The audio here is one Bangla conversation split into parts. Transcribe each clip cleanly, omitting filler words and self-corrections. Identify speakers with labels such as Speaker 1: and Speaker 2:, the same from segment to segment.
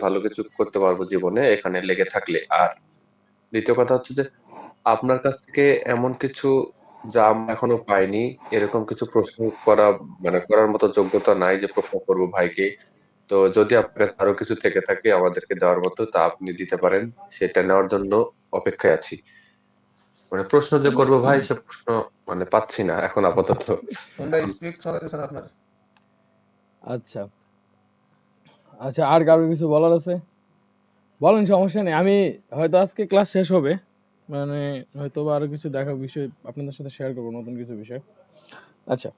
Speaker 1: ভালো কিছু করতে পারবো জীবনে এখানে লেগে থাকলে। আর দ্বিতীয় কথা হচ্ছে যে আপনার কাছ থেকে এমন কিছু যা আমরা এখনো পাইনি, এরকম কিছু প্রশ্ন করা মানে করার মতো যোগ্যতা নাই যে প্রশ্ন করব ভাইকে। তো যদি আপনার কাছে আরো কিছু থেকে থাকে আমাদেরকে দেওয়ার মতো, তা আপনি দিতে পারেন। সেটা নেওয়ার জন্য অপেক্ষায় আছি। মানে প্রশ্ন যে করবো ভাই, সে প্রশ্ন মানে পাচ্ছি না এখন আপাতত।
Speaker 2: ফোনটা স্পিক চালাতেছেন আপনার?
Speaker 3: আচ্ছা আচ্ছা, আর কারো কিছু বলার আছে বলেন, সমস্যা নেই। আমি হয়তো আজকে ক্লাস শেষ হবে, মানে হয়তো বা আরো কিছু দেখা বিষয় আপনাদের সাথে শেয়ার করবো, নতুন কিছু বিষয়। আচ্ছা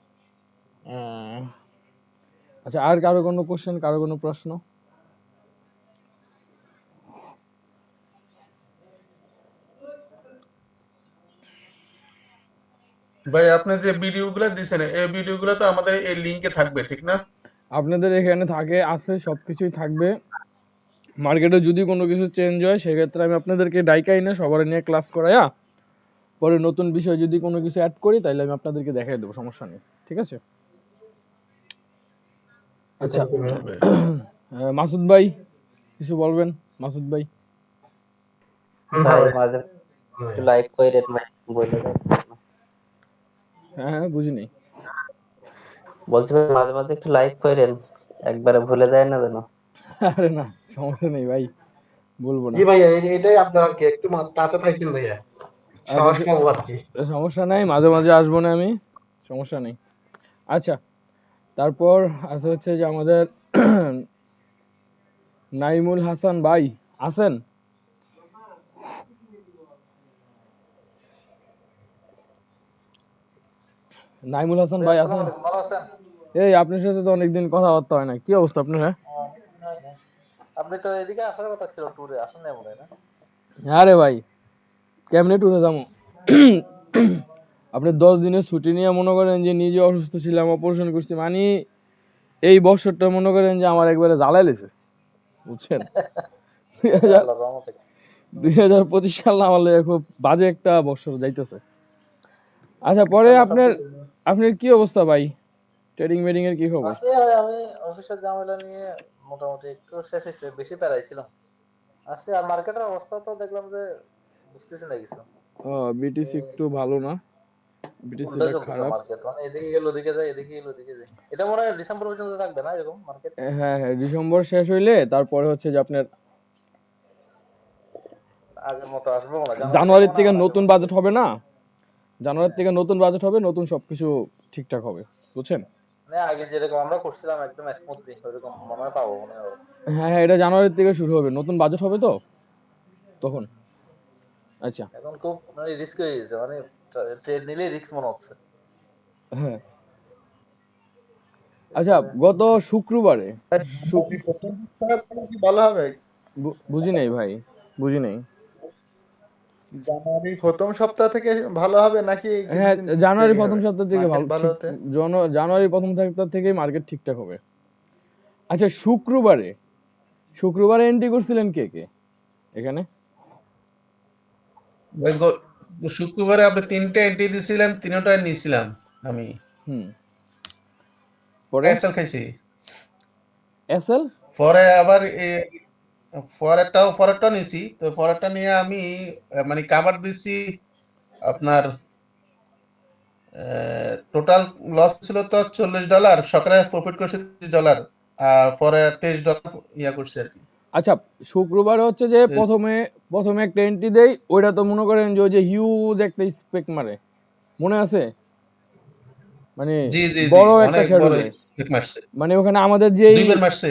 Speaker 3: আচ্ছা, আর কারো কোনো কোশ্চেন, কারো কোনো প্রশ্ন?
Speaker 2: ভাই আপনি যে ভিডিওগুলো দিছেন এই ভিডিওগুলো তো আমাদের এই লিংকে থাকবে, ঠিক না?
Speaker 3: আপনাদের এখানে থাকে, আছে, সবকিছুই থাকবে। মার্কেটে যদি কোনো কিছু চেঞ্জ হয় সেক্ষেত্রে আমি আপনাদেরকে ডাইকাই না সবার নিয়ে ক্লাস করাইয়া পরে নতুন বিষয় যদি কোনো কিছু অ্যাড করি তাহলে আমি আপনাদেরকে দেখাই দেবো, সমস্যা নেই, ঠিক আছে? আচ্ছা
Speaker 2: হবে।
Speaker 3: মাসুদ ভাই কিছু বলবেন? মাসুদ ভাই।
Speaker 4: ভাই মাঝে একটু লাইক কইরেন ভাই, বলে দেন।
Speaker 3: হ্যাঁ হ্যাঁ, বুঝিনি।
Speaker 4: বলছি ভাই মাঝে মাঝে একটু লাইক কইরেন, একবারে ভুলে যায় না যেন।
Speaker 3: আরে না, সমস্যা নেই ভাই, বলবো না।
Speaker 5: জি ভাইয়া, এটাই আপনার আর কি, একটু টাচে থাকতেন ভাইয়া,
Speaker 3: আচ্ছা
Speaker 5: সাহস পাবো আর কি।
Speaker 3: সমস্যা নাই, মাঝে মাঝে আসবো না আমি, সমস্যা নেই। আচ্ছা, তারপর আছে হচ্ছে যে আমাদের নাইমুল হাসান ভাই আছেন? নাইমুল হাসান ভাই আছেন? এই আপনার সাথে তো অনেকদিন কথাবার্তা হয় না, কি অবস্থা আপনার? হ্যাঁ
Speaker 6: আপনি তো এদিকে আসার কথা ছিল, ট্যুরে আসেন না মনে হয় না?
Speaker 3: আরে ভাই, কেমনে ট্যুরে যাবো? আপনি 10 দিনের ছুটি নিয়ে মনে করেন যে নিজে অসুস্থ ছিলাম, অপারেশন করছি, মানে এই বছরটা মনে করেন যে আমার একবারে জ্বালাই লেছে, বুঝছেন?
Speaker 6: আল্লাহর রহমতে।
Speaker 3: 2025 সাল আমার লেগে খুব বাজে একটা বছর যাইতেছে। আচ্ছা, পরে
Speaker 6: ইনশাআল্লাহ
Speaker 3: আপনার
Speaker 6: সবকিছু।
Speaker 3: আপনার কি অবস্থা ভাই? ট্রেডিং মেডিং এর কি খবর?
Speaker 6: আজকে আমি অফিসের ঝামেলা নিয়ে মোটামুটি একটু শেষ হয়েছে, বেশি প্যারাই ছিলাম আজকে। আর মার্কেটের অবস্থা তো দেখলাম যে বুঝতেছি না কিছু।
Speaker 3: বিটিসি একটু ভালো না,
Speaker 6: উল্টাই
Speaker 3: বিটিসিটা
Speaker 6: চলতেছে
Speaker 3: খারাপ।
Speaker 6: মার্কেট, মানে এদিকে গেলে ওদিকে যায়, এদিকে গেলে ওদিকে যায়। এটা মনে হয় ডিসেম্বর পর্যন্ত থাকবে না এরকম মার্কেট?
Speaker 3: হ্যাঁ হ্যাঁ, ডিসেম্বর শেষ হইলে তারপরে হচ্ছে যে আপনার
Speaker 6: আগের মতো আসবো না, জানুয়ারি থেকে
Speaker 3: জানুয়ারির
Speaker 6: মনে হয়
Speaker 3: থেকে
Speaker 6: আবার আগের
Speaker 3: নতুন
Speaker 6: মতো
Speaker 3: বাজেট
Speaker 6: চলবে।
Speaker 3: হবে না, জানুয়ারি থেকে নতুন বাজেট হবে, নতুন সবকিছু ঠিকঠাক হবে, বুঝছেন?
Speaker 6: মানে আগে যেরকম আমরা করছিলাম একদম স্মুথলি, ওইরকম মনে হয় পাবো মনে হয়।
Speaker 3: হ্যাঁ হ্যাঁ, এটা জানুয়ারির থেকে শুরু হবে, নতুন বাজেট হবে তো তখন। আচ্ছা
Speaker 6: এখন খুব মানে রিস্ক হয়ে গেছে, মানে ট্রেড নিলেই রিস্ক মনে হচ্ছে।
Speaker 3: হ্যাঁ, আচ্ছা গত শুক্রবারে শুক-
Speaker 5: প্রথম সপ্তাহ থেকে কি ভালো হবে?
Speaker 3: বুঝি নাই ভাই, বুঝি নাই।
Speaker 5: জানুয়ারি প্রথম সপ্তাহ থেকে ভালো হবে নাকি
Speaker 3: হ্যাঁ,
Speaker 5: কিছুদিন
Speaker 3: জানুয়ারি
Speaker 5: দেরি
Speaker 3: প্রথম
Speaker 5: হবে
Speaker 3: সপ্তাহ থেকে
Speaker 5: মার্কেট
Speaker 3: ভালো,
Speaker 5: ভালো
Speaker 3: ঠিক।
Speaker 5: হতে?
Speaker 3: জানুয়ারি প্রথম সপ্তাহ থেকেই মার্কেট ঠিকঠাক হবে। আচ্ছা, শুক্রবারে শুক্রবারে এন্ট্রি করছিলেন কে কে এখানে?
Speaker 2: ওই শুক্রবারে আপনি 3টা এন্ট্রি দিছিলেন, 3টাই নিয়েছিলাম আমি।
Speaker 3: হুম, পরে
Speaker 2: এসএল খাইছি।
Speaker 3: এসএল।
Speaker 2: পরে আবার ফরেরটাও নিছি। তো ফরেরটা নিয়ে আমি মানে কাভার দিছি আপনার টোটাল লস ছিল তো $40, সকালে প্রফিট করছি $30, আর পরে $23 ইয়া করছি আর কি।
Speaker 3: আচ্ছা, শুক্রবার হচ্ছে যে প্রথমে প্রথমে একটা এন্ট্রি দেই, ওইটা তো মনে করেন যে ওই যে হিউজ একটা স্পেক মারে, মনে আছে? মানে
Speaker 2: জি জি জি,
Speaker 3: বড় একটা
Speaker 2: অনেক
Speaker 3: শ্যাডো
Speaker 2: বড়
Speaker 3: দেয়,
Speaker 2: স্পেক মারছে,
Speaker 3: মানে ওখানে আমাদের যেই,
Speaker 2: 2বার মারছে।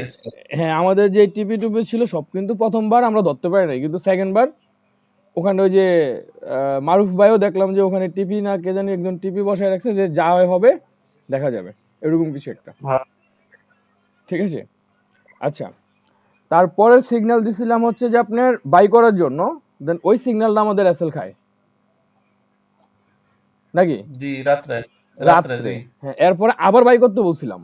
Speaker 3: হ্যাঁ আমাদের যে টিপি টুপি ছিল সব কিন্তু প্রথমবার আমরা ধরতে পারি নাই, কিন্তু সেকেন্ড বার ওখানে ওই যে মারুফ ভাইও দেখলাম যে ওখানে টিপি না কে জানি একজন টিপি বসায় রাখছে যে যা হয় হবে, দেখা যাবে, এরকম কিছু একটা,
Speaker 4: হ্যাঁ,
Speaker 3: ঠিক আছে? আচ্ছা, তারপরের সিগন্যাল দিছিলাম হচ্ছে যে আপনার বাই করার জন্য, দেন ওই সিগন্যালটা আমাদের এসএল খায় নাকি
Speaker 2: জি, রাত্রে রাত্রে
Speaker 3: রাত্রে।
Speaker 2: জি।
Speaker 3: হ্যাঁ, এরপরে আবার বাই করতে বলছিলাম।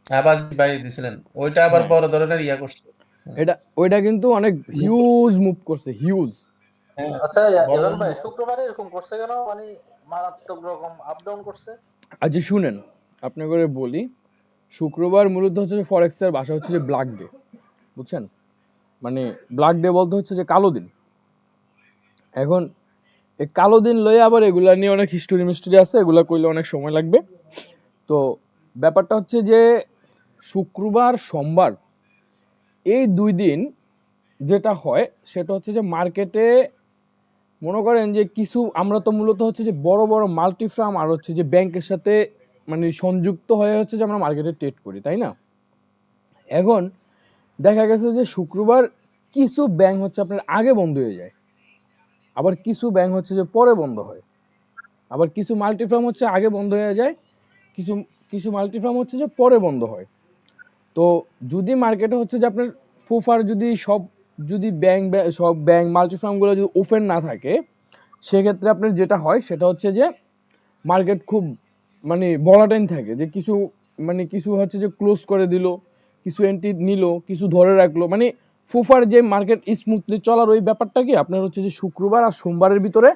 Speaker 2: আবার বাই দিছিলেন, ওইটা আবার
Speaker 3: হ্যাঁ,
Speaker 2: বড় ধরনের ইয়া করছে। হ্যাঁ,
Speaker 3: এটা ওইটা কিন্তু অনেক হিউজ মুভ করছে, হিউজ।
Speaker 2: হ্যাঁ,
Speaker 6: আচ্ছা
Speaker 2: বড়
Speaker 6: ইভান ভাই,
Speaker 2: ধরনের।
Speaker 6: শুক্রবারে এরকম করছে কেন? মানে মারাত্মক রকম আপ ডাউন করছে।
Speaker 3: আচ্ছা শুনেন, আপনাকে করে বলি, শুক্রবার মূলত হচ্ছে ফরেক্সের ভাষা হচ্ছে যে ব্ল্যাক ডে, বুঝছেন? মানে ব্ল্যাক ডে বলতে হচ্ছে যে কালো দিন। এখন এই কালো দিন লইয়া আবার এগুলা নিয়ে অনেক হিস্টোরি মিস্টোরি আছে, এগুলা কইলে অনেক সময় লাগবে। তো ব্যাপারটা হচ্ছে যে শুক্রবার সোমবার এই 2 দিন যেটা হয় সেটা হচ্ছে যে মার্কেটে মনে করেন যে কিছু আমরা তো মূলত হচ্ছে যে বড় বড় মাল্টি ফার্ম আর হচ্ছে যে ব্যাংকের সাথে মানে সংযুক্ত হয়ে হচ্ছে যে আমরা মার্কেটে ট্রেড করি, তাই না? এখন দেখা গেছে যে শুক্রবার কিছু ব্যাংক হচ্ছে আপনার আগে বন্ধ হয়ে যায়, আবার কিছু ব্যাংক হচ্ছে যে পরে বন্ধ হয়, আবার কিছু মাল্টি ফার্ম হচ্ছে আগে বন্ধ হয়ে যায়, কিছু কিছু মাল্টি ফার্ম হচ্ছে যে পরে বন্ধ হয়। তো যদি মার্কেটে হচ্ছে যে আপনার ফুফার যদি যদি সব ব্যাংক মাল্টি ফার্মগুলো যদি ওপেন না থাকে, সেক্ষেত্রে আপনার যেটা হয় সেটা হচ্ছে যে মার্কেট খুব মানে ভলাটাইল থাকে, যে কিছু মানে কিছু হচ্ছে যে ক্লোজ করে দিল, কিছু এন্ট্রি নিল, কিছু ধরে রাখলো, মানে ফুফার যে মার্কেট স্মুথলি চলার ওই ব্যাপারটা কি আপনার হচ্ছে যে শুক্রবার আর সোমবারের ভিতরে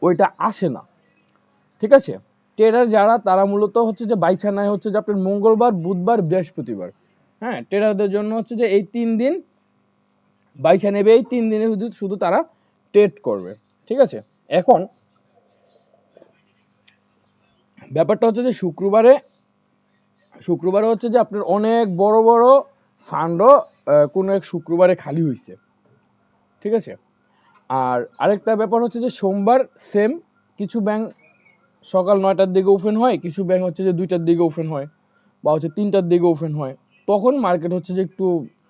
Speaker 3: ওইটা আসে না, ঠিক আছে? ট্রেডার যারা তারা মূলত হচ্ছে যে বাইছা নেয় হচ্ছে যে আপনার মঙ্গলবার, বুধবার, বৃহস্পতিবার। হ্যাঁ, ট্রেডারদের জন্য হচ্ছে যে এই 3 দিন বাইছা নেবে, এই 3 দিনে শুধু শুধু তারা ট্রেড করবে, ঠিক আছে? এখন ব্যাপারটা হচ্ছে যে শুক্রবারে হচ্ছে যে আপনার অনেক বড় বড় ফান্ডও কোনো এক শুক্রবারে খালি হয়েছে, ঠিক আছে? আর আরেকটা ব্যাপার হচ্ছে যে সোমবার সেম, কিছু ব্যাংক সকাল 9টার দিকে ওপেন হয়, কিছু ব্যাংক হচ্ছে যে 2টার দিকে ওপেন হয়, বা হচ্ছে 3টার দিকে ওপেন হয়, তখন মার্কেট হচ্ছে যে একটু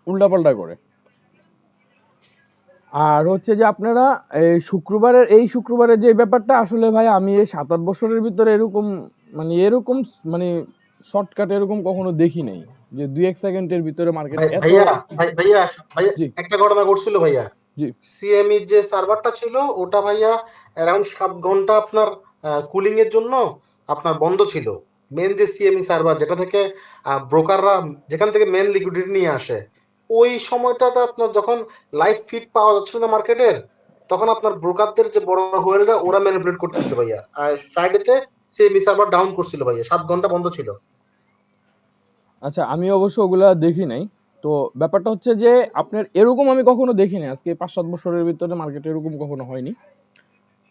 Speaker 3: উল্টাপাল্টা করে। আর হচ্ছে যে আপনারা এই শুক্রবারের যে ব্যাপারটা আসলে ভাই আমি এই 7-8 বছরের ভিতরে এরকম মানে শর্টকাট এরকম কখনো দেখি নাই যে 2-1 সেকেন্ডের ভিতরে মার্কেট এত।
Speaker 5: ভাইয়া ভাইয়া ভাইয়া
Speaker 3: জি
Speaker 5: একটা ঘটনা ঘটছিল ভাইয়া।
Speaker 3: জি
Speaker 5: সিএমই যে সার্ভারটা ছিল ওটা ভাইয়া অ্যারাউন্ড 7 ঘন্টা আপনার কুলিং এর জন্য আপনার বন্ধ ছিল। মেন যে সিএমই সার্ভার যেটা থেকে ব্রোকাররা যেখান থেকে মেন লিকুইডিটি নিয়ে আসে, ওই সময়টাতে আপনার যখন লাইভ ফিড পাওয়া যাচ্ছিল না মার্কেটের, তখন আপনার ব্রোকারদের যে বড় হোয়েলরা ওরা ম্যানিপুলেট করতেছিল ভাইয়া। আর ফ্রাইডেতে সিএমই সার্ভার ডাউন করছিল ভাইয়া, 7 ঘন্টা বন্ধ ছিল।
Speaker 3: আচ্ছা, আমি অবশ্য ওগুলা দেখি নাই। তো ব্যাপারটা হচ্ছে যে আপনার এরকম আমি কখনো দেখি নাই, আজকে 5-7 বছরের ভিতরে মার্কেটে এরকম কখনো হয়নি।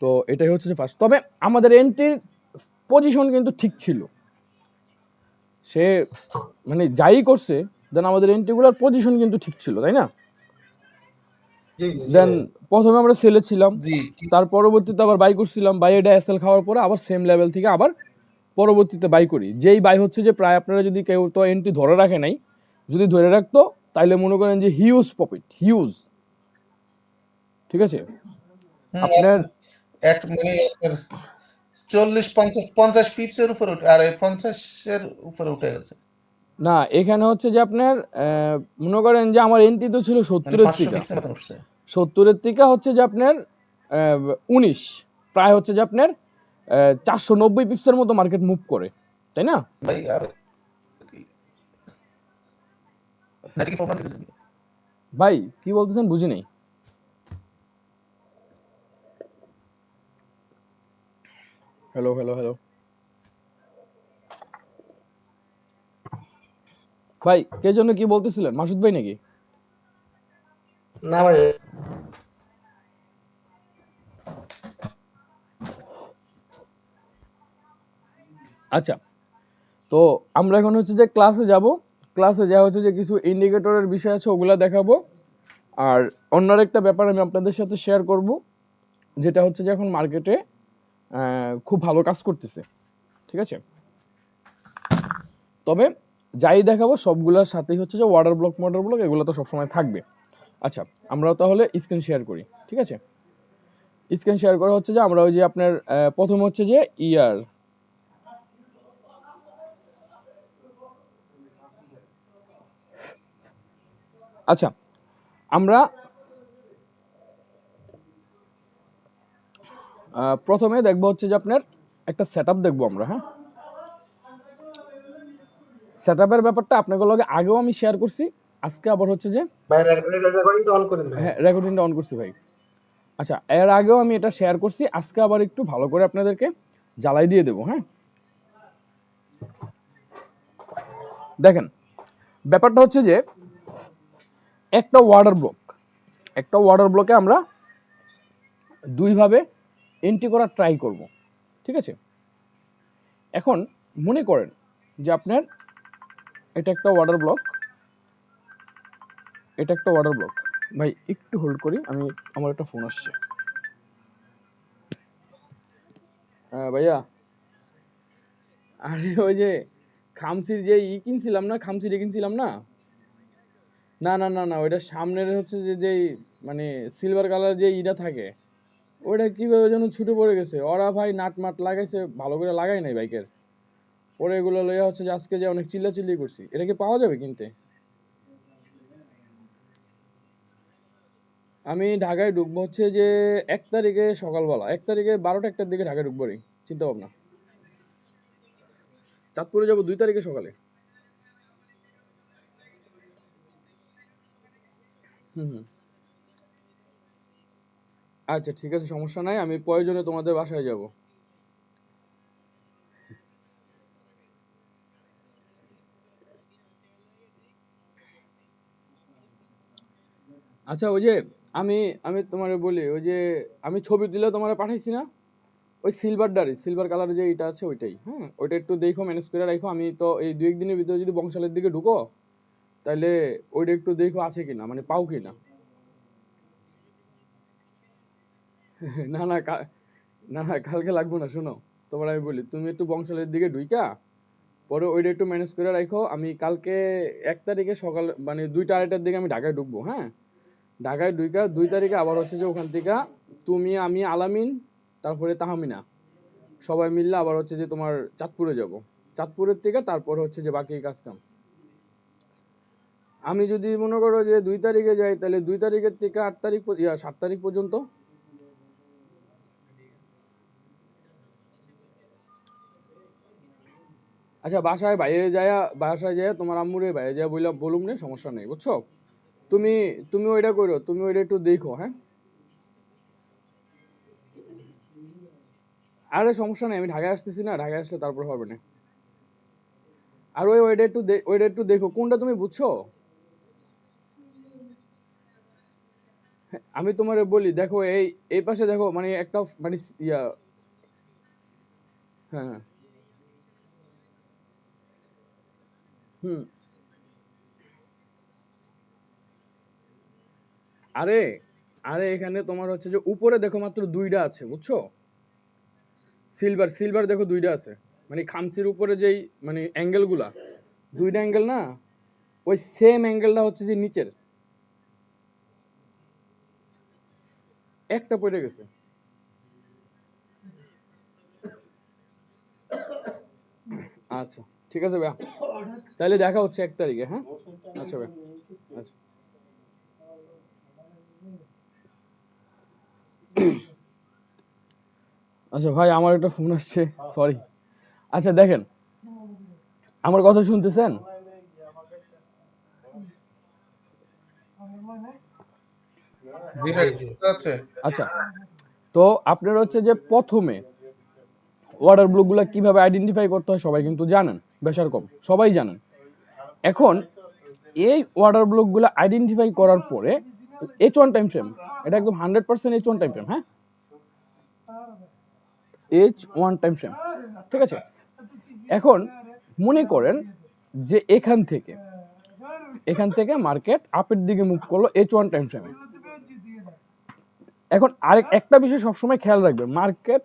Speaker 3: তো এটাই হচ্ছে যে ফার্স্ট। তবে আমাদের এন্ট্রির পজিশন কিন্তু ঠিক ছিল, সে মানে যাই করছে, দেন আমাদের এন্ট্রিগুলোর পজিশন কিন্তু ঠিক ছিল, তাই না?
Speaker 5: জি জি জি
Speaker 3: দেন
Speaker 5: ভাইয়া।
Speaker 3: প্রথমে আমরা সেলে ছিলাম,
Speaker 2: জি
Speaker 3: তার পরবর্তীতে আবার বাই করছিলাম, বাই এটা এসএল খাওয়ার পরে আবার সেম লেভেল থেকে আবার পরবর্তীতে বাই করি। যেই বাই হচ্ছে যে প্রায় আপনারা যদি কেউ তো এন্ট্রি ধরে রাখে নাই, যদি ধরে রাখতো তাইলে মনে করেন যে হিউজ প্রফিট, হিউজ, ঠিক আছে? আপনার
Speaker 2: এক মানে আপনার 40-50 ফিপসের উপরে আর 50-এর উপরে উঠে গেছে,
Speaker 3: না, এখানে হচ্ছে যে আপনার মনে করেন যে আমার এন্ট্রি তো ছিল
Speaker 2: মানে
Speaker 3: 70-এর
Speaker 2: 500
Speaker 3: থেকে,
Speaker 2: ফিপসের মতন উঠছে।
Speaker 3: 70-এর থেকে হচ্ছে যে আপনার 19, প্রায় হচ্ছে যে আপনার 490 পিপসের মতো মার্কেট মুভ করে, তাই না?
Speaker 2: ভাই আর নাকি প্রমাণ দিতে হবে?
Speaker 3: ভাই কি বলতেছেন বুঝি নাই। হ্যালো হ্যালো হ্যালো ভাই, কে জন্য কি বলতেছিলেন? মাসুদ ভাই নাকি?
Speaker 5: না ভাই,
Speaker 3: আচ্ছা, তো আমরা এখন হচ্ছে যে ক্লাসে যাব, ক্লাসে যা হচ্ছে যে কিছু ইন্ডিকেটরের বিষয় আছে ওগুলা দেখাবো। আর অন্য একটা ব্যাপার আমি আপনাদের সাথে শেয়ার করব, যেটা হচ্ছে যে এখন মার্কেটে খুব ভালো কাজ করতেছে, ঠিক আছে? তবে যাই দেখাবো সবগুলোর সাথেই হচ্ছে যে ওয়াটার ব্লক এগুলো তো সবসময় থাকবে। আচ্ছা, আমরা তাহলে স্ক্রিন শেয়ার করি, ঠিক আছে? স্ক্রিন শেয়ার করা হচ্ছে যে আমরা ওই যে আপনার প্রথম হচ্ছে যে ইয়ার, আচ্ছা আমরা প্রথমে দেখবো হচ্ছে যে আপনার একটা সেটআপ দেখবো আমরা। হ্যাঁ, সেটআপের ব্যাপারটা আপনাদের লগে আগেও আমি শেয়ার করছি, আজকে আবার হচ্ছে যে
Speaker 5: ভাই রেকর্ডিংটা অন করেন ভাই।
Speaker 3: হ্যাঁ রেকর্ডিংটা অন করছি ভাই। আচ্ছা, এর আগেও আমি এটা শেয়ার করছি, আজকে আবার একটু ভালো করে আপনাদেরকে জ্বালাই দিয়ে দেবো। হ্যাঁ, দেখেন ব্যাপারটা হচ্ছে যে একটা ওয়াটার ব্লকে আমরা দুইভাবে এন্ট্রি করার ট্রাই করব, ঠিক আছে? এখন মনে করেন যে আপনার এটা একটা ওয়াটার ব্লক, ভাই একটু হোল্ড করি, আমার একটা ফোন আসছে। হ্যাঁ ভাইয়া, আরে ওই যে খামসির যে কিনছিলাম না, না না না না, ওইটা সামনের হচ্ছে যে যেই মানে সিলভার কালার যে ইটা থাকে, ওইটা কিভাবে যেন ছুটে পড়ে গেছে। ওরা ভাই নাট মাট লাগাইছে, ভালো করে লাগাই নাই বাইকের, পরে এগুলো লইয়া হচ্ছে যে আজকে যে অনেক চিল্লাচিল্লি করছি। এটা কি পাওয়া যাবে কিনতে? আমি ঢাকায় ঢুকবো হচ্ছে যে 1 তারিখে সকালবেলা, 1 তারিখে 12টা 1টার দিকে ঢাকায় ঢুকবো রে, চিন্তা ভাবনা। চাঁদপুরে যাবো 2 তারিখে সকালে। হুম হুম, আচ্ছা ঠিক আছে, সমস্যা নাই, আমি প্রয়োজনে তোমাদের বাসায় যাব। আচ্ছা ওই যে আমি আমি তোমারে বলি, ওই যে আমি ছবি তুলে তোমারে পাঠাইছি না, ওই সিলভার কালার যে এটা আছে ওইটাই, হ্যাঁ ওইটা একটু দেখো, ম্যানেজ করে রাখো। আমি তো এই 2-1 দিনের ভিতরে যদি বংশালের দিকে ঢুকো, তাহলে ওইটা একটু দেখো আছে কিনা, মানে পাও কিনা। না না না না, কালকে লাগবো না, শোনো তোমার আমি বলি, তুমি একটু বংশালের দিকে ঢুইকা পরে ওইটা একটু ম্যানেজ করে রাখো। আমি কালকে 1 তারিখে সকাল মানে 2টা 2:30টার দিকে আমি ঢাকায় ঢুকবো, হ্যাঁ। ঢাকায় ঢুইকা 2 তারিখে আবার হচ্ছে যে ওখান থেকে তুমি, আমি, আলামিন, তারপরে তাহমিনা সবাই মিললে আবার হচ্ছে যে তোমার চাঁদপুরে যাব। চাঁদপুরের থেকে তারপর হচ্ছে যে বাকি কাজ কাম। আমি যদি মনে করো যে 2 তারিখে যাই, তাহলে 2 তারিখের থেকে 8 তারিখ 7 তারিখ পর্যন্ত। আচ্ছা বাসায় যায় তোমার আম্মুরে বাইরে যায় বলুম নে, সমস্যা নেই, বুঝছো? তুমি তুমি ওইটা করো, তুমি ওইটা একটু দেখো, হ্যাঁ। আরে সমস্যা নেই, আমি ঢাকায় আসতেছি না, ঢাকায় আসলে তারপর হবে না। আর ওইটা একটু দেখো কোনটা তুমি বুঝছো। হ্যাঁ, আমি তোমারে বলি, দেখো এই এই পাশে দেখো, মানে একটা মানে ইয়া। হ্যাঁ হ্যাঁ, হুম। আরে আরে এখানে তোমার হচ্ছে যে উপরে দেখো মাত্র 2টা আছে, বুঝছো? সিলভার দেখো 2টা আছে, মানে খামসির উপরে যেই মানে অ্যাঙ্গেল গুলা, 2টা অ্যাঙ্গেল না, ওই সেম অ্যাঙ্গেলটা হচ্ছে যে নিচের একটা পড়ে গেছে। আচ্ছা ঠিক আছে ভাইয়া, তাহলে দেখা হচ্ছে 1 তারিখে, হ্যাঁ। আচ্ছা ভাই, আচ্ছা। আচ্ছা ভাই, আমার একটা ফোন আসছে, সরি। আচ্ছা দেখেন, আমার কথা শুনতেছেন?
Speaker 2: জি ভাই,
Speaker 5: জি জি।
Speaker 2: বুঝতে আছে।
Speaker 3: আচ্ছা, তো আপনারা হচ্ছে যে প্রথমে ওয়াটার ব্লকগুলো কিভাবে আইডেন্টিফাই করতে হয় সবাই কিন্তু জানেন, বেশার কম সবাই জানেন। এখন এই ওয়াটার ব্লকগুলো আইডেন্টিফাই করার পরে H1 টাইম ফ্রেম, এটা একদম 100% H1 টাইম ফ্রেম, হ্যাঁ। H1 টাইম ফ্রেম, ঠিক আছে। এখন মনে করেন যে এখান থেকে মার্কেট আপের দিকে মুভ করলো H1 টাইম ফ্রেমে। এখন একটা বিষয় সবসময় খেয়াল রাখবেন, মার্কেট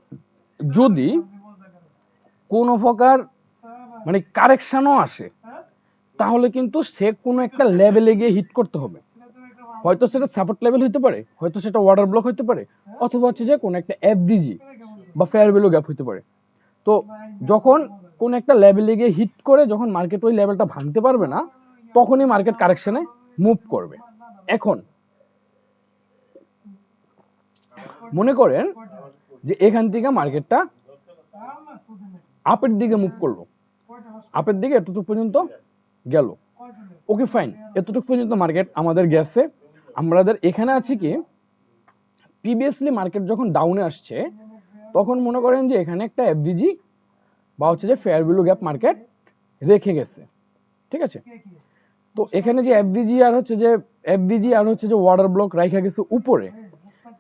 Speaker 3: যদি কোনো প্রকার মানে কারেকশনও আসে, তাহলে কিন্তু সে কোনো একটা লেভেলে গিয়ে হিট করতে হবে। হয়তো সেটা সাপোর্ট লেভেল হতে পারে, হয়তো সেটা ওয়াটার ব্লক হতে পারে, অথবা হচ্ছে যে কোনো একটা এফডিজি বা ফেয়ার ভ্যালু গ্যাপ হতে পারে। তো যখন কোন একটা লেভেলে গিয়ে হিট করে, যখন মার্কেট ওই লেভেলটা ভাঙতে পারবে না, তখনই মার্কেট কারেকশনে মুভ করবে। এখন মনে করেন যে এখান থেকে মার্কেটটা আপের দিকে মুভ করলো, আপের দিকে এতটুকু পর্যন্ত গেল, ওকে ফাইন, এতটুকু পর্যন্ত মার্কেট আমাদের গেছে। আমাদের এখানে আছে কি, প্রিভিয়াসলি মার্কেট যখন ডাউনে আসছে, তখন মনে করেন যে এখানে একটা এফডিজি বা হচ্ছে যে ফেয়ার ভ্যালু গ্যাপ মার্কেট রেখে গেছে, ঠিক আছে। তো এখানে যে এফডিজি আর হচ্ছে যে ওয়াটার ব্লক রাইখা গেছে উপরে,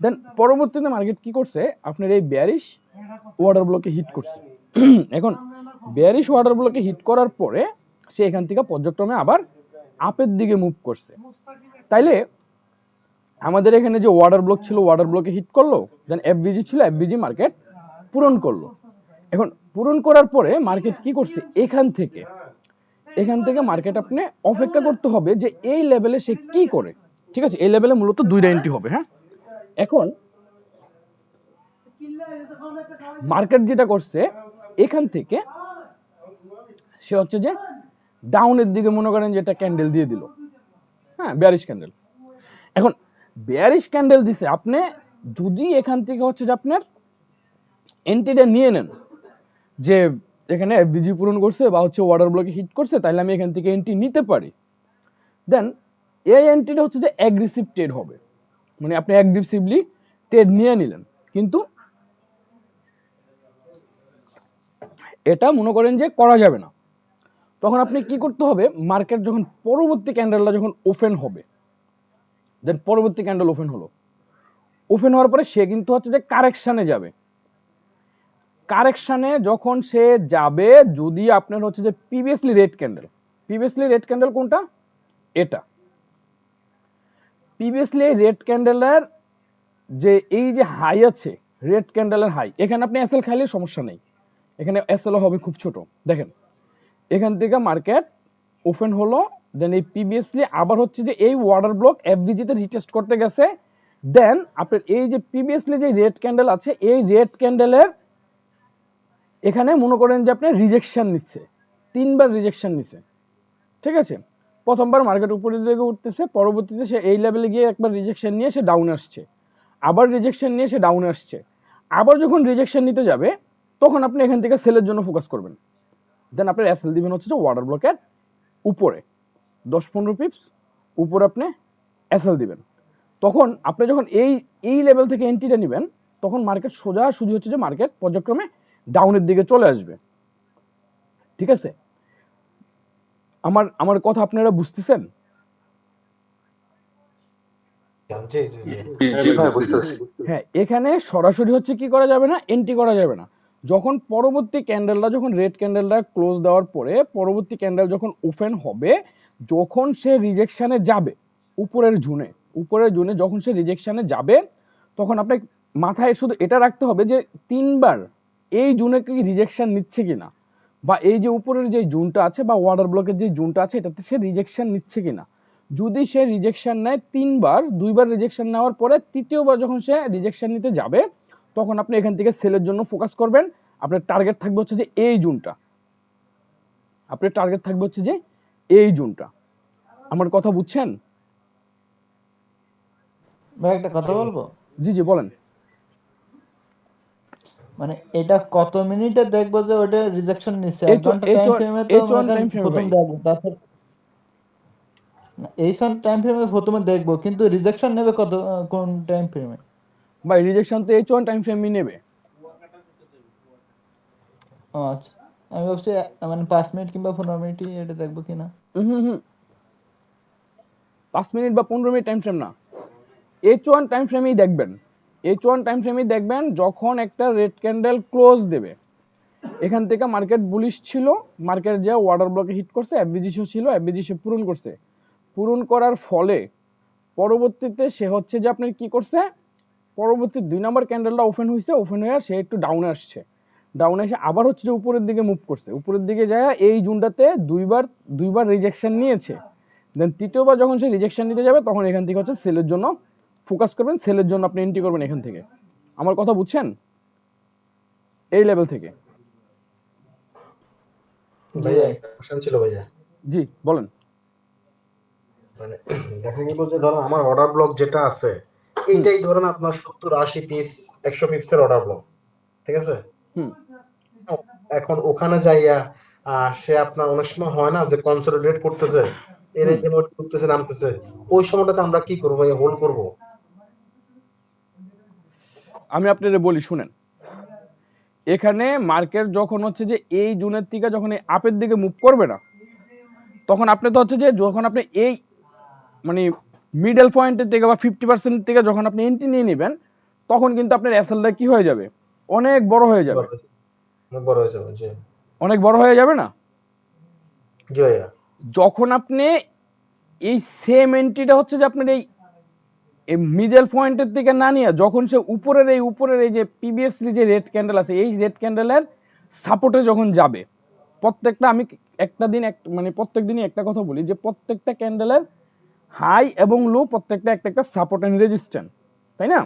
Speaker 3: দেন পরবর্তীতে মার্কেট কি করছে, আপনার এই বেয়ারিশ ওয়াটার ব্লকে হিট করছে। এখন বেয়ারিশ ওয়াটার ব্লকে হিট করার পরে সে এখান থেকে পর্যায়ক্রমে আবার আপের দিকে মুভ করছে। তাইলে আমাদের এখানে যে ওয়াটার ব্লক ছিল, ওয়াটার ব্লকে হিট করলো, দেন এফবিজি ছিল, এফবিজি মার্কেট পূরণ করলো। এখন পূরণ করার পরে মার্কেট কি করছে, এখান থেকে মার্কেট আপনি অপেক্ষা করতে হবে যে এই লেভেলে সে কি করে। ঠিক আছে, এই লেভেলে মূলত দুইটা এন্ট্রি হবে। হ্যাঁ, এখন মার্কেট যেটা করছে, এখান থেকে সে হচ্ছে যে ডাউনের দিকে মনে করেন যে একটা ক্যান্ডেল দিয়ে দিল, হ্যাঁ, বেয়ারিশ ক্যান্ডেল। এখন বেয়ারিশ ক্যান্ডেল দিছে, আপনি যদি এখান থেকে হচ্ছে যে আপনার এন্ট্রিটা নিয়ে নেন যে এখানে এফবিজি পূরণ করছে বা হচ্ছে ওয়াটার ব্লকে হিট করছে, তাহলে আমি এখান থেকে এন্ট্রি নিতে পারি, দেন এই এন্ট্রিটা হচ্ছে যে অ্যাগ্রেসিভ ট্রেড হবে, মানে আপনি অ্যাগ্রেসিভলি ট্রেড নিয়ে নিলেন। কিন্তু এটা মনে করেন যে করা যাবে না। তখন আপনি কি করতে হবে, মার্কেট যখন পরবর্তী ক্যান্ডেলটা যখন ওপেন হবে, দেন পরবর্তী ক্যান্ডেল ওপেন হওয়ার পরে সে কিন্তু হচ্ছে যে কারেকশানে যাবে। কারেকশানে যখন সে যাবে, যদি আপনার হচ্ছে যে প্রিভিয়াসলি রেড ক্যান্ডেল কোনটা, এটা প্রিভিয়াসলি রেড ক্যান্ডেলের যে এই যে হাই আছে, রেড ক্যান্ডেলের হাই, এখানে আপনি এসএল খাইলে সমস্যা নেই, এখানে এসএল হবে খুব ছোট। দেখেন এখান থেকে মার্কেট ওপেন হলো, দেন এই প্রিভিয়াসলি আবার হচ্ছে যে এই ওয়াটার ব্লক এফডিজিতে রিটেস্ট করতে গেছে, দেন আপনার এই যে প্রিভিয়াসলি যে রেড ক্যান্ডেল আছে, এই রেড ক্যান্ডেলের এখানে মনে করেন যে আপনি রিজেকশন নিচ্ছে, 3বার রিজেকশন নিচ্ছে। ঠিক আছে, প্রথমবার মার্কেট উপরের দিকে উঠতেছে, পরবর্তীতে সে এই লেভেলে গিয়ে একবার রিজেকশন নিয়ে সে ডাউনে আসছে, আবার রিজেকশন নিয়ে সে ডাউনে আসছে, আবার যখন রিজেকশন নিতে যাবে তখন আপনি এখান থেকে সেলের জন্য ফোকাস করবেন, দেন আপনার এসএল দিবেন হচ্ছে যে ওয়াটার ব্লকের উপরে 10-15 পিপস উপরে আপনি এসএল দিবেন। তখন আপনি যখন এই লেভেল থেকে এন্ট্রিটা নেবেন, তখন মার্কেট সোজাসুজি হচ্ছে যে মার্কেট পর্যায়ক্রমে ডাউনের দিকে চলে আসবে। ঠিক আছে, আমার কথা আপনারা বুঝতেছেন?
Speaker 5: জি জি জি
Speaker 1: জি ভাই, বুঝতে পারছি।
Speaker 3: হ্যাঁ, এখানে সরাসরি হচ্ছে কি করা যাবে না, এন্ট্রি করা যাবে না। যখন পরবর্তী ক্যান্ডেলটা, যখন রেড ক্যান্ডেলটা ক্লোজ দেওয়ার পরে পরবর্তী ক্যান্ডেল যখন ওপেন হবে, যখন সে রিজেকশনে যাবে উপরের জোনে যখন সে রিজেকশনে যাবে, তখন আপনার মাথায় শুধু এটা রাখতে হবে যে 3বার এই জোনে কি রিজেকশন নিচ্ছে কিনা, বা এই যে উপরের যে জোনটা আছে বা ওয়াটার ব্লকের যে জোনটা আছে, এটাতে সে রিজেকশন নিচ্ছে কিনা। যদি সে রিজেকশন নেয় 3বার, 2বার রিজেকশন নেওয়ার পরে তৃতীয়বার যখন সে রিজেকশন নিতে যাবে, তখন আপনি এখান থেকে সেলের জন্য ফোকাস করবেন। আপনার টার্গেট থাকবে হচ্ছে যে এই জোনটা, আমার কথা বুঝছেন?
Speaker 7: ভাই একটা কথা বলবো,
Speaker 3: জি জি বলেন।
Speaker 7: মানে এটা কত মিনিটে দেখবো যে ওটা রিজেকশন নিচ্ছে?
Speaker 3: এই
Speaker 7: 1 ঘন্টা টাইম ফ্রেমে তো মনে করেন প্রথম দেখবো, তারপর এই টাইম ফ্রেমে প্রথমে দেখবো, কিন্তু রিজেকশন নেবে কত কোন টাইম ফ্রেমে?
Speaker 3: ভাই রিজেকশন তো H1 টাইম ফ্রেমই নেবে।
Speaker 7: ও আচ্ছা, আমি ভাবছি মানে 5 মিনিট কিংবা 15 মিনিটই এটা দেখবো কিনা।
Speaker 3: হুম 5 মিনিট বা 15 মিনিট টাইম ফ্রেম না, H1 টাইম ফ্রেমেই দেখবেন যখন একটা রেড ক্যান্ডেল ক্লোজ দেবে। এখান থেকে মার্কেট বুলিশ ছিল, মার্কেট যে ওয়াটার ব্লকে হিট করছে, এফবিজি ছিল, এফবিজি পূরণ করছে, পূরণ করার ফলে পরবর্তীতে সে হচ্ছে যে আপনার কি করছে, পরবর্তী 2 নম্বর ক্যান্ডেলটা ওপেন হয়ে সে একটু ডাউনে আসছে, ডাউনে এসে আবার হচ্ছে যে উপরের দিকে মুভ করছে, উপরের দিকে যায় এই জোনটাতে দুইবার রিজেকশন নিয়েছে, দেন তৃতীয়বার যখন সে রিজেকশন নিতে যাবে, তখন এখান থেকে হচ্ছে সেলের জন্য ফোকাস করবেন, সেলের জন্য আপনি এন্ট্রি করবেন এখান থেকে। আমার কথা বুঝছেন? এই লেভেল থেকে।
Speaker 5: ভাইয়া একটা কোশ্চেন ছিল ভাইয়া,
Speaker 3: জি বলেন।
Speaker 5: মানে দেখা গেল যে ধরেন আমার অর্ডার ব্লক যেটা আছে এইটাই ধরেন আপনার 70-80 পিপস 100 পিপসের অর্ডার ব্লক, ঠিক আছে?
Speaker 3: হুম
Speaker 5: এখন ওখানে যাইয়া সে আপনার অনেক সময় হয় না যে কনসলিডেট করতেছে, এর যে উঠতেছে নামতেছে, ওই সময়টাতে আমরা কি করবো ভাইয়া, হোল্ড করব?
Speaker 3: আমি আপনাদের বলি শুনেন, এখানে মার্কেট যখন হচ্ছে যে এই জোনের থেকে যখন এই আপের দিকে মুভ করবে না, তখন আপনি তো হচ্ছে যে যখন আপনি এই মানে মিডল পয়েন্টের থেকে বা 50% থেকে যখন আপনি এন্ট্রি নিয়ে নেবেন, তখন কিন্তু আপনার এসএলটা কি হয়ে যাবে, অনেক বড় হয়ে যাবে।
Speaker 5: বড় হয়ে যাবে, জি
Speaker 3: অনেক বড় হয়ে যাবে না?
Speaker 5: জি ভাইয়া।
Speaker 3: যখন আপনি এই সেম এন্ট্রিটা হচ্ছে যে আপনার এই মিডল পয়েন্টের থেকে না নিয়ে যখন সে উপরের এই যে প্রিভিয়াসলি যে রেড ক্যান্ডেল আছে, এই রেড ক্যান্ডেলের সাপোর্টে যখন যাবে, প্রত্যেকটা আমি একটা দিন মানে প্রত্যেক দিনই একটা কথা বলি যে প্রত্যেকটা ক্যান্ডেলের হাই এবং লো প্রত্যেকটা একটা সাপোর্ট এন্ড রেজিস্ট্যান্স, তাই না?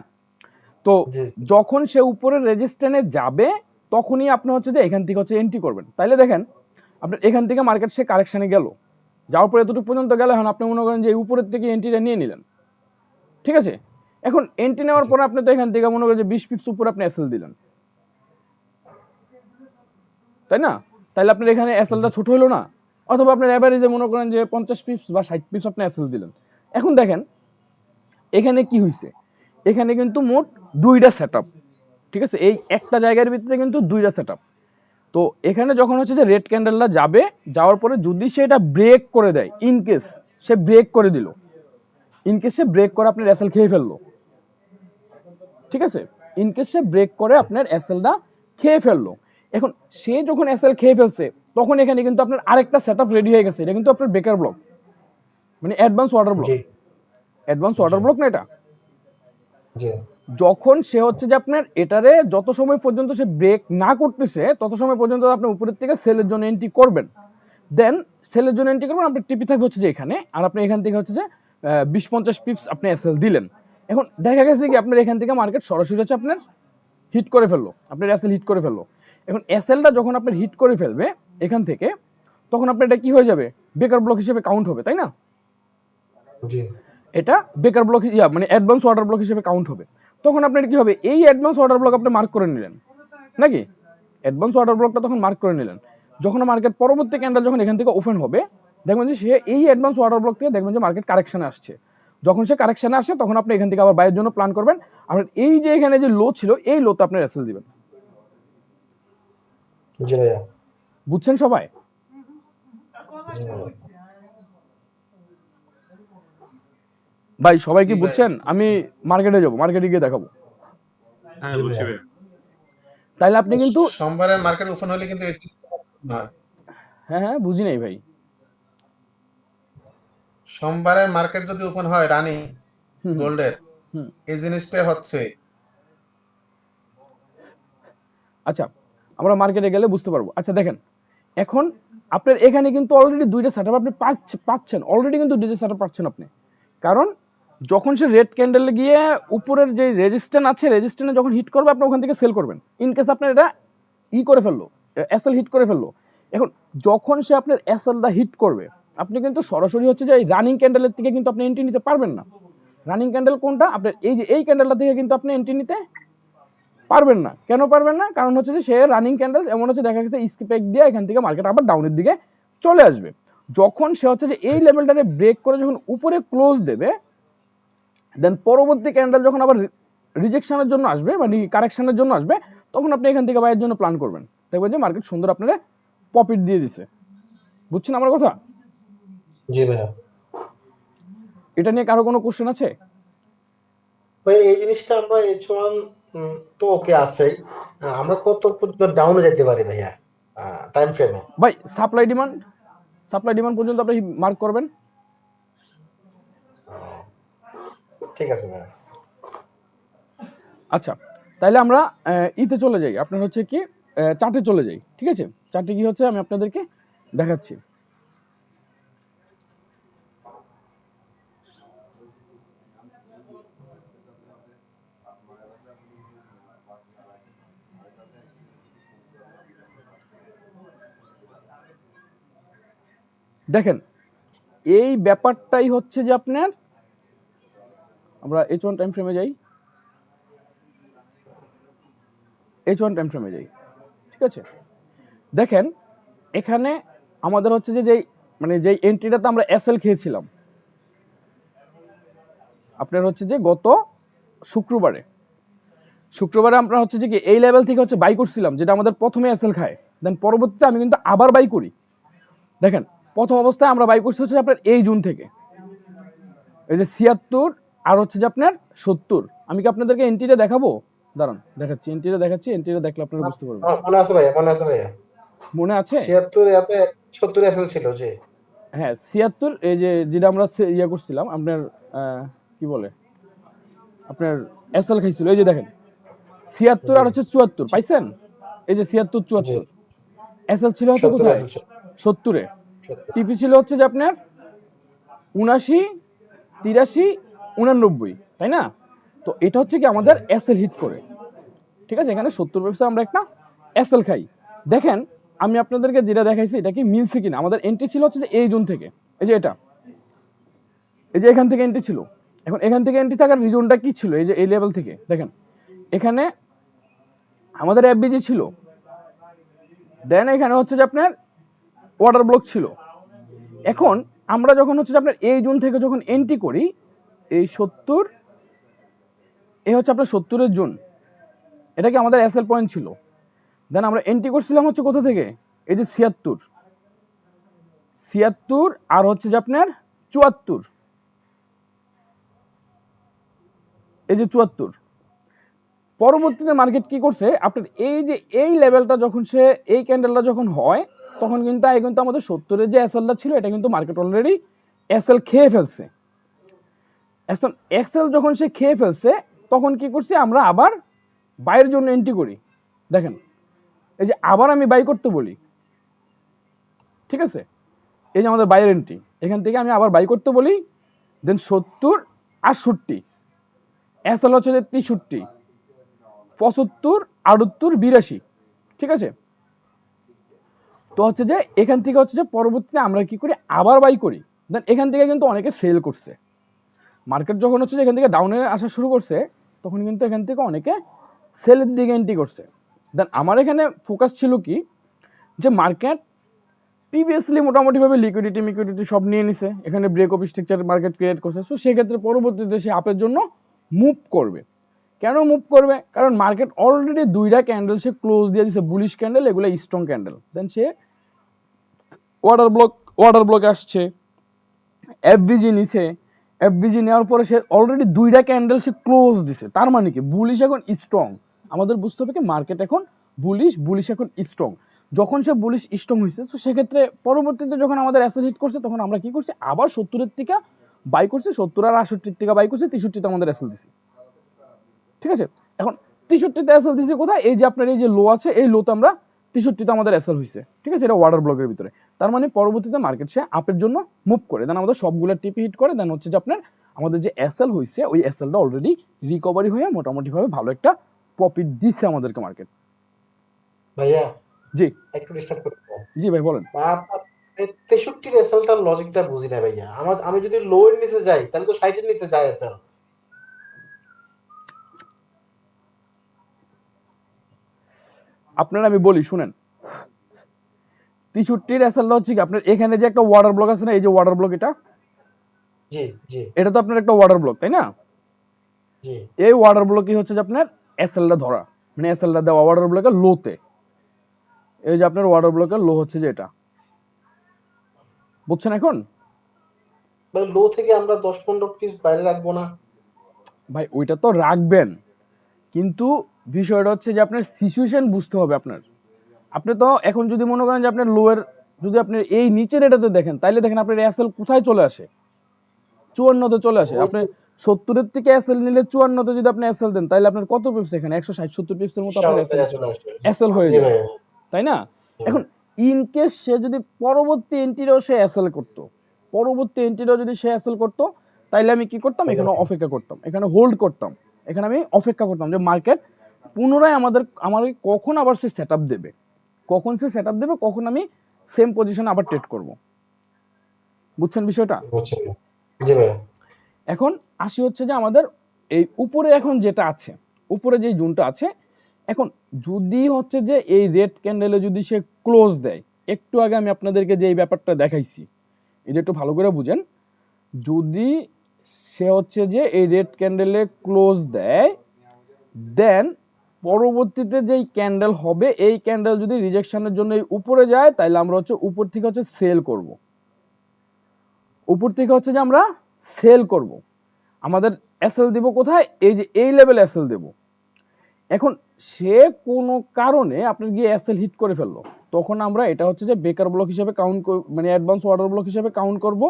Speaker 3: তো
Speaker 5: জি
Speaker 3: যখন সে উপরের রেজিস্ট্যান্সে যাবে, তখনই আপনি হচ্ছে যে এখান থেকে হচ্ছে এন্ট্রি করবেন। তাইলে দেখেন আপনার এখান থেকে মার্কেট সে কারেকশানে গেল, যাওয়ার পরে এতটুকু পর্যন্ত গেলে এখন আপনি মনে করেন যে এই উপরের থেকে এন্ট্রিটা নিয়ে নিলেন, ঠিক আছে? এখন এন্ট্রি নেওয়ার পরে আপনি তো এখান থেকে মনে করেন যে 20 পিপস উপরে আপনি এসএল দিলেন, তাই না? তাইলে আপনার এখানে এসএলটা ছোট হলো না? অথবা আপনার অ্যাভারেজে মনে করেন যে 50 পিপস বা 60 পিপস আপনি এসএল দিলেন। এখন দেখেন এখানে কি হইছে, এখানে কিন্তু মোট 2টা সেটআপ, ঠিক আছে? এই একটা জায়গার ভিতরে কিন্তু 2টা সেটআপ। তো এখানে যখন হচ্ছে যে রেড ক্যান্ডেলটা যাবে, যাওয়ার পরে যদি সে এটা ব্রেক করে দেয়, ইনকেস সে ব্রেক করে দিল, ইনকেস সে ব্রেক করে আপনার এসএল খেয়ে ফেললো, ঠিক আছে? ইনকেস সে ব্রেক করে আপনার এসএলটা খেয়ে ফেললো, এখন সে যখন এসএল খেয়ে ফেলছে, তখন এখানে কিন্তু আপনার আরেকটা সেটআপ রেডি হয়ে গেছে। এটা কিন্তু আপনার ব্রেকার ব্লক, মানে অ্যাডভান্স অর্ডার ব্লক।
Speaker 5: জি
Speaker 3: অ্যাডভান্স অর্ডার ব্লক না এটা?
Speaker 5: জি
Speaker 3: যখন সে হচ্ছে যে আপনার এটারে যত সময় পর্যন্ত সে ব্রেক না করতেছে, তত সময় পর্যন্ত আপনি উপরের থেকে সেলের জন্য এন্ট্রি করবেন। দেন সেলের জন্য এন্ট্রি করবেন, আপনার টিপি থাকবে হচ্ছে যে এখানে, আর আপনি এখান থেকে হচ্ছে যে 20-50 পিপস আপনি এসএল দিলেন। এখন দেখা গেছে কি আপনার এখান থেকে মার্কেট সরাসরি হচ্ছে আপনার হিট করে ফেললো, আপনার এসএল হিট করে ফেললো। এখন এসএলটা যখন আপনার হিট করে ফেলবে এখান থেকে, তখন আপনার এটা কি হয়ে যাবে, বেকার ব্লক হিসেবে কাউন্ট হবে, তাই না?
Speaker 5: জি
Speaker 3: এটা বেকার ব্লক মানে অ্যাডভান্স অর্ডার ব্লক হিসেবে কাউন্ট হবে। তখন আপনার কি হবে, এই অ্যাডভান্স অর্ডার ব্লক আপনি মার্ক করে নিলেন, নাকি? অ্যাডভান্স অর্ডার ব্লকটা তখন মার্ক করে নিলেন। যখন মার্কেট পরবর্তী ক্যান্ডেল যখন এখান থেকে ওপেন হবে, দেখবেন যে সে এই অ্যাডভান্স অর্ডার ব্লক থেকে দেখবেন যে মার্কেট কারেকশনে আসছে। যখন সে কারেকশনে আসে, তখন আপনি এখান থেকে আবার বাইয়ের জন্য প্ল্যান করবেন। আপনার এই যে এখানে যে লো ছিল, এই লোতে আপনি এসএল দিবেন।
Speaker 5: জি ভাইয়া।
Speaker 3: বুঝছেন সবাই?
Speaker 5: জি ভাইয়া।
Speaker 3: ভাই সবাই কি
Speaker 2: জি ভাই,
Speaker 3: বুঝছেন? আমি মার্কেটে যাবো, মার্কেটে গিয়ে দেখাবো।
Speaker 8: হ্যাঁ
Speaker 5: জি
Speaker 8: বুঝছি
Speaker 5: ভাইয়া।
Speaker 8: ভাই।
Speaker 3: তাইলে আপনি কিন্তু
Speaker 2: সোমবারে মার্কেট ওপেন হলে কিন্তু এই না,
Speaker 3: হ্যাঁ হ্যাঁ বুঝি নাই ভাই।
Speaker 2: সোমবারে মার্কেট যদি ওপেন হয় রানি
Speaker 3: হুম হুম
Speaker 2: গোল্ডের,
Speaker 3: হুম।
Speaker 2: এই জিনিসটাই হচ্ছে।
Speaker 3: আচ্ছা, আমরা মার্কেটে গেলে বুঝতে পারবো। আচ্ছা দেখেন, এখন আপনার এখানে কিন্তু অলরেডি 2টা সেটআপ আপনি পাচ্ছেন, অলরেডি কিন্তু 2টা সেটআপ পাচ্ছেন আপনি। কারণ যখন সে রেড ক্যান্ডেলে গিয়ে উপরের যে রেজিস্ট্যান্স আছে, রেজিস্ট্যান্সে যখন হিট করবে, আপনি ওখান থেকে সেল করবেন। ইন কেস আপনার এটা করে ফেললো, এসএল হিট করে ফেললো। এখন যখন সে আপনার এসএলটা হিট করবে, আপনি কিন্তু সরাসরি হচ্ছে যে এই রানিং ক্যান্ডেলের থেকে কিন্তু আপনি এন্ট্রি নিতে পারবেন না। রানিং ক্যান্ডেল কোনটা? আপনার এই যে এই ক্যান্ডেলটা থেকে কিন্তু আপনি এন্ট্রি নিতে পারবেন না। কেন পারবেন না? কারণ হচ্ছে যে সে রানিং ক্যান্ডেল এমন হচ্ছে দেখা গেছে স্কিপ দিয়ে এখান থেকে মার্কেট আবার ডাউনের দিকে চলে আসবে। যখন সে হচ্ছে যে এই লেভেলটাকে ব্রেক করে যখন উপরে ক্লোজ দেবে, দেন পরবর্তী ক্যান্ডেল যখন আবার রিজেকশনের জন্য আসবে, মানে কারেকশনের জন্য আসবে, তখন আপনি এখান থেকে বাইয়ের জন্য প্ল্যান করবেন। দেখবেন যে মার্কেট সুন্দর আপনারা প্রফিট দিয়ে দিছে। বুঝছেন আমার কথা?
Speaker 5: জি ভাইয়া।
Speaker 3: এটা নিয়ে কারো কোনো কোশ্চেন আছে?
Speaker 5: ভাই এই জিনিসটা আমরা H1 তো ওকে আছেই। আমরা কত পর্যন্ত ডাউনে যেতে পারি ভাইয়া টাইম ফ্রেমে?
Speaker 3: ভাই সাপ্লাই ডিমান্ড পর্যন্ত আপনি মার্ক করবেন।
Speaker 5: ঠিক আছে ভাইয়া।
Speaker 3: আচ্ছা, তাহলে আমরা ইতে চলে যাই, আপনার হচ্ছে কি চার্টে চলে যাই, ঠিক আছে? চার্টে কি হচ্ছে আমি আপনাদেরকে দেখাচ্ছি। দেখেন এই ব্যাপারটাই হচ্ছে যে আপনার, আমরা H1 টাইম ফ্রেমে যাই, H1 টাইম ফ্রেমে যাই, ঠিক আছে? দেখেন এখানে আমাদের হচ্ছে যে যেই মানে যেই এন্ট্রিটাতে আমরা এসএল খেয়েছিলাম, আপনার হচ্ছে যে গত শুক্রবারে আমরা হচ্ছে যে কি এই লেভেল থেকে হচ্ছে বাই করছিলাম, যেটা আমাদের প্রথমে এসএল খায়, দেন পরবর্তীতে আমি কিন্তু আবার বাই করি। দেখেন প্রথম অবস্থায় আমরা বাই করছি হচ্ছে আপনার এই জুন থেকে, এই যে 76 আর হচ্ছে যে আপনার 70। আমি কি আপনাদেরকে এন্ট্রিটা দেখাবো? দাঁড়ান দেখাচ্ছি, এন্ট্রিটা দেখাচ্ছি, এন্ট্রিটা দেখলে আপনারা বুঝতে পারবেন।
Speaker 5: মনে আছে ভাইয়া, মনে আছে ভাইয়া,
Speaker 3: মনে আছে?
Speaker 5: 76 এতে 70 এসএল ছিল যে।
Speaker 3: হ্যাঁ 76, এই যে যেটা আমরা ইয়ে করছিলাম আপনার কি বলে আপনার এসএল খাইছিল, এই যে দেখেন 76 আর হচ্ছে 74 পাইছেন, এই যে 76 74 এসএল ছিল হচ্ছে
Speaker 5: 70
Speaker 3: কোথায়
Speaker 5: এসএল ছিল।
Speaker 3: 70-এ, টিপি ছিল হচ্ছে যে আপনার 79 83 89, তাই না? তো এটা হচ্ছে কি আমাদের এসএল হিট করে, ঠিক আছে? এখানে 70 পেপসে আমরা একটা এসএল খাই। দেখেন আমি আপনাদেরকে যেটা দেখাইছি এটা কি মিলছে কিনা। আমাদের এন্ট্রি ছিল হচ্ছে যে এই জোন থেকে, এই যে এটা, এই যে এখান থেকে এন্ট্রি ছিল। এখন এখান থেকে এন্ট্রি থাকার রিজনটা কি ছিল? এই যে এই লেভেল থেকে দেখেন এখানে আমাদের এফবিজি ছিল, দেন এখানে হচ্ছে যে আপনার ওয়াটার ব্লক ছিল। এখন আমরা যখন হচ্ছে যে আপনার এই জোন থেকে যখন এন্ট্রি করি, এই 70, এই হচ্ছে আপনার 70-এর জোন, এটা কি আমাদের এসএল পয়েন্ট ছিল। দেন আমরা এন্ট্রি করছিলাম হচ্ছে কোথা থেকে, এই যে 76 আর হচ্ছে যে আপনার 74, এই যে 74। পরবর্তীতে মার্কেট কি করছে, আপনার এই যে এই লেভেলটা যখন সে এই ক্যান্ডেলটা যখন হয় তখন কিন্তু আমাদের 70-এর যে এসএলটা ছিল এটা কিন্তু মার্কেট অলরেডি এসএল খেয়ে ফেলছে। এসএল যখন সে খেয়ে ফেলছে তখন কি করছে, আমরা আবার বাইয়ের জন্য এন্ট্রি করি। দেখেন এই যে আবার আমি বাই করতে বলি, ঠিক আছে? এই যে আমাদের বাইরের এন্ট্রি, এখান থেকে আমি আবার বাই করতে বলি, দেন 70 68 এসএল হচ্ছে যে 63 75 78 82, ঠিক আছে? তো হচ্ছে যে এখান থেকে হচ্ছে যে পরবর্তীতে আমরা কি করি, আবার বাই করি। দেন এখান থেকে কিন্তু অনেকে সেল করছে। মার্কেট যখন হচ্ছে যে এখান থেকে ডাউনে আসা শুরু করছে তখন কিন্তু এখান থেকে অনেকে সেলের দিকে এন্ট্রি করছে। দেন আমার এখানে ফোকাস ছিল কি, যে মার্কেট প্রিভিয়াসলি মোটামুটিভাবে লিকুইডিটি সব নিয়ে নিছে, এখানে break of structure market create করছে। সো সেক্ষেত্রে পরবর্তীতে সে আপের জন্য মুভ করবে। কেন মুভ করবে? কারণ মার্কেট অলরেডি 2টা ক্যান্ডেল সে ক্লোজ দিয়ে দিছে, বুলিশ ক্যান্ডেল, এগুলো স্ট্রং ক্যান্ডেল। দেন সে ওয়াটার ব্লক আসছে, এফবিজি নিছে, এফবিজি নেওয়ার পরে সে অলরেডি 2টা ক্যান্ডেল সে ক্লোজ দিছে। তার মানে কি, বুলিশ এখন স্ট্রং। আমাদের বুঝতে হবে কি মার্কেট এখন বুলিশ এখন স্ট্রং। যখন সে বুলিশ স্ট্রং হয়েছে তো সেক্ষেত্রে পরবর্তীতে যখন আমাদের অ্যাসেল হিট করছে তখন আমরা কি করছি, আবার 70-এর থেকে বাই করছি, 70 আর 68-এর থেকে বাই করছি, 63-তে আমাদের অ্যাসেল দিছি, ঠিক আছে? এখন 63-তে অ্যাসেল দিছি কোথায়, এই যে আপনার এই যে লো আছে, এই লোতে আমরা 63-তে আমাদের অ্যাসেল হয়েছে, ঠিক আছে? এটা ওয়াটার ব্লকের ভিতরে। তার মানে পরবর্তীতে মার্কেট সে আপের জন্য মুভ করে, দেন আমাদের সবগুলো টিপি হিট করে, দেন হচ্ছে যে আপনার আমাদের যে এসএল হয়েছে ওই এসএলটা অলরেডি রিকভারি হয়ে মোটামুটিভাবে ভালো একটা প্রফিট দিচ্ছে আমাদেরকে মার্কেট।
Speaker 5: ভাইয়া
Speaker 3: জি
Speaker 5: একটু ডিস্টার্ব করব।
Speaker 3: জি ভাই বলেন।
Speaker 5: আপনার 63 এর এসএলটার লজিকটা বুঝি না ভাইয়া। আমি যদি লো এর নিচে যাই তাহলে তো 60 এর নিচে যায় এসএল।
Speaker 3: আপনারা আমি বলি শুনেন, 63-এর এসএলটা হচ্ছে কি আপনার এখানে যে একটা ওয়াটার ব্লক আছে না, এই যে ওয়াটার ব্লক,
Speaker 5: জি জি
Speaker 3: এটা তো আপনার একটা ওয়াটার ব্লক, তাই না?
Speaker 5: জি
Speaker 3: এই ওয়াটার ব্লকই হচ্ছে যে আপনার এসএলটা ধরা, মানে এসএলটা দেওয়া ওয়াটার ব্লকের লোতে। এই যে আপনার ওয়াটার ব্লকের লো হচ্ছে যে এটা, বুঝছেন এখন?
Speaker 5: মানে লো থেকে আমরা 10-15 পিস বাইরে রাখবো না?
Speaker 3: ভাই ওইটা তো রাখবেন, কিন্তু বিষয়টা হচ্ছে যে আপনার সিচুয়েশন বুঝতে হবে আপনার। আপনি তো এখন যদি মনে করেন যে আপনার লোয়ের, যদি আপনি এই নিচের এটাতে দেখেন তাইলে দেখেন আপনার এসএল কোথায় চলে আসে, 54-তে চলে আসে। আপনি 70-এর থেকে এসএল নিলে 54-তে যদি আপনি এসএল দেন তাহলে আপনার কত পিপস, এখানে 160-70 পিপসের মতো আপনার এসএল হয়ে যায়, তাই না? এখন ইন কেস সে যদি পরবর্তী এন্ট্রিও সে এসএল করতো, তাইলে আমি কি করতাম, এখানে অপেক্ষা করতাম, এখানে হোল্ড করতাম, এখানে আমি অপেক্ষা করতাম যে মার্কেট পুনরায় আমাকে কখন আবার সে সেটআপ দেবে, কখন আমি সেম পজিশনে আবার ট্রেড করব। বুঝছেন বিষয়টা?
Speaker 5: জি ভাই।
Speaker 3: এখন আসি হচ্ছে যে আমাদের এই উপরে এখন যেটা আছে, উপরে যে জোনটা আছে, এখন যদি হচ্ছে যে এই রেড ক্যান্ডেলে যদি সে ক্লোজ দেয়, একটু আগে আমি আপনাদেরকে যে এই ব্যাপারটা দেখাইছি, এটা একটু ভালো করে বুঝেন। যদি সে হচ্ছে যে এই রেড ক্যান্ডেলে ক্লোজ দেয়, দেন পরবর্তীতে যেই ক্যান্ডেল হবে, এই ক্যান্ডেল যদি রিজেকশনের জন্য উপরে যায় তাহলে আমরা হচ্ছে উপর থেকে হচ্ছে সেল করব। উপর থেকে হচ্ছে যে আমরা সেল করব, আমাদের এসএল দিব কোথায়, এই যে এই লেভেলে এসএল দেব। এখন সে কোনো কারণে আপনার গিয়ে এসএল হিট করে ফেললো, তখন আমরা এটা হচ্ছে যে বেকার ব্লক হিসেবে কাউন্ট, মানে অ্যাডভান্স অর্ডার ব্লক হিসেবে কাউন্ট করব।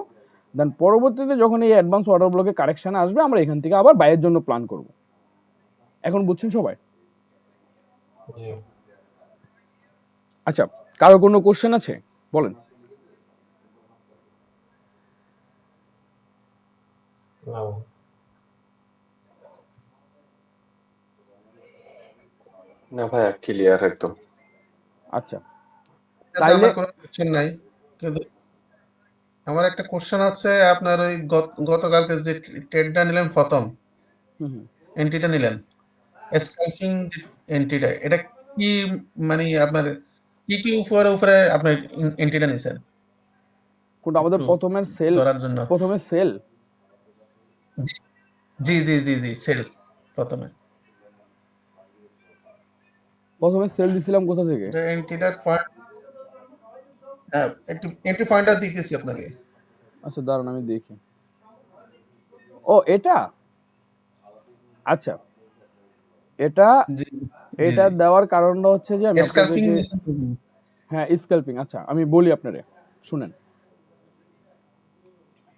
Speaker 3: দেন পরবর্তীতে যখন এই অ্যাডভান্স অর্ডার ব্লকে কারেকশন আসবে, আমরা এখান থেকে আবার বাইয়ের জন্য প্ল্যান করব। এখন বুঝছেন সবাই?
Speaker 5: জি।
Speaker 3: আচ্ছা, কারো কোনো কোশ্চেন আছে? বলেন।
Speaker 5: না।
Speaker 1: না ভাইয়া, ক্লিয়ার একদম।
Speaker 3: আচ্ছা,
Speaker 2: এটাতে
Speaker 3: তাইলে
Speaker 2: আমার কোনো কোশ্চেন নাই, কিন্তু আমার একটা কোশ্চেন আছে। আপনার ওই গতকালকে যে ট্রেডটা নিলেন, প্রথম
Speaker 3: হুম হুম,
Speaker 2: এন্ট্রিটা নিলেন, স্কালপিং এন্ট্রিটা, এটা কি মানে আপনার কি কি উপরে উপরে আপনার এন্ট্রিটা নিছেন
Speaker 3: কোনটা আমাদের
Speaker 2: একটু
Speaker 3: প্রথমের সেল?
Speaker 2: ধরার জন্য?
Speaker 3: প্রথমে সেল,
Speaker 2: জি জি জি জি সেল প্রথমে
Speaker 3: প্রথমে সেল দিছিলাম কোথা থেকে?
Speaker 2: এটা এন্ট্রিটার পয়েন্ট, একটু এন্ট্রি পয়েন্টটা দিতেছি আপনাকে।
Speaker 3: আচ্ছা দাঁড়ান আমি দেখি। ও এটা, আচ্ছা এটা,
Speaker 2: জি জি
Speaker 3: এটা
Speaker 2: জি
Speaker 3: দেওয়ার কারণটা হচ্ছে যে আমি
Speaker 2: স্কালপিং
Speaker 3: আপনাদেরকে,
Speaker 2: দিছেন।
Speaker 3: হ্যাঁ স্ক্যাল্পিং। আচ্ছা আমি বলি আপনারে, শুনেন।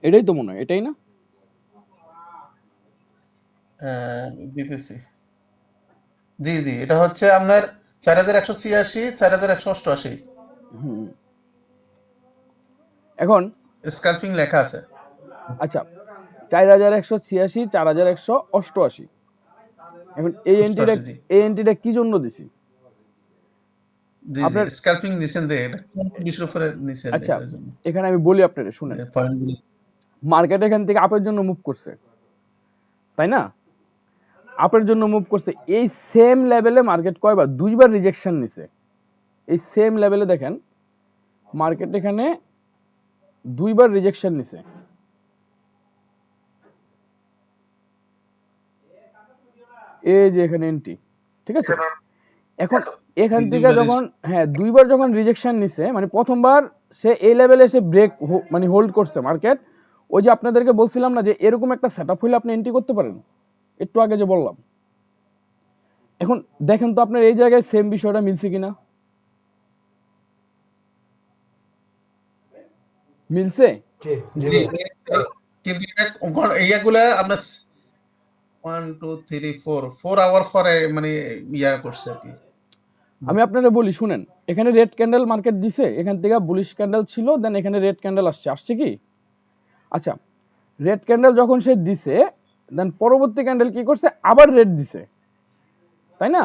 Speaker 3: এটাই তো মনে হয়, এটাই না?
Speaker 2: দিতেছি। জি জি এটা হচ্ছে আপনার 4186 4188
Speaker 3: হুম। এখন
Speaker 2: স্কালপিং লেখা আছে।
Speaker 3: আচ্ছা, 4186, 4188। এখন এই এন্ট্রিটা,
Speaker 2: 88 জি
Speaker 3: এই এন্ট্রিটা কি জন্য দিছি
Speaker 2: জি জি
Speaker 3: আপনার?
Speaker 2: স্কালপিং দিছেন, দে এটা কোন বিষয়ের উপরে নিছেন
Speaker 3: আচ্ছা
Speaker 2: এটার জন্য
Speaker 3: এখানে আমি বলি আপনারে, শুনেন।
Speaker 2: পয়েন্টগুলো।
Speaker 3: মার্কেট এখান থেকে আপের জন্য মুভ করছে, তাই না? আপের জন্য মুভ করছে। এই সেম লেভেলে মার্কেট কয়বার, দুইবার রিজেকশন নিছে। এই সেম লেভেলে দেখেন মার্কেট এখানে দুইবার রিজেকশন নিছে। এই যে এখানে এন্ট্রি, ঠিক আছে? এখন এখান থেকে
Speaker 2: দুইবার
Speaker 3: যখন, হ্যাঁ দুইবার যখন রিজেকশন নিছে, মানে প্রথমবার সে এই লেভেলে এসে ব্রেক মানে হোল্ড করছে মার্কেট। ওই যে আপনাদেরকে বলছিলাম না যে এরকম একটা সেটআপ হলে আপনি এন্ট্রি করতে পারেন, একটু আগে যে বললাম। এখন দেখেন তো আপনার এই জায়গায় সেম বিষয়টা মিলছে কিনা, মিলছে?
Speaker 5: জি জি
Speaker 2: জি
Speaker 5: ভাই।
Speaker 2: কিন্তু ইয়াগুলা আপনার 1 2 3 4 আওয়ার পরে মানে ইয়া করছে আর কি।
Speaker 3: আমি আপনারা বলি শুনেন, এখানে রেড ক্যান্ডেল মার্কেট দিছে, এখান থেকে বুলিশ ক্যান্ডেল ছিল, দেন এখানে রেড ক্যান্ডেল আসছে, আসছে কি? আচ্ছা, রেড ক্যান্ডেল যখন সে দিছে, দেন পরবর্তী ক্যান্ডেল কি করছে, আবার রেড দিছে, তাই না?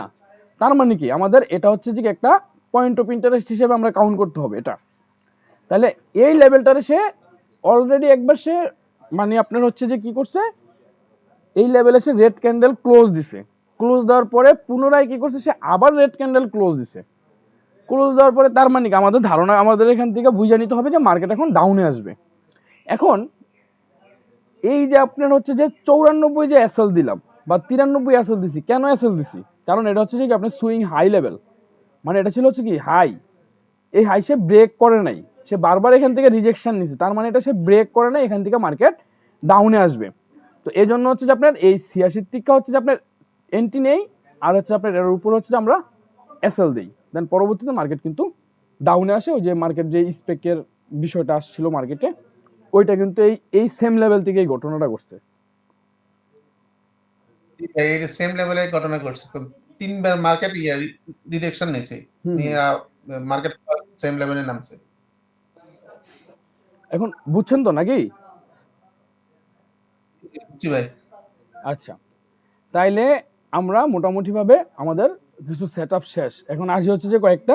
Speaker 3: তার মানে কি আমাদের এটা হচ্ছে যে একটা পয়েন্ট অফ ইন্টারেস্ট হিসেবে আমরা কাউন্ট করতে হবে এটা। তাহলে এই লেভেলটারে সে অলরেডি একবার সে মানে আপনার হচ্ছে যে কি করছে, এই লেভেলে সে রেড ক্যান্ডেল ক্লোজ দিছে। ক্লোজ দেওয়ার পরে পুনরায় কি করছে, সে আবার রেড ক্যান্ডেল ক্লোজ দিছে। ক্লোজ দেওয়ার পরে তার মানে কি আমাদের ধারণা, আমাদের এখান থেকে বুঝে নিতে হবে যে মার্কেট এখন ডাউনে আসবে। এখন এই যে আপনার হচ্ছে যে 94 যে এসএল দিলাম বা 93 এসএল দিছি, কেন এসএল দিছি? কারণ এটা হচ্ছে যে কি আপনার সুইং হাই লেভেল, মানে এটা ছিল হচ্ছে কি হাই, এই হাই সে ব্রেক করে নাই, সে বারবার এখান থেকে রিজেকশন নিছে, তার মানে এটা সে ব্রেক করে নাই, এখান থেকে মার্কেট ডাউনে আসবে। তো এই জন্য হচ্ছে যে আপনার এই 86 টিকা হচ্ছে যে আপনার এন্ট্রি নেই, আর হচ্ছে আপনার এর উপর হচ্ছে যে আমরা এসএল দিই, দেন পরবর্তীতে মার্কেট কিন্তু ডাউনে আসে। ওই যে মার্কেট যে স্পেকের বিষয়টা আসছিল মার্কেটে, ওইটা কিন্তু এই সেম লেভেল থেকে এই ঘটনাটা ঘটছে।
Speaker 2: এই সেম লেভেলে ঘটনা ঘটছে, তিনবার মার্কেট ডিরেকশন নিছে,
Speaker 3: হুম
Speaker 2: নিয়ে
Speaker 3: হুম।
Speaker 2: মার্কেট সেম লেভেলে নামছে।
Speaker 3: এখন বুঝছেন তো নাকি?
Speaker 2: জি ভাই।
Speaker 3: আচ্ছা, তাইলে আমরা মোটামুটিভাবে আমাদের কিছু সেটআপ শেষ। এখন আসি হচ্ছে যে কয়েকটা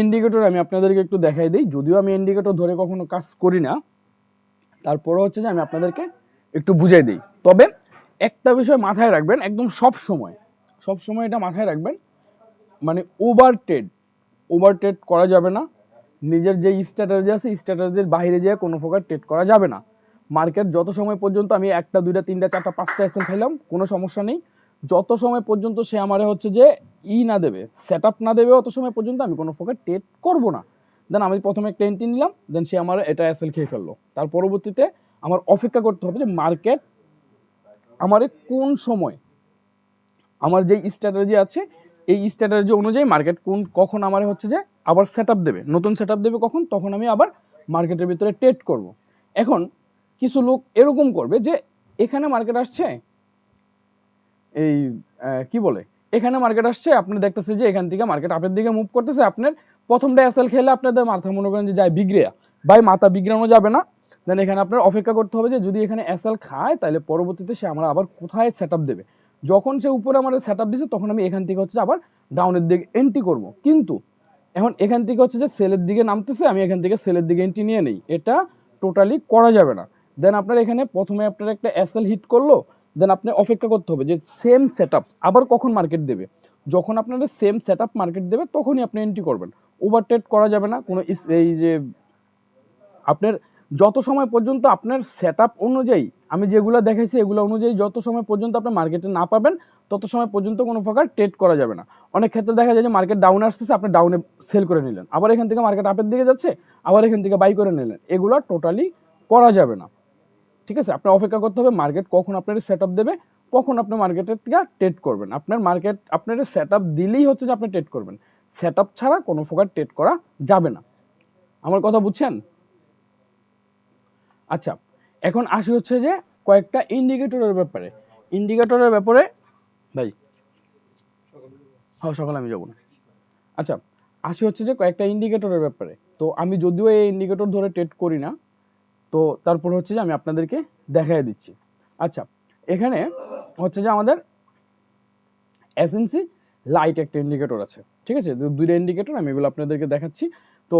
Speaker 3: ইন্ডিকেটর আমি আপনাদেরকে একটু দেখাই দিই। যদিও আমি ইন্ডিকেটর ধরে কখনো কাজ করি না, তারপরেও হচ্ছে যে আমি আপনাদেরকে একটু বুঝাই দিই। তবে একটা বিষয় মাথায় রাখবেন একদম সব সময়, সব সময় এটা মাথায় রাখবেন, মানে ওভার ট্রেড করা যাবে না। নিজের যে স্ট্র্যাটেজি আছে স্ট্র্যাটেজির বাইরে যেয়ে কোনো প্রকার ট্রেড করা যাবে না। মার্কেট যত সময় পর্যন্ত, আমি একটা দুইটা তিনটা চারটা পাঁচটা এসএল খাইলাম কোনো সমস্যা নেই, যত সময় পর্যন্ত সে আমারে হচ্ছে যে না দেবে, সেট আপ না দেবে, অত সময় পর্যন্ত আমি কোনো প্রকার ট্রেড করব না। দেন আমি প্রথমে একটা এন্ট্রি নিলাম, দেন সে আমার এটা এসএল খেয়ে ফেললো। তার পরবর্তীতে আমার অপেক্ষা করতে হবে যে মার্কেট আমার কোন সময় আমার যেই স্ট্র্যাটেজি আছে এই স্ট্র্যাটেজি অনুযায়ী মার্কেট কখন আমার হচ্ছে যে আবার সেটআপ দেবে, নতুন সেটআপ দেবে কখন, তখন আমি আবার মার্কেটের ভিতরে ট্রেড করব। এখন কিছু লোক এরকম করবে যে এখানে মার্কেট আসছে, এই কি বলে, এখানে মার্কেট আসছে, আপনি দেখতেছে যে এখান থেকে মার্কেট আপের দিকে মুভ করতেছে, আপনার প্রথমটা এসএল খেলে আপনাদের মাথা মনে করেন যে যায় বিগড়িয়া, ভাই মাথা বিগড়ানো যাবে না। দেন এখানে আপনার অপেক্ষা করতে হবে যে যদি এখানে এসএল খায় তাহলে পরবর্তীতে সে আমার আবার কোথায় সেটআপ দেবে। যখন সে উপরে আমার সেটআপ দিছে তখন আমি এখান থেকে হচ্ছে আবার ডাউনের দিকে এন্ট্রি করব। কিন্তু এখন এখান থেকে হচ্ছে যে সেলের দিকে নামতেছে, আমি এখান থেকে সেলের দিকে এন্ট্রি নিয়ে নেই, এটা টোটালি করা যাবে না। দেন আপনার এখানে প্রথমে আপনার একটা এসএল হিট করলো, দেন আপনি অপেক্ষা করতে হবে যে সেম সেটআপ আবার কখন মার্কেট দেবে। যখন আপনাদের সেম সেটআপ মার্কেট দেবে তখনই আপনি এন্ট্রি করবেন। ওভার ট্রেড করা যাবে না কোনো এই যে আপনার যত সময় পর্যন্ত আপনার সেটআপ অনুযায়ী আমি যেগুলো দেখাইছি এগুলো অনুযায়ী যত সময় পর্যন্ত আপনি মার্কেটে না পাবেন তত সময় পর্যন্ত কোনো প্রকার ট্রেড করা যাবে না। অনেক ক্ষেত্রে দেখা যায় যে মার্কেট ডাউনে আসতেছে, আপনি ডাউনে সেল করে নিলেন, আবার এখান থেকে মার্কেট আপের দিকে যাচ্ছে, আবার এখান থেকে বাই করে নিলেন, এগুলো টোটালি করা যাবে না। ঠিক আছে, আপনার অপেক্ষা করতে হবে মার্কেট কখন আপনার সেটআপ দেবে, কখন আপনি মার্কেটের থেকে ট্রেড করবেন। আপনার মার্কেট আপনার সেটআপ দিলেই হচ্ছে যে আপনি ট্রেড করবেন, সেটআপ ছাড়া কোনো প্রকার ট্রেড করা যাবে না। আমার কথা বুঝছেন? আচ্ছা, এখন আসি হচ্ছে যে কয়েকটা ইন্ডিকেটরের ব্যাপারে। ইন্ডিকেটরের ব্যাপারে ভাই হ্যাঁ সকালে আমি যাবো না। আচ্ছা, আসি হচ্ছে যে কয়েকটা ইন্ডিকেটরের ব্যাপারে। তো আমি যদিও এই ইন্ডিকেটর ধরে ট্রেড করি না, তো তারপর হচ্ছে যে আমি আপনাদেরকে দেখাই দিচ্ছি। আচ্ছা, এখানে হচ্ছে যে আমাদের এসএনসি লাইট একটা ইন্ডিকেটর আছে, ঠিক আছে, দুইটা ইন্ডিকেটর আমি এগুলো আপনাদেরকে দেখাচ্ছি। তো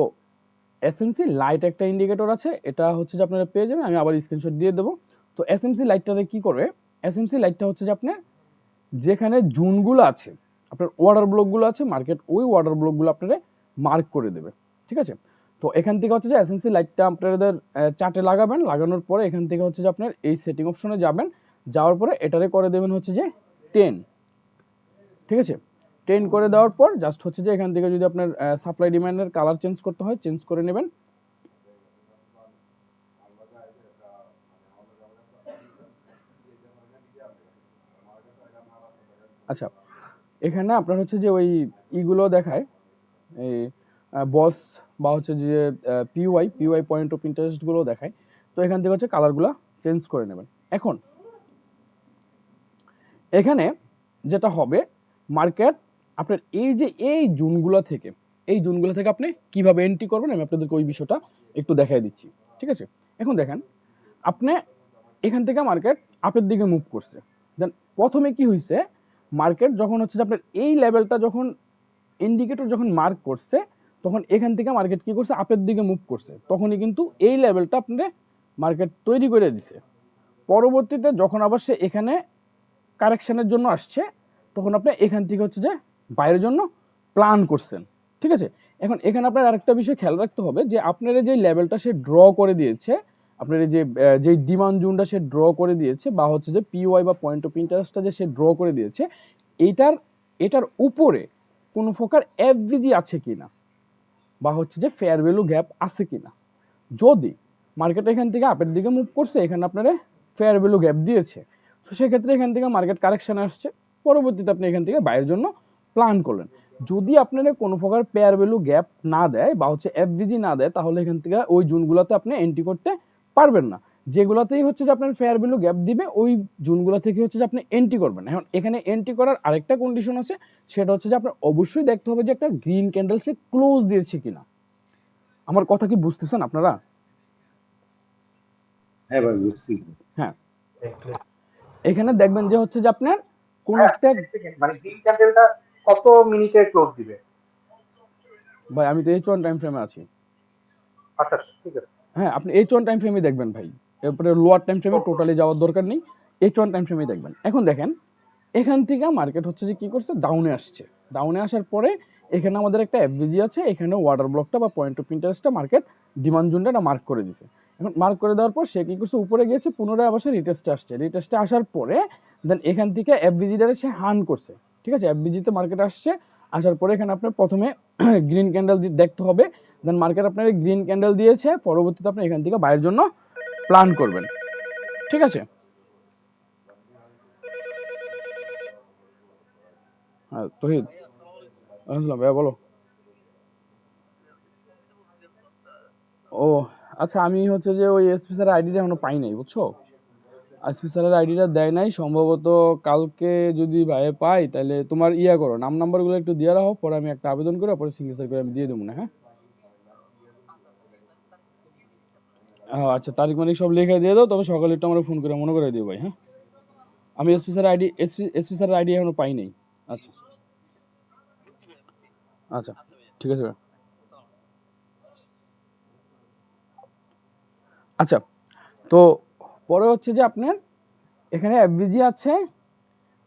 Speaker 3: এসএমসি লাইট একটা ইন্ডিকেটর আছে, এটা হচ্ছে যে আপনারা পেয়ে যাবেন, আমি আবার স্ক্রিনশট দিয়ে দেবো। তো এসএমসি লাইটটাতে কি করবে, এসএমসি লাইটটা হচ্ছে যে আপনার যেখানে জোনগুলো আছে, আপনার ওয়াটার ব্লকগুলো আছে মার্কেট, ওই ওয়াটার ব্লকগুলো আপনারা মার্ক করে দেবে। ঠিক আছে, তো এখান থেকে হচ্ছে যে এসএমসি লাইটটা আপনাদের চার্টে লাগাবেন, লাগানোর পরে এখান থেকে হচ্ছে যে আপনার এই সেটিং অপশনে যাবেন, যাওয়ার পরে এটারে করে দেবেন হচ্ছে যে 10। ঠিক আছে, 10 করে দেওয়ার পর জাস্ট হচ্ছে যে এখান থেকে যদি আপনার সাপ্লাই ডিমান্ডের কালার চেঞ্জ করতে হয় চেঞ্জ করে নেবেন। আচ্ছা, এখানে আপনার হচ্ছে যে ওই ইগুলো দেখায় এই বস বা হচ্ছে যে পিওয়াই পয়েন্ট অফ ইন্টারেস্টগুলো দেখায়। তো এখান থেকে হচ্ছে কালারগুলো চেঞ্জ করে নেবেন। এখন এখানে যেটা হবে মার্কেট আপনার এই জোনগুলো থেকে আপনি কিভাবে এন্ট্রি করবেন আমি আপনাদেরকে ওই বিষয়টা একটু দেখাই দিচ্ছি। ঠিক আছে, এখন দেখেন আপনি এখান থেকে মার্কেট আপের দিকে মুভ করছে, দেন প্রথমে কি হয়েছে, মার্কেট যখন হচ্ছে যে আপনার এই লেভেলটা যখন ইন্ডিকেটর যখন মার্ক করছে তখন এখান থেকে মার্কেট কি করছে, আপের দিকে মুভ করছে, তখনই কিন্তু এই লেভেলটা আপনার মার্কেট তৈরি করে দিছে। পরবর্তীতে যখন আবার সে এখানে কারেকশনের জন্য আসছে তখন আপনি এখান থেকে হচ্ছে যে বাইরের জন্য প্ল্যান করছেন। ঠিক আছে, এখন এখানে আপনার আরেকটা বিষয় খেয়াল রাখতে হবে যে আপনার যে লেভেলটা সে ড্র করে দিয়েছে, আপনার যে ডিমান্ড জোনটা সে ড্র করে দিয়েছে বা হচ্ছে যে পিওয়াই বা পয়েন্ট অফ ইন্টারেস্টটা যে সে ড্র করে দিয়েছে, এটার উপরে কোনো প্রকার এফভিজি আছে কিনা বা হচ্ছে যে ফেয়ার ভ্যালু গ্যাপ আছে কিনা। যদি মার্কেট এখান থেকে আপের দিকে মুভ করছে, এখানে আপনারা ফেয়ার ভ্যালু গ্যাপ দিয়েছে, তো সেক্ষেত্রে এখান থেকে মার্কেট কারেকশানে আসছে, পরবর্তীতে আপনি এখান থেকে বাইরের জন্য প্ল্যান করলেন। যদি আপনারা কোনো প্রকার ফেয়ার ভ্যালু গ্যাপ না দেয় বা হচ্ছে এফভিজি না দেয় তাহলে এখান থেকে ওই জোনগুলোতে আপনি এন্ট্রি করতে পারবেন না। যেগুলোতেই হচ্ছে যে আপনার ফেয়ার ভ্যালু গ্যাপ দিবে ওই জোনগুলো থেকে হচ্ছে যে আপনি এন্ট্রি করবেন। এখন এখানে এন্ট্রি করার আরেকটা কন্ডিশন আছে, সেটা হচ্ছে যে আপনার অবশ্যই দেখতে হবে যে একটা গ্রিন ক্যান্ডেল সে ক্লোজ দিয়েছে কিনা। আমার কথা কি বুঝতেছেন আপনারা?
Speaker 8: হ্যাঁ ভাই বুঝছি।
Speaker 3: হ্যাঁ, এখানে দেখবেন যে হচ্ছে যে আপনার কোন একটা
Speaker 5: মানে গ্রিন ক্যান্ডেলটা কত মিনিটে ক্লোজ দিবে?
Speaker 3: ভাই আমি তো H1 টাইম ফ্রেমে আছি।
Speaker 5: আচ্ছা ঠিক আছে,
Speaker 3: হ্যাঁ, আপনি H1 টাইম ফ্রেমে দেখবেন ভাই, এরপরে লোয়ার টাইম ফ্রেমে টোটালি যাওয়ার দরকার নেই, H1 টাইম ফ্রেমে দেখবেন। এখন দেখেন এখান থেকে মার্কেট হচ্ছে যে কি করছে, ডাউনে আসছে, ডাউনে আসার পরে এখানে আমাদের একটা এফভিজি আছে, এখানে ওয়াটার ব্লকটা বা পয়েন্ট অফ ইন্টারেস্টটা মার্কেট ডিমান্ড জোনটা মার্ক করে দিছে। এখন মার্ক করে দেওয়ার পর সে কি করছে, উপরে গিয়েছে, পুনরায় আবার সে রিটেস্টে আসছে, রিটেস্টে আসার পরে দেন এখান থেকে এফভিজিটারে সে হান করছে। ঠিক আছে, এফভিজিতে মার্কেট আসছে, আসার পরে এখানে আপনার প্রথমে গ্রিন ক্যান্ডেল দেখতে হবে, দেন মার্কেট আপনার গ্রিন ক্যান্ডেল দিয়েছে, পরবর্তীতে আপনি এখান থেকে বাইরের জন্য প্ল্যান করবেন। ঠিক আছে? হ্যাঁ তহিদ, আসলাম ভাইয়া বলো। ও আচ্ছা, আমি হচ্ছে যে ওই এসপি স্যারের আইডিটা এখনো পাই নাই, বুঝছো? এসপি স্যারের আইডিটা দেয় নাই, সম্ভবত কালকে যদি ভাইয়া পাই তাহলে তোমার ইয়া করো, নাম নাম্বারগুলো একটু দিয়ে রাখো, পরে আমি একটা আবেদন করে পরে সিগনেচার করে আমি দিয়ে দেবো না। হ্যাঁ আচ্ছা, তারিখ মানে সব লিখে দিয়ে দাও, তবে সকালে একটু আমার ফোন করে মনে করে দিও ভাই। হ্যাঁ আমি এসপি স্যার আইডি এসপি স্যারের আইডি এখনো পাই নাই। আচ্ছা আচ্ছা ঠিক আছে ভাই। আচ্ছা, তো পরে হচ্ছে যে আপনার এখানে এফবিজি আছে,